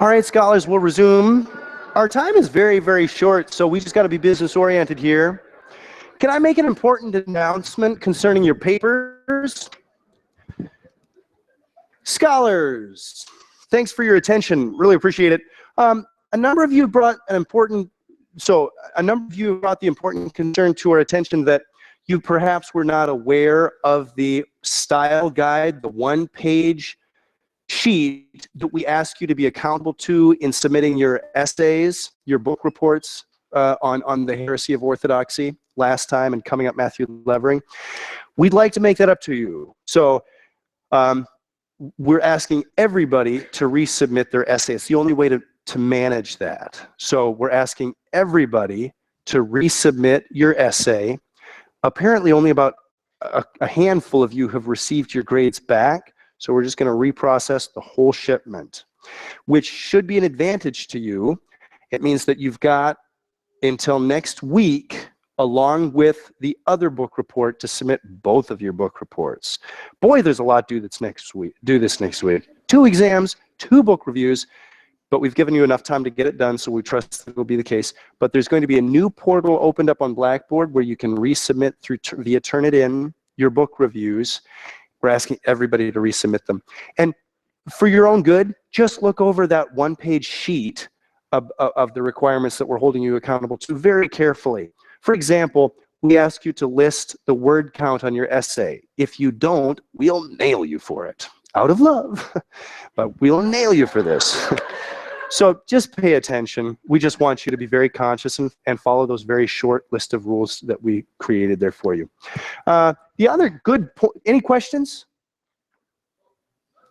All right, scholars, we'll resume. Our time is very, very short, so we just got to be business oriented here. Can I make an important announcement concerning your papers? Scholars, thanks for your attention. Really appreciate it. A number of you brought the important concern to our attention that you perhaps were not aware of the style guide, the one-page sheet that we ask you to be accountable to in submitting your essays, your book reports on the heresy of orthodoxy last time and coming up Matthew Levering. We'd like to make that up to you. So we're asking everybody to resubmit their essay. It's the only way to manage that. So we're asking everybody to resubmit your essay. Apparently only about a handful of you have received your grades back. So we're just going to reprocess the whole shipment, which should be an advantage to you. It means that you've got until next week, along with the other book report, to submit both of your book reports. Boy, there's a lot due this next week. 2 exams, 2 book reviews, but we've given you enough time to get it done, so we trust that will be the case. But there's going to be a new portal opened up on Blackboard where you can resubmit via Turnitin your book reviews. We're asking everybody to resubmit them. And for your own good, just look over that one-page sheet of the requirements that we're holding you accountable to very carefully. For example, we ask you to list the word count on your essay. If you don't, we'll nail you for it. Out of love, but we'll nail you for this. So just pay attention. We just want you to be very conscious and follow those very short list of rules that we created there for you. The other good point, any questions?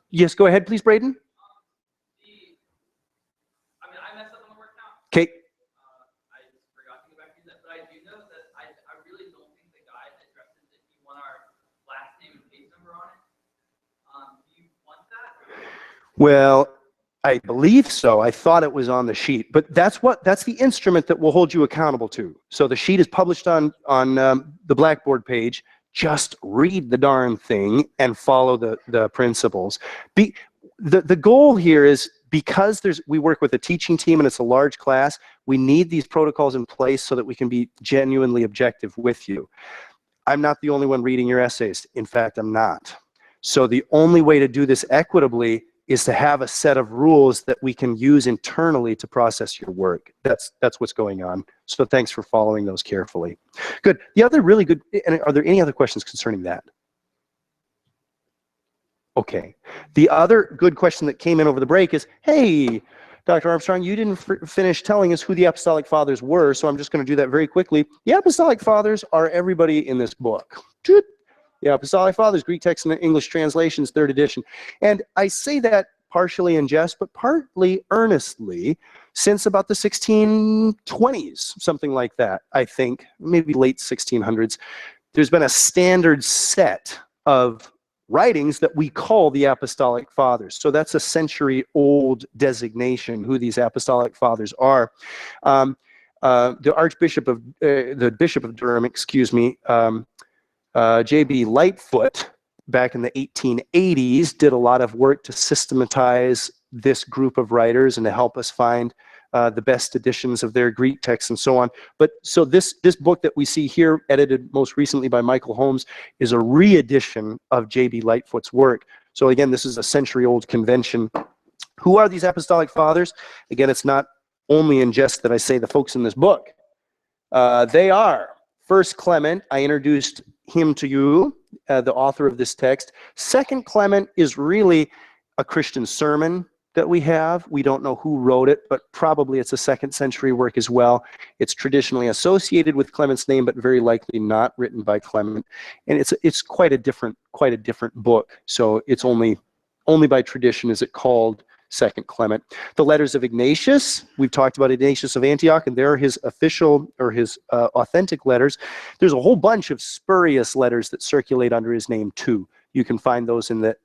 Yes, go ahead, please, Braden. I messed up on the word count. Okay. I forgot to go back to that, but I do know that I really don't think the guide addresses if you want our last name and page number on it. Do you want that? Well, I believe so. I thought it was on the sheet, but that's the instrument that will hold you accountable to. So the sheet is published on the Blackboard page. Just read the darn thing and follow the principles. The goal here is, because we work with a teaching team and it's a large class, we need these protocols in place so that we can be genuinely objective with you. I'm not the only one reading your essays. In fact, I'm not. So the only way to do this equitably is to have a set of rules that we can use internally to process your work. That's what's going on. So thanks for following those carefully. Good. The other really good, and are there any other questions concerning that? Okay. The other good question that came in over the break is, hey, Dr. Armstrong, you didn't finish telling us who the Apostolic Fathers were, so I'm just going to do that very quickly. The Apostolic Fathers are everybody in this book. The Apostolic Fathers, Greek text and English translations, 3rd edition. And I say that partially in jest, but partly earnestly, since about the 1620s, something like that, I think, maybe late 1600s, there's been a standard set of writings that we call the Apostolic Fathers. So that's a century-old designation, who these Apostolic Fathers are. The Bishop of Durham, excuse me, J.B. Lightfoot, back in the 1880s, did a lot of work to systematize this group of writers and to help us find the best editions of their Greek texts and so on. But so this book that we see here, edited most recently by Michael Holmes, is a re-edition of J.B. Lightfoot's work. So again, this is a century-old convention. Who are these Apostolic Fathers? Again, it's not only in jest that I say the folks in this book. They are First Clement. I introduced him to you, the author of this text. Second Clement is really a Christian sermon that we have. We don't know who wrote it, but probably it's a 2nd century work as well. It's traditionally associated with Clement's name, but very likely not written by Clement. And it's quite a different book. So it's only by tradition is it called Second Clement. The letters of Ignatius, we've talked about Ignatius of Antioch, and they're his official or his authentic letters. There's a whole bunch of spurious letters that circulate under his name too. You can find those in the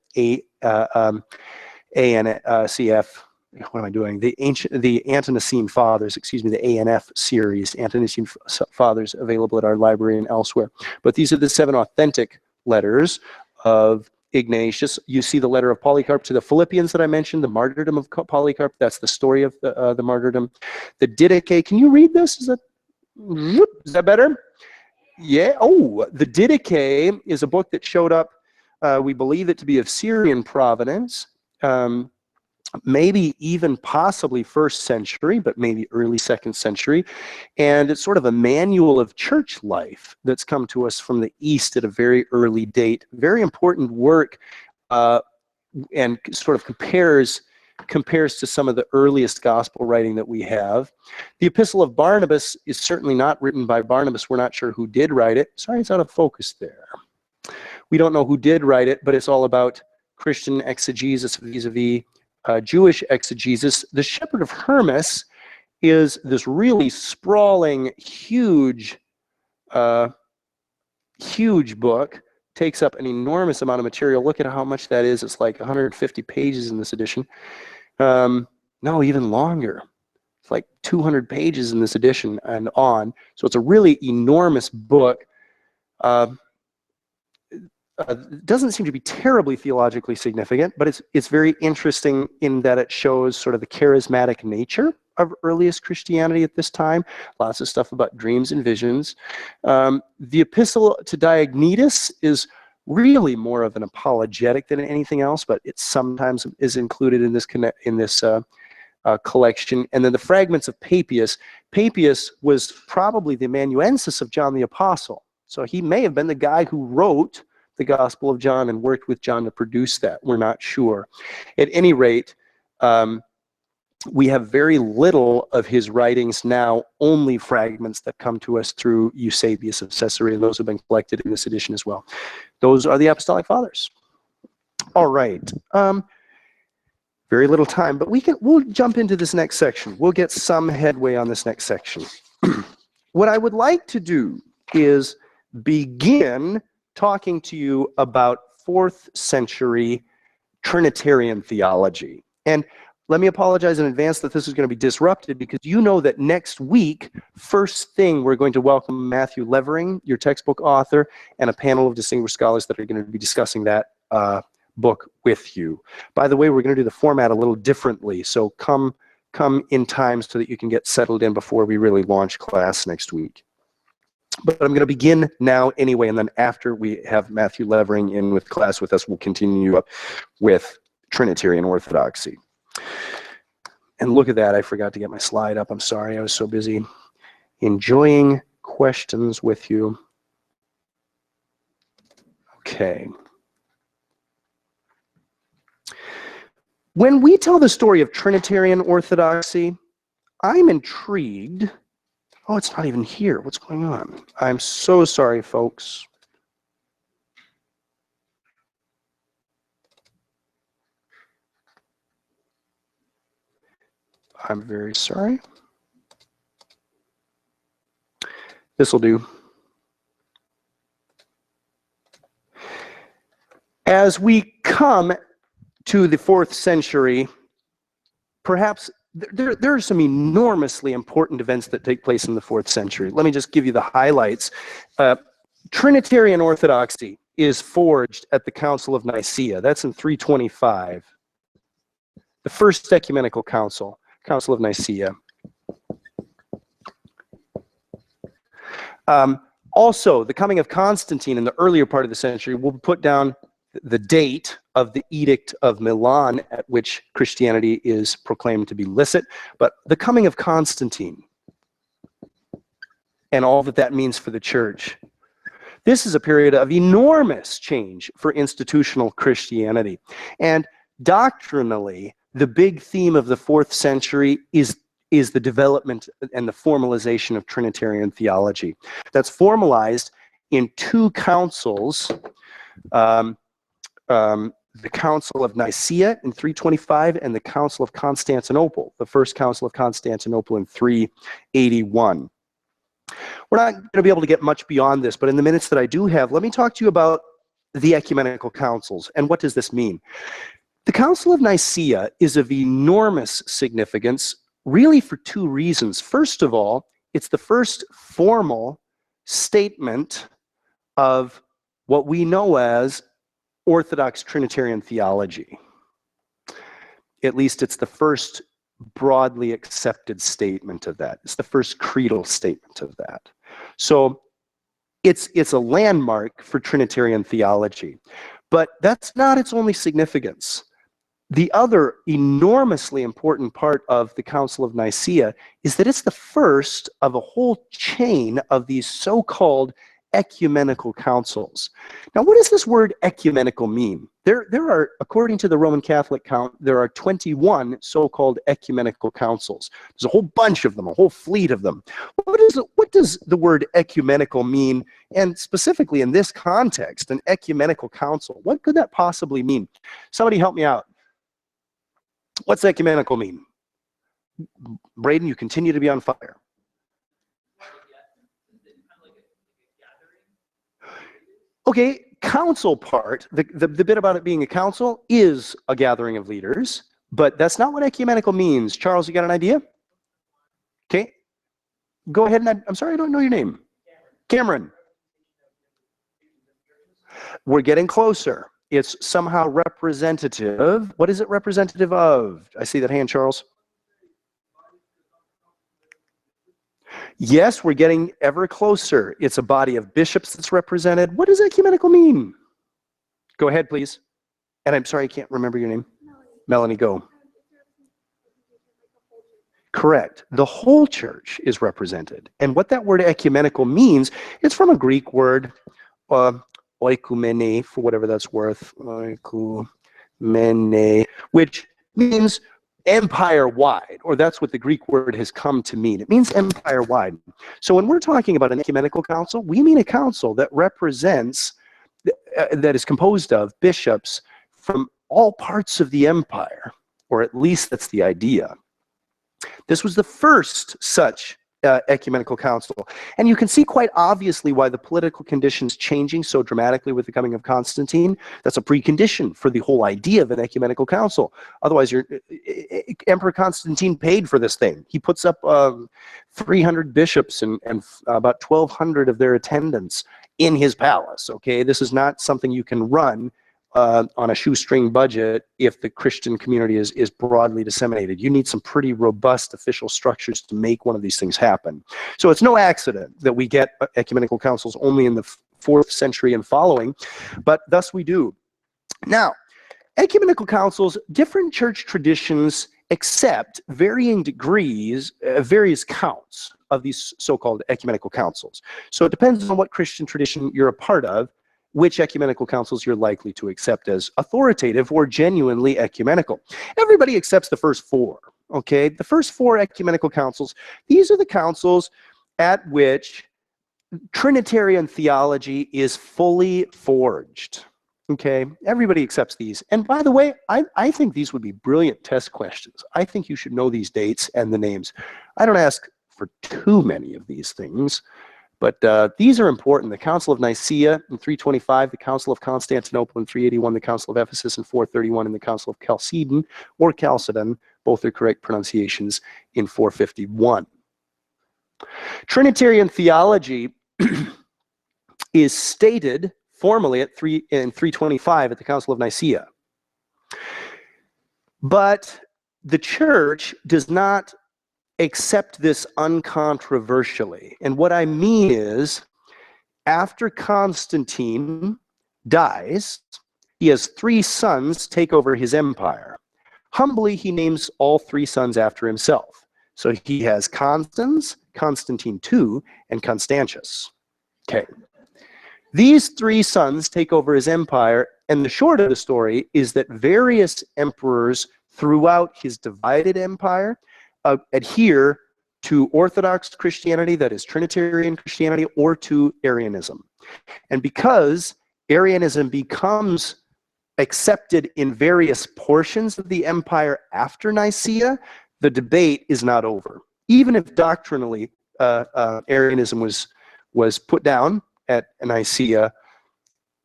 ANCF. What am I doing? The Antonicene Fathers, excuse me, the ANF series, Antonicene Fathers, available at our library and elsewhere. But these are the 7 authentic letters of Ignatius. You see the letter of Polycarp to the Philippians that I mentioned, the martyrdom of Polycarp. That's the story of the martyrdom. The Didache. Can you read this? Is that better? Yeah. Oh, the Didache is a book that showed up. We believe it to be of Syrian provenance. Maybe even possibly 1st century, but maybe early 2nd century. And it's sort of a manual of church life that's come to us from the East at a very early date. Very important work, and sort of compares to some of the earliest gospel writing that we have. The Epistle of Barnabas is certainly not written by Barnabas. We're not sure who did write it. Sorry, it's out of focus there. We don't know who did write it, but it's all about Christian exegesis vis-a-vis Jewish exegesis. The Shepherd of Hermas is this really sprawling, huge book. Takes up an enormous amount of material. Look at how much that is. It's like 150 pages in this edition. No, even longer. It's like 200 pages in this edition and on. So it's a really enormous book. Doesn't seem to be terribly theologically significant, but it's very interesting in that it shows sort of the charismatic nature of earliest Christianity at this time. Lots of stuff about dreams and visions. The Epistle to Diognetus is really more of an apologetic than anything else, but it sometimes is included in this collection. And then the fragments of Papias. Papias was probably the amanuensis of John the Apostle. So he may have been the guy who wrote the Gospel of John and worked with John to produce that. We're not sure. At any rate, we have very little of his writings now, only fragments that come to us through Eusebius of Caesarea, and those have been collected in this edition as well. Those are the Apostolic Fathers. All right. Very little time, but we'll jump into this next section. We'll get some headway on this next section. What I would like to do is begin talking to you about 4th century Trinitarian theology. And let me apologize in advance that this is going to be disrupted, because you know that next week, first thing, we're going to welcome Matthew Levering, your textbook author, and a panel of distinguished scholars that are going to be discussing that book with you. By the way, we're going to do the format a little differently, so come in time so that you can get settled in before we really launch class next week. But I'm going to begin now anyway, and then after we have Matthew Levering in with class with us, we'll continue up with Trinitarian orthodoxy. And look at that, I forgot to get my slide up. I'm sorry, I was so busy enjoying questions with you. Okay. When we tell the story of Trinitarian orthodoxy, I'm intrigued. Oh, it's not even here. What's going on? I'm so sorry, folks. I'm very sorry. This will do. As we come to the 4th century, perhaps there are some enormously important events that take place in the 4th century. Let me just give you the highlights. Trinitarian orthodoxy is forged at the Council of Nicaea. That's in 325. The First Ecumenical Council, Council of Nicaea. Also, the coming of Constantine in the earlier part of the century will put down the date of the Edict of Milan at which Christianity is proclaimed to be licit. But the coming of Constantine and all that that means for the church. This is a period of enormous change for institutional Christianity. And doctrinally, the big theme of the 4th century is the development and the formalization of Trinitarian theology. That's formalized in 2 councils, the Council of Nicaea in 325 and the Council of Constantinople, the First Council of Constantinople in 381. We're not going to be able to get much beyond this, but in the minutes that I do have, let me talk to you about the ecumenical councils and what does this mean. The Council of Nicaea is of enormous significance, really for 2 reasons. First of all, it's the first formal statement of what we know as Orthodox Trinitarian theology. At least it's the first broadly accepted statement of that. It's the first creedal statement of that. So it's a landmark for Trinitarian theology. But that's not its only significance. The other enormously important part of the Council of Nicaea is that it's the first of a whole chain of these so-called ecumenical councils. Now, what does this word ecumenical mean? There are, according to the Roman Catholic count, there are 21 so-called ecumenical councils. There's a whole bunch of them, a whole fleet of them. What does the word ecumenical mean? And specifically in this context, an ecumenical council, what could that possibly mean? Somebody help me out. What's ecumenical mean? Braden, you continue to be on fire. Okay, council part, the bit about it being a council is a gathering of leaders, but that's not what ecumenical means. Charles, you got an idea? Okay, go ahead and, I'm sorry, I don't know your name. Cameron. We're getting closer. It's somehow representative. What is it representative of? I see that hand, Charles. Yes, we're getting ever closer. It's a body of bishops that's represented. What does ecumenical mean? Go ahead, please. And I'm sorry, I can't remember your name. Melanie, go. Correct. The whole church is represented. And what that word ecumenical means, it's from a Greek word, oikumene, for whatever that's worth, oikumene, which means empire-wide, or that's what the Greek word has come to mean. It means empire-wide. So when we're talking about an ecumenical council, we mean a council that represents, that is composed of bishops from all parts of the empire, or at least that's the idea. This was the first such ecumenical council. And you can see quite obviously why the political conditions changing so dramatically with the coming of Constantine. That's a precondition for the whole idea of an ecumenical council. Otherwise, Emperor Constantine paid for this thing. He puts up 300 bishops and about 1,200 of their attendants in his palace. Okay, this is not something you can run on a shoestring budget if the Christian community is broadly disseminated. You need some pretty robust official structures to make one of these things happen. So it's no accident that we get ecumenical councils only in the 4th century and following, but thus we do. Now, ecumenical councils, different church traditions accept varying degrees, various counts of these so-called ecumenical councils. So it depends on what Christian tradition you're a part of, which ecumenical councils you're likely to accept as authoritative or genuinely ecumenical. Everybody accepts the first 4, okay? The first 4 ecumenical councils, these are the councils at which Trinitarian theology is fully forged, okay? Everybody accepts these. And by the way, I think these would be brilliant test questions. I think you should know these dates and the names. I don't ask for too many of these things, but these are important. The Council of Nicaea in 325, the Council of Constantinople in 381, the Council of Ephesus in 431, and the Council of Chalcedon, or Chalcedon, both are correct pronunciations, in 451. Trinitarian theology is stated formally in 325 at the Council of Nicaea. But the church does not accept this uncontroversially. And what I mean is, after Constantine dies, he has 3 sons take over his empire. Humbly, he names all 3 sons after himself. So he has Constans, Constantine II, and Constantius. Okay. These 3 sons take over his empire, and the short of the story is that various emperors throughout his divided empire adhere to Orthodox Christianity, that is Trinitarian Christianity, or to Arianism. And because Arianism becomes accepted in various portions of the empire after Nicaea, the debate is not over. Even if doctrinally Arianism was put down at Nicaea,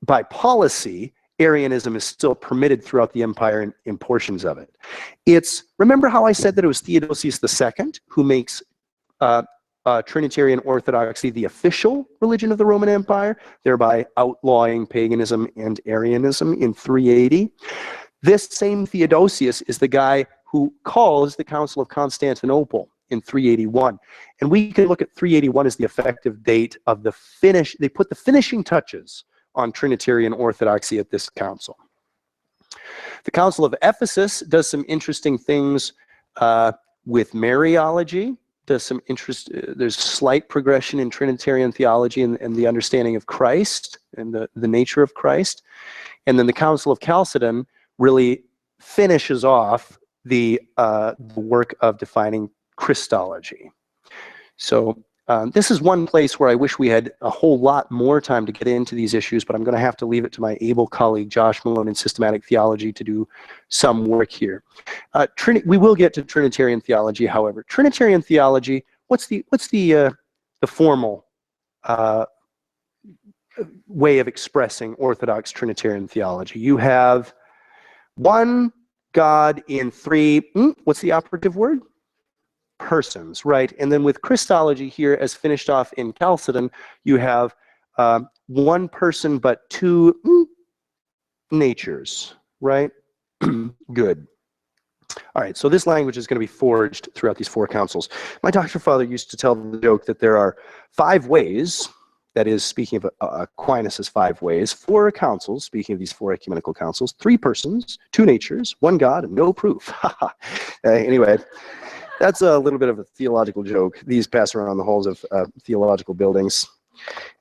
by policy, Arianism is still permitted throughout the empire in portions of it. Remember how I said that it was Theodosius II who makes Trinitarian Orthodoxy the official religion of the Roman Empire, thereby outlawing paganism and Arianism in 380. This same Theodosius is the guy who calls the Council of Constantinople in 381. And we can look at 381 as the effective date of the finish. They put the finishing touches on Trinitarian Orthodoxy at this council. The Council of Ephesus does some interesting things with Mariology. Does some there's slight progression in Trinitarian theology and the understanding of Christ and the nature of Christ. And then the Council of Chalcedon really finishes off the work of defining Christology. So this is one place where I wish we had a whole lot more time to get into these issues, but I'm going to have to leave it to my able colleague Josh Malone in systematic theology to do some work here. We will get to Trinitarian theology, however. Trinitarian theology, what's the formal way of expressing Orthodox Trinitarian theology? You have one God in three, what's the operative word? Persons, right? And then with Christology here, as finished off in Chalcedon, you have one person but two natures, right? Good. All right, so this language is going to be forged throughout these four councils. My doctor father used to tell the joke that there are 5 ways, that is, speaking of Aquinas' 5 ways, 4 councils, speaking of these 4 ecumenical councils, 3 persons, 2 natures, 1 God, and no proof. Anyway, that's a little bit of a theological joke. These pass around the halls of theological buildings.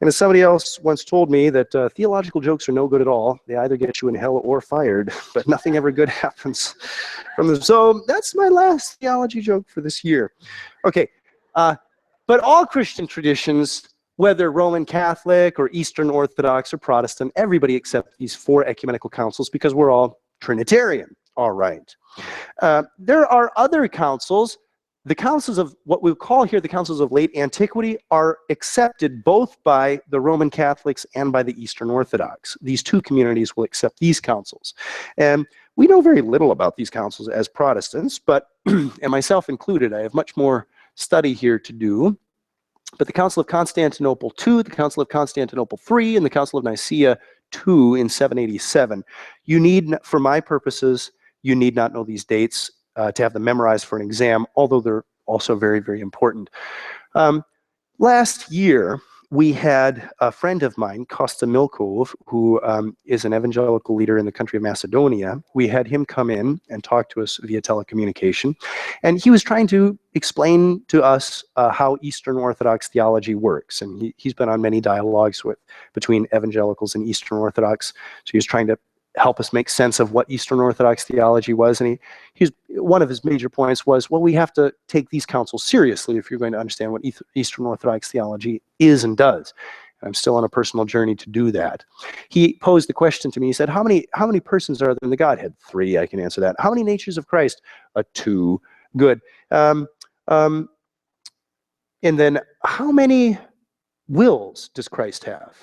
And as somebody else once told me that theological jokes are no good at all. They either get you in hell or fired, but nothing ever good happens from them. So that's my last theology joke for this year. Okay, but all Christian traditions, whether Roman Catholic or Eastern Orthodox or Protestant, everybody accepts these 4 ecumenical councils because we're all Trinitarian. All right. There are other councils. The councils of what we call here the councils of late antiquity are accepted both by the Roman Catholics and by the Eastern Orthodox. These 2 communities will accept these councils. And we know very little about these councils as Protestants, but, and myself included, I have much more study here to do. But the Council of Constantinople II, the Council of Constantinople III, and the Council of Nicaea II in 787. You need, for my purposes, you need not know these dates to have them memorized for an exam, although they're also very, very important. Last year, we had a friend of mine, Kosta Milkov, who is an evangelical leader in the country of Macedonia. We had him come in and talk to us via telecommunication, and he was trying to explain to us how Eastern Orthodox theology works. And he's been on many dialogues between evangelicals and Eastern Orthodox, so he was trying to help us make sense of what Eastern Orthodox theology was. And one of his major points was, well, we have to take these councils seriously if you're going to understand what Eastern Orthodox theology is and does. And I'm still on a personal journey to do that. He posed the question to me. He said, how many persons are there in the Godhead? 3, I can answer that. How many natures of Christ? 2. Good. And then how many wills does Christ have?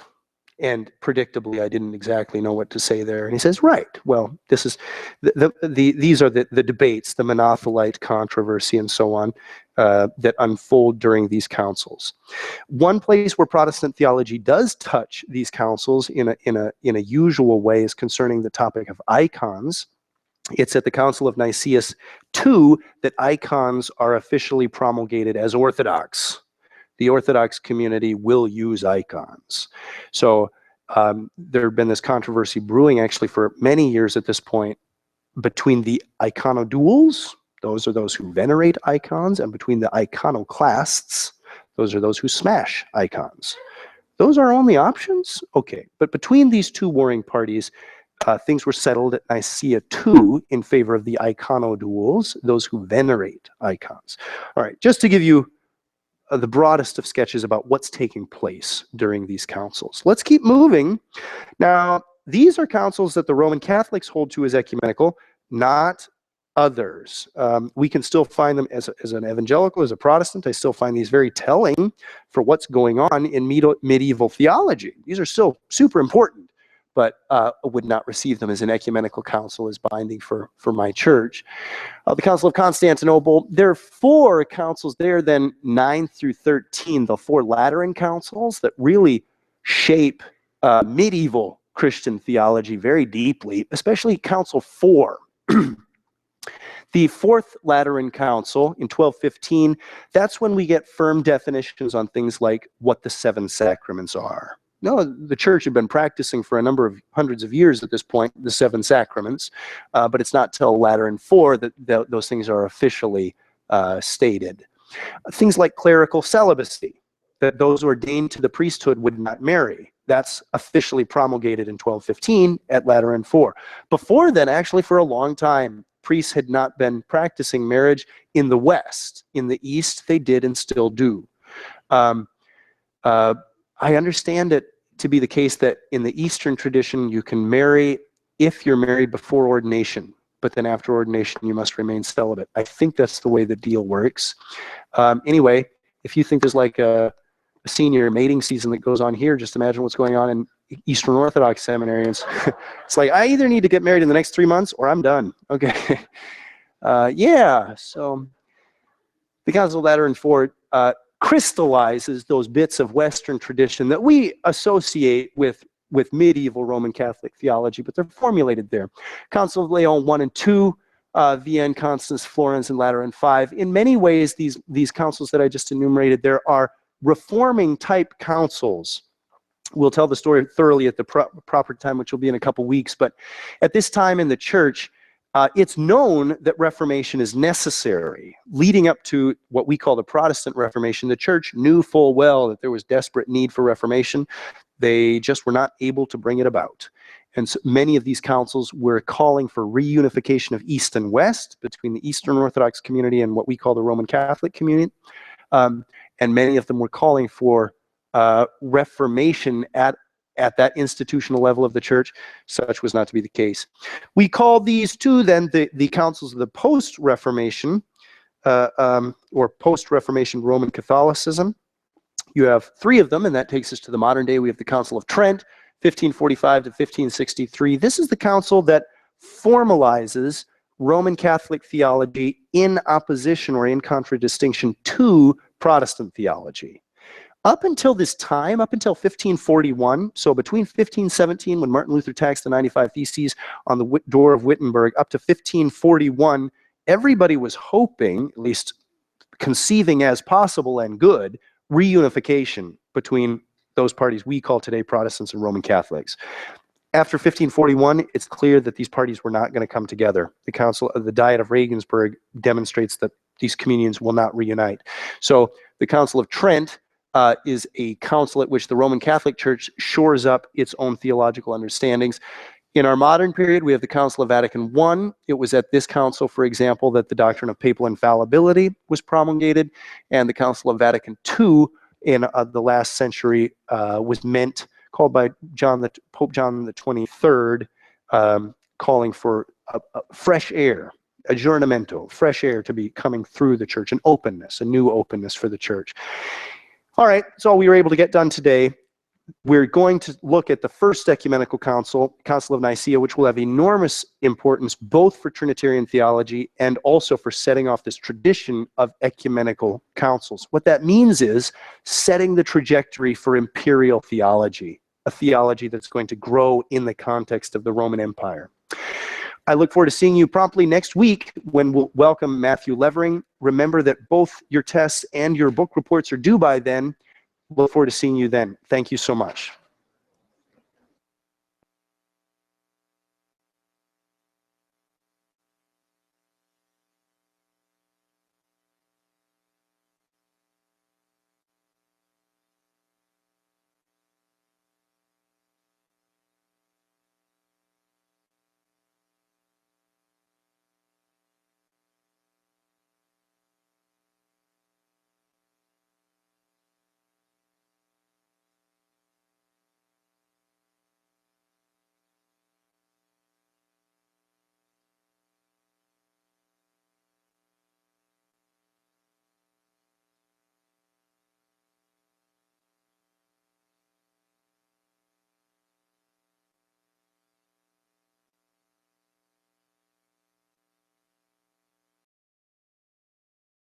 And predictably, I didn't exactly know what to say there. And he says, right, well, this is these are the debates, the monothelite controversy and so on, that unfold during these councils. One place where Protestant theology does touch these councils in a usual way is concerning the topic of icons. It's at the Council of Nicaea II that icons are officially promulgated as orthodox. The Orthodox community will use icons. So there had been this controversy brewing actually for many years at this point between the iconoduals, those are those who venerate icons, and between the iconoclasts, those are those who smash icons. Those are only options? Okay, but between these 2 warring parties, things were settled at Nicaea II in favor of the iconoduals, those who venerate icons. All right, just to give you the broadest of sketches about what's taking place during these councils. Let's keep moving. Now, these are councils that the Roman Catholics hold to as ecumenical, not others. We can still find them as an evangelical, as a Protestant. I still find these very telling for what's going on in medieval theology. These are still super important, but would not receive them as an ecumenical council as binding for my church. The Council of Constantinople, there are 4 councils there, then 9 through 13, the 4 Lateran councils that really shape medieval Christian theology very deeply, especially Council 4. The 4th Lateran Council in 1215, that's when we get firm definitions on things like what the 7 sacraments are. No, the church had been practicing for a number of hundreds of years at this point, the 7 sacraments, but it's not till Lateran 4 that those things are officially stated. Things like clerical celibacy, that those ordained to the priesthood would not marry. That's officially promulgated in 1215 at Lateran 4. Before then, actually, for a long time, priests had not been practicing marriage in the West. In the East, they did and still do. I understand it to be the case that in the Eastern tradition, you can marry if you're married before ordination, but then after ordination, you must remain celibate. I think that's the way the deal works. Anyway, if you think there's like a senior mating season that goes on here, just imagine what's going on in Eastern Orthodox seminarians. It's like, I either need to get married in the next 3 months or I'm done. Okay. Yeah, so the Council of Lateran 4 crystallizes those bits of Western tradition that we associate with medieval Roman Catholic theology, but they're formulated there. Council of Leon 1 and 2, Vienne, Constance, Florence, and Lateran 5. In many ways, these councils that I just enumerated, there are reforming type councils. We'll tell the story thoroughly at the proper time, which will be in a couple weeks, but at this time in the church, it's known that Reformation is necessary. Leading up to what we call the Protestant Reformation, the church knew full well that there was desperate need for Reformation. They just were not able to bring it about. And so many of these councils were calling for reunification of East and West between the Eastern Orthodox community and what we call the Roman Catholic community. And many of them were calling for reformation at that institutional level of the church. Such was not to be the case. We call these two then the councils of the post-Reformation or post-Reformation Roman Catholicism. You have 3 of them, and that takes us to the modern day. We have the Council of Trent, 1545 to 1563. This is the council that formalizes Roman Catholic theology in opposition or in contradistinction to Protestant theology. Up until this time, up until 1541, so between 1517, when Martin Luther taxed the 95 Theses on the door of Wittenberg, up to 1541, everybody was hoping, at least conceiving as possible and good, reunification between those parties we call today Protestants and Roman Catholics. After 1541, it's clear that these parties were not going to come together. The Diet of Regensburg demonstrates that these communions will not reunite. So the Council of Trent is a council at which the Roman Catholic Church shores up its own theological understandings. In our modern period, we have the Council of Vatican I. It was at this council, for example, that the doctrine of papal infallibility was promulgated, and the Council of Vatican II in the last century was called by Pope John the 23rd, calling for fresh air, aggiornamento, fresh air to be coming through the church, an openness, a new openness for the church. All right, that's all we were able to get done today. We're going to look at the First Ecumenical Council, Council of Nicaea, which will have enormous importance both for Trinitarian theology and also for setting off this tradition of ecumenical councils. What that means is setting the trajectory for imperial theology, a theology that's going to grow in the context of the Roman Empire. I look forward to seeing you promptly next week when we'll welcome Matthew Levering. Remember that both your tests and your book reports are due by then. Look forward to seeing you then. Thank you so much.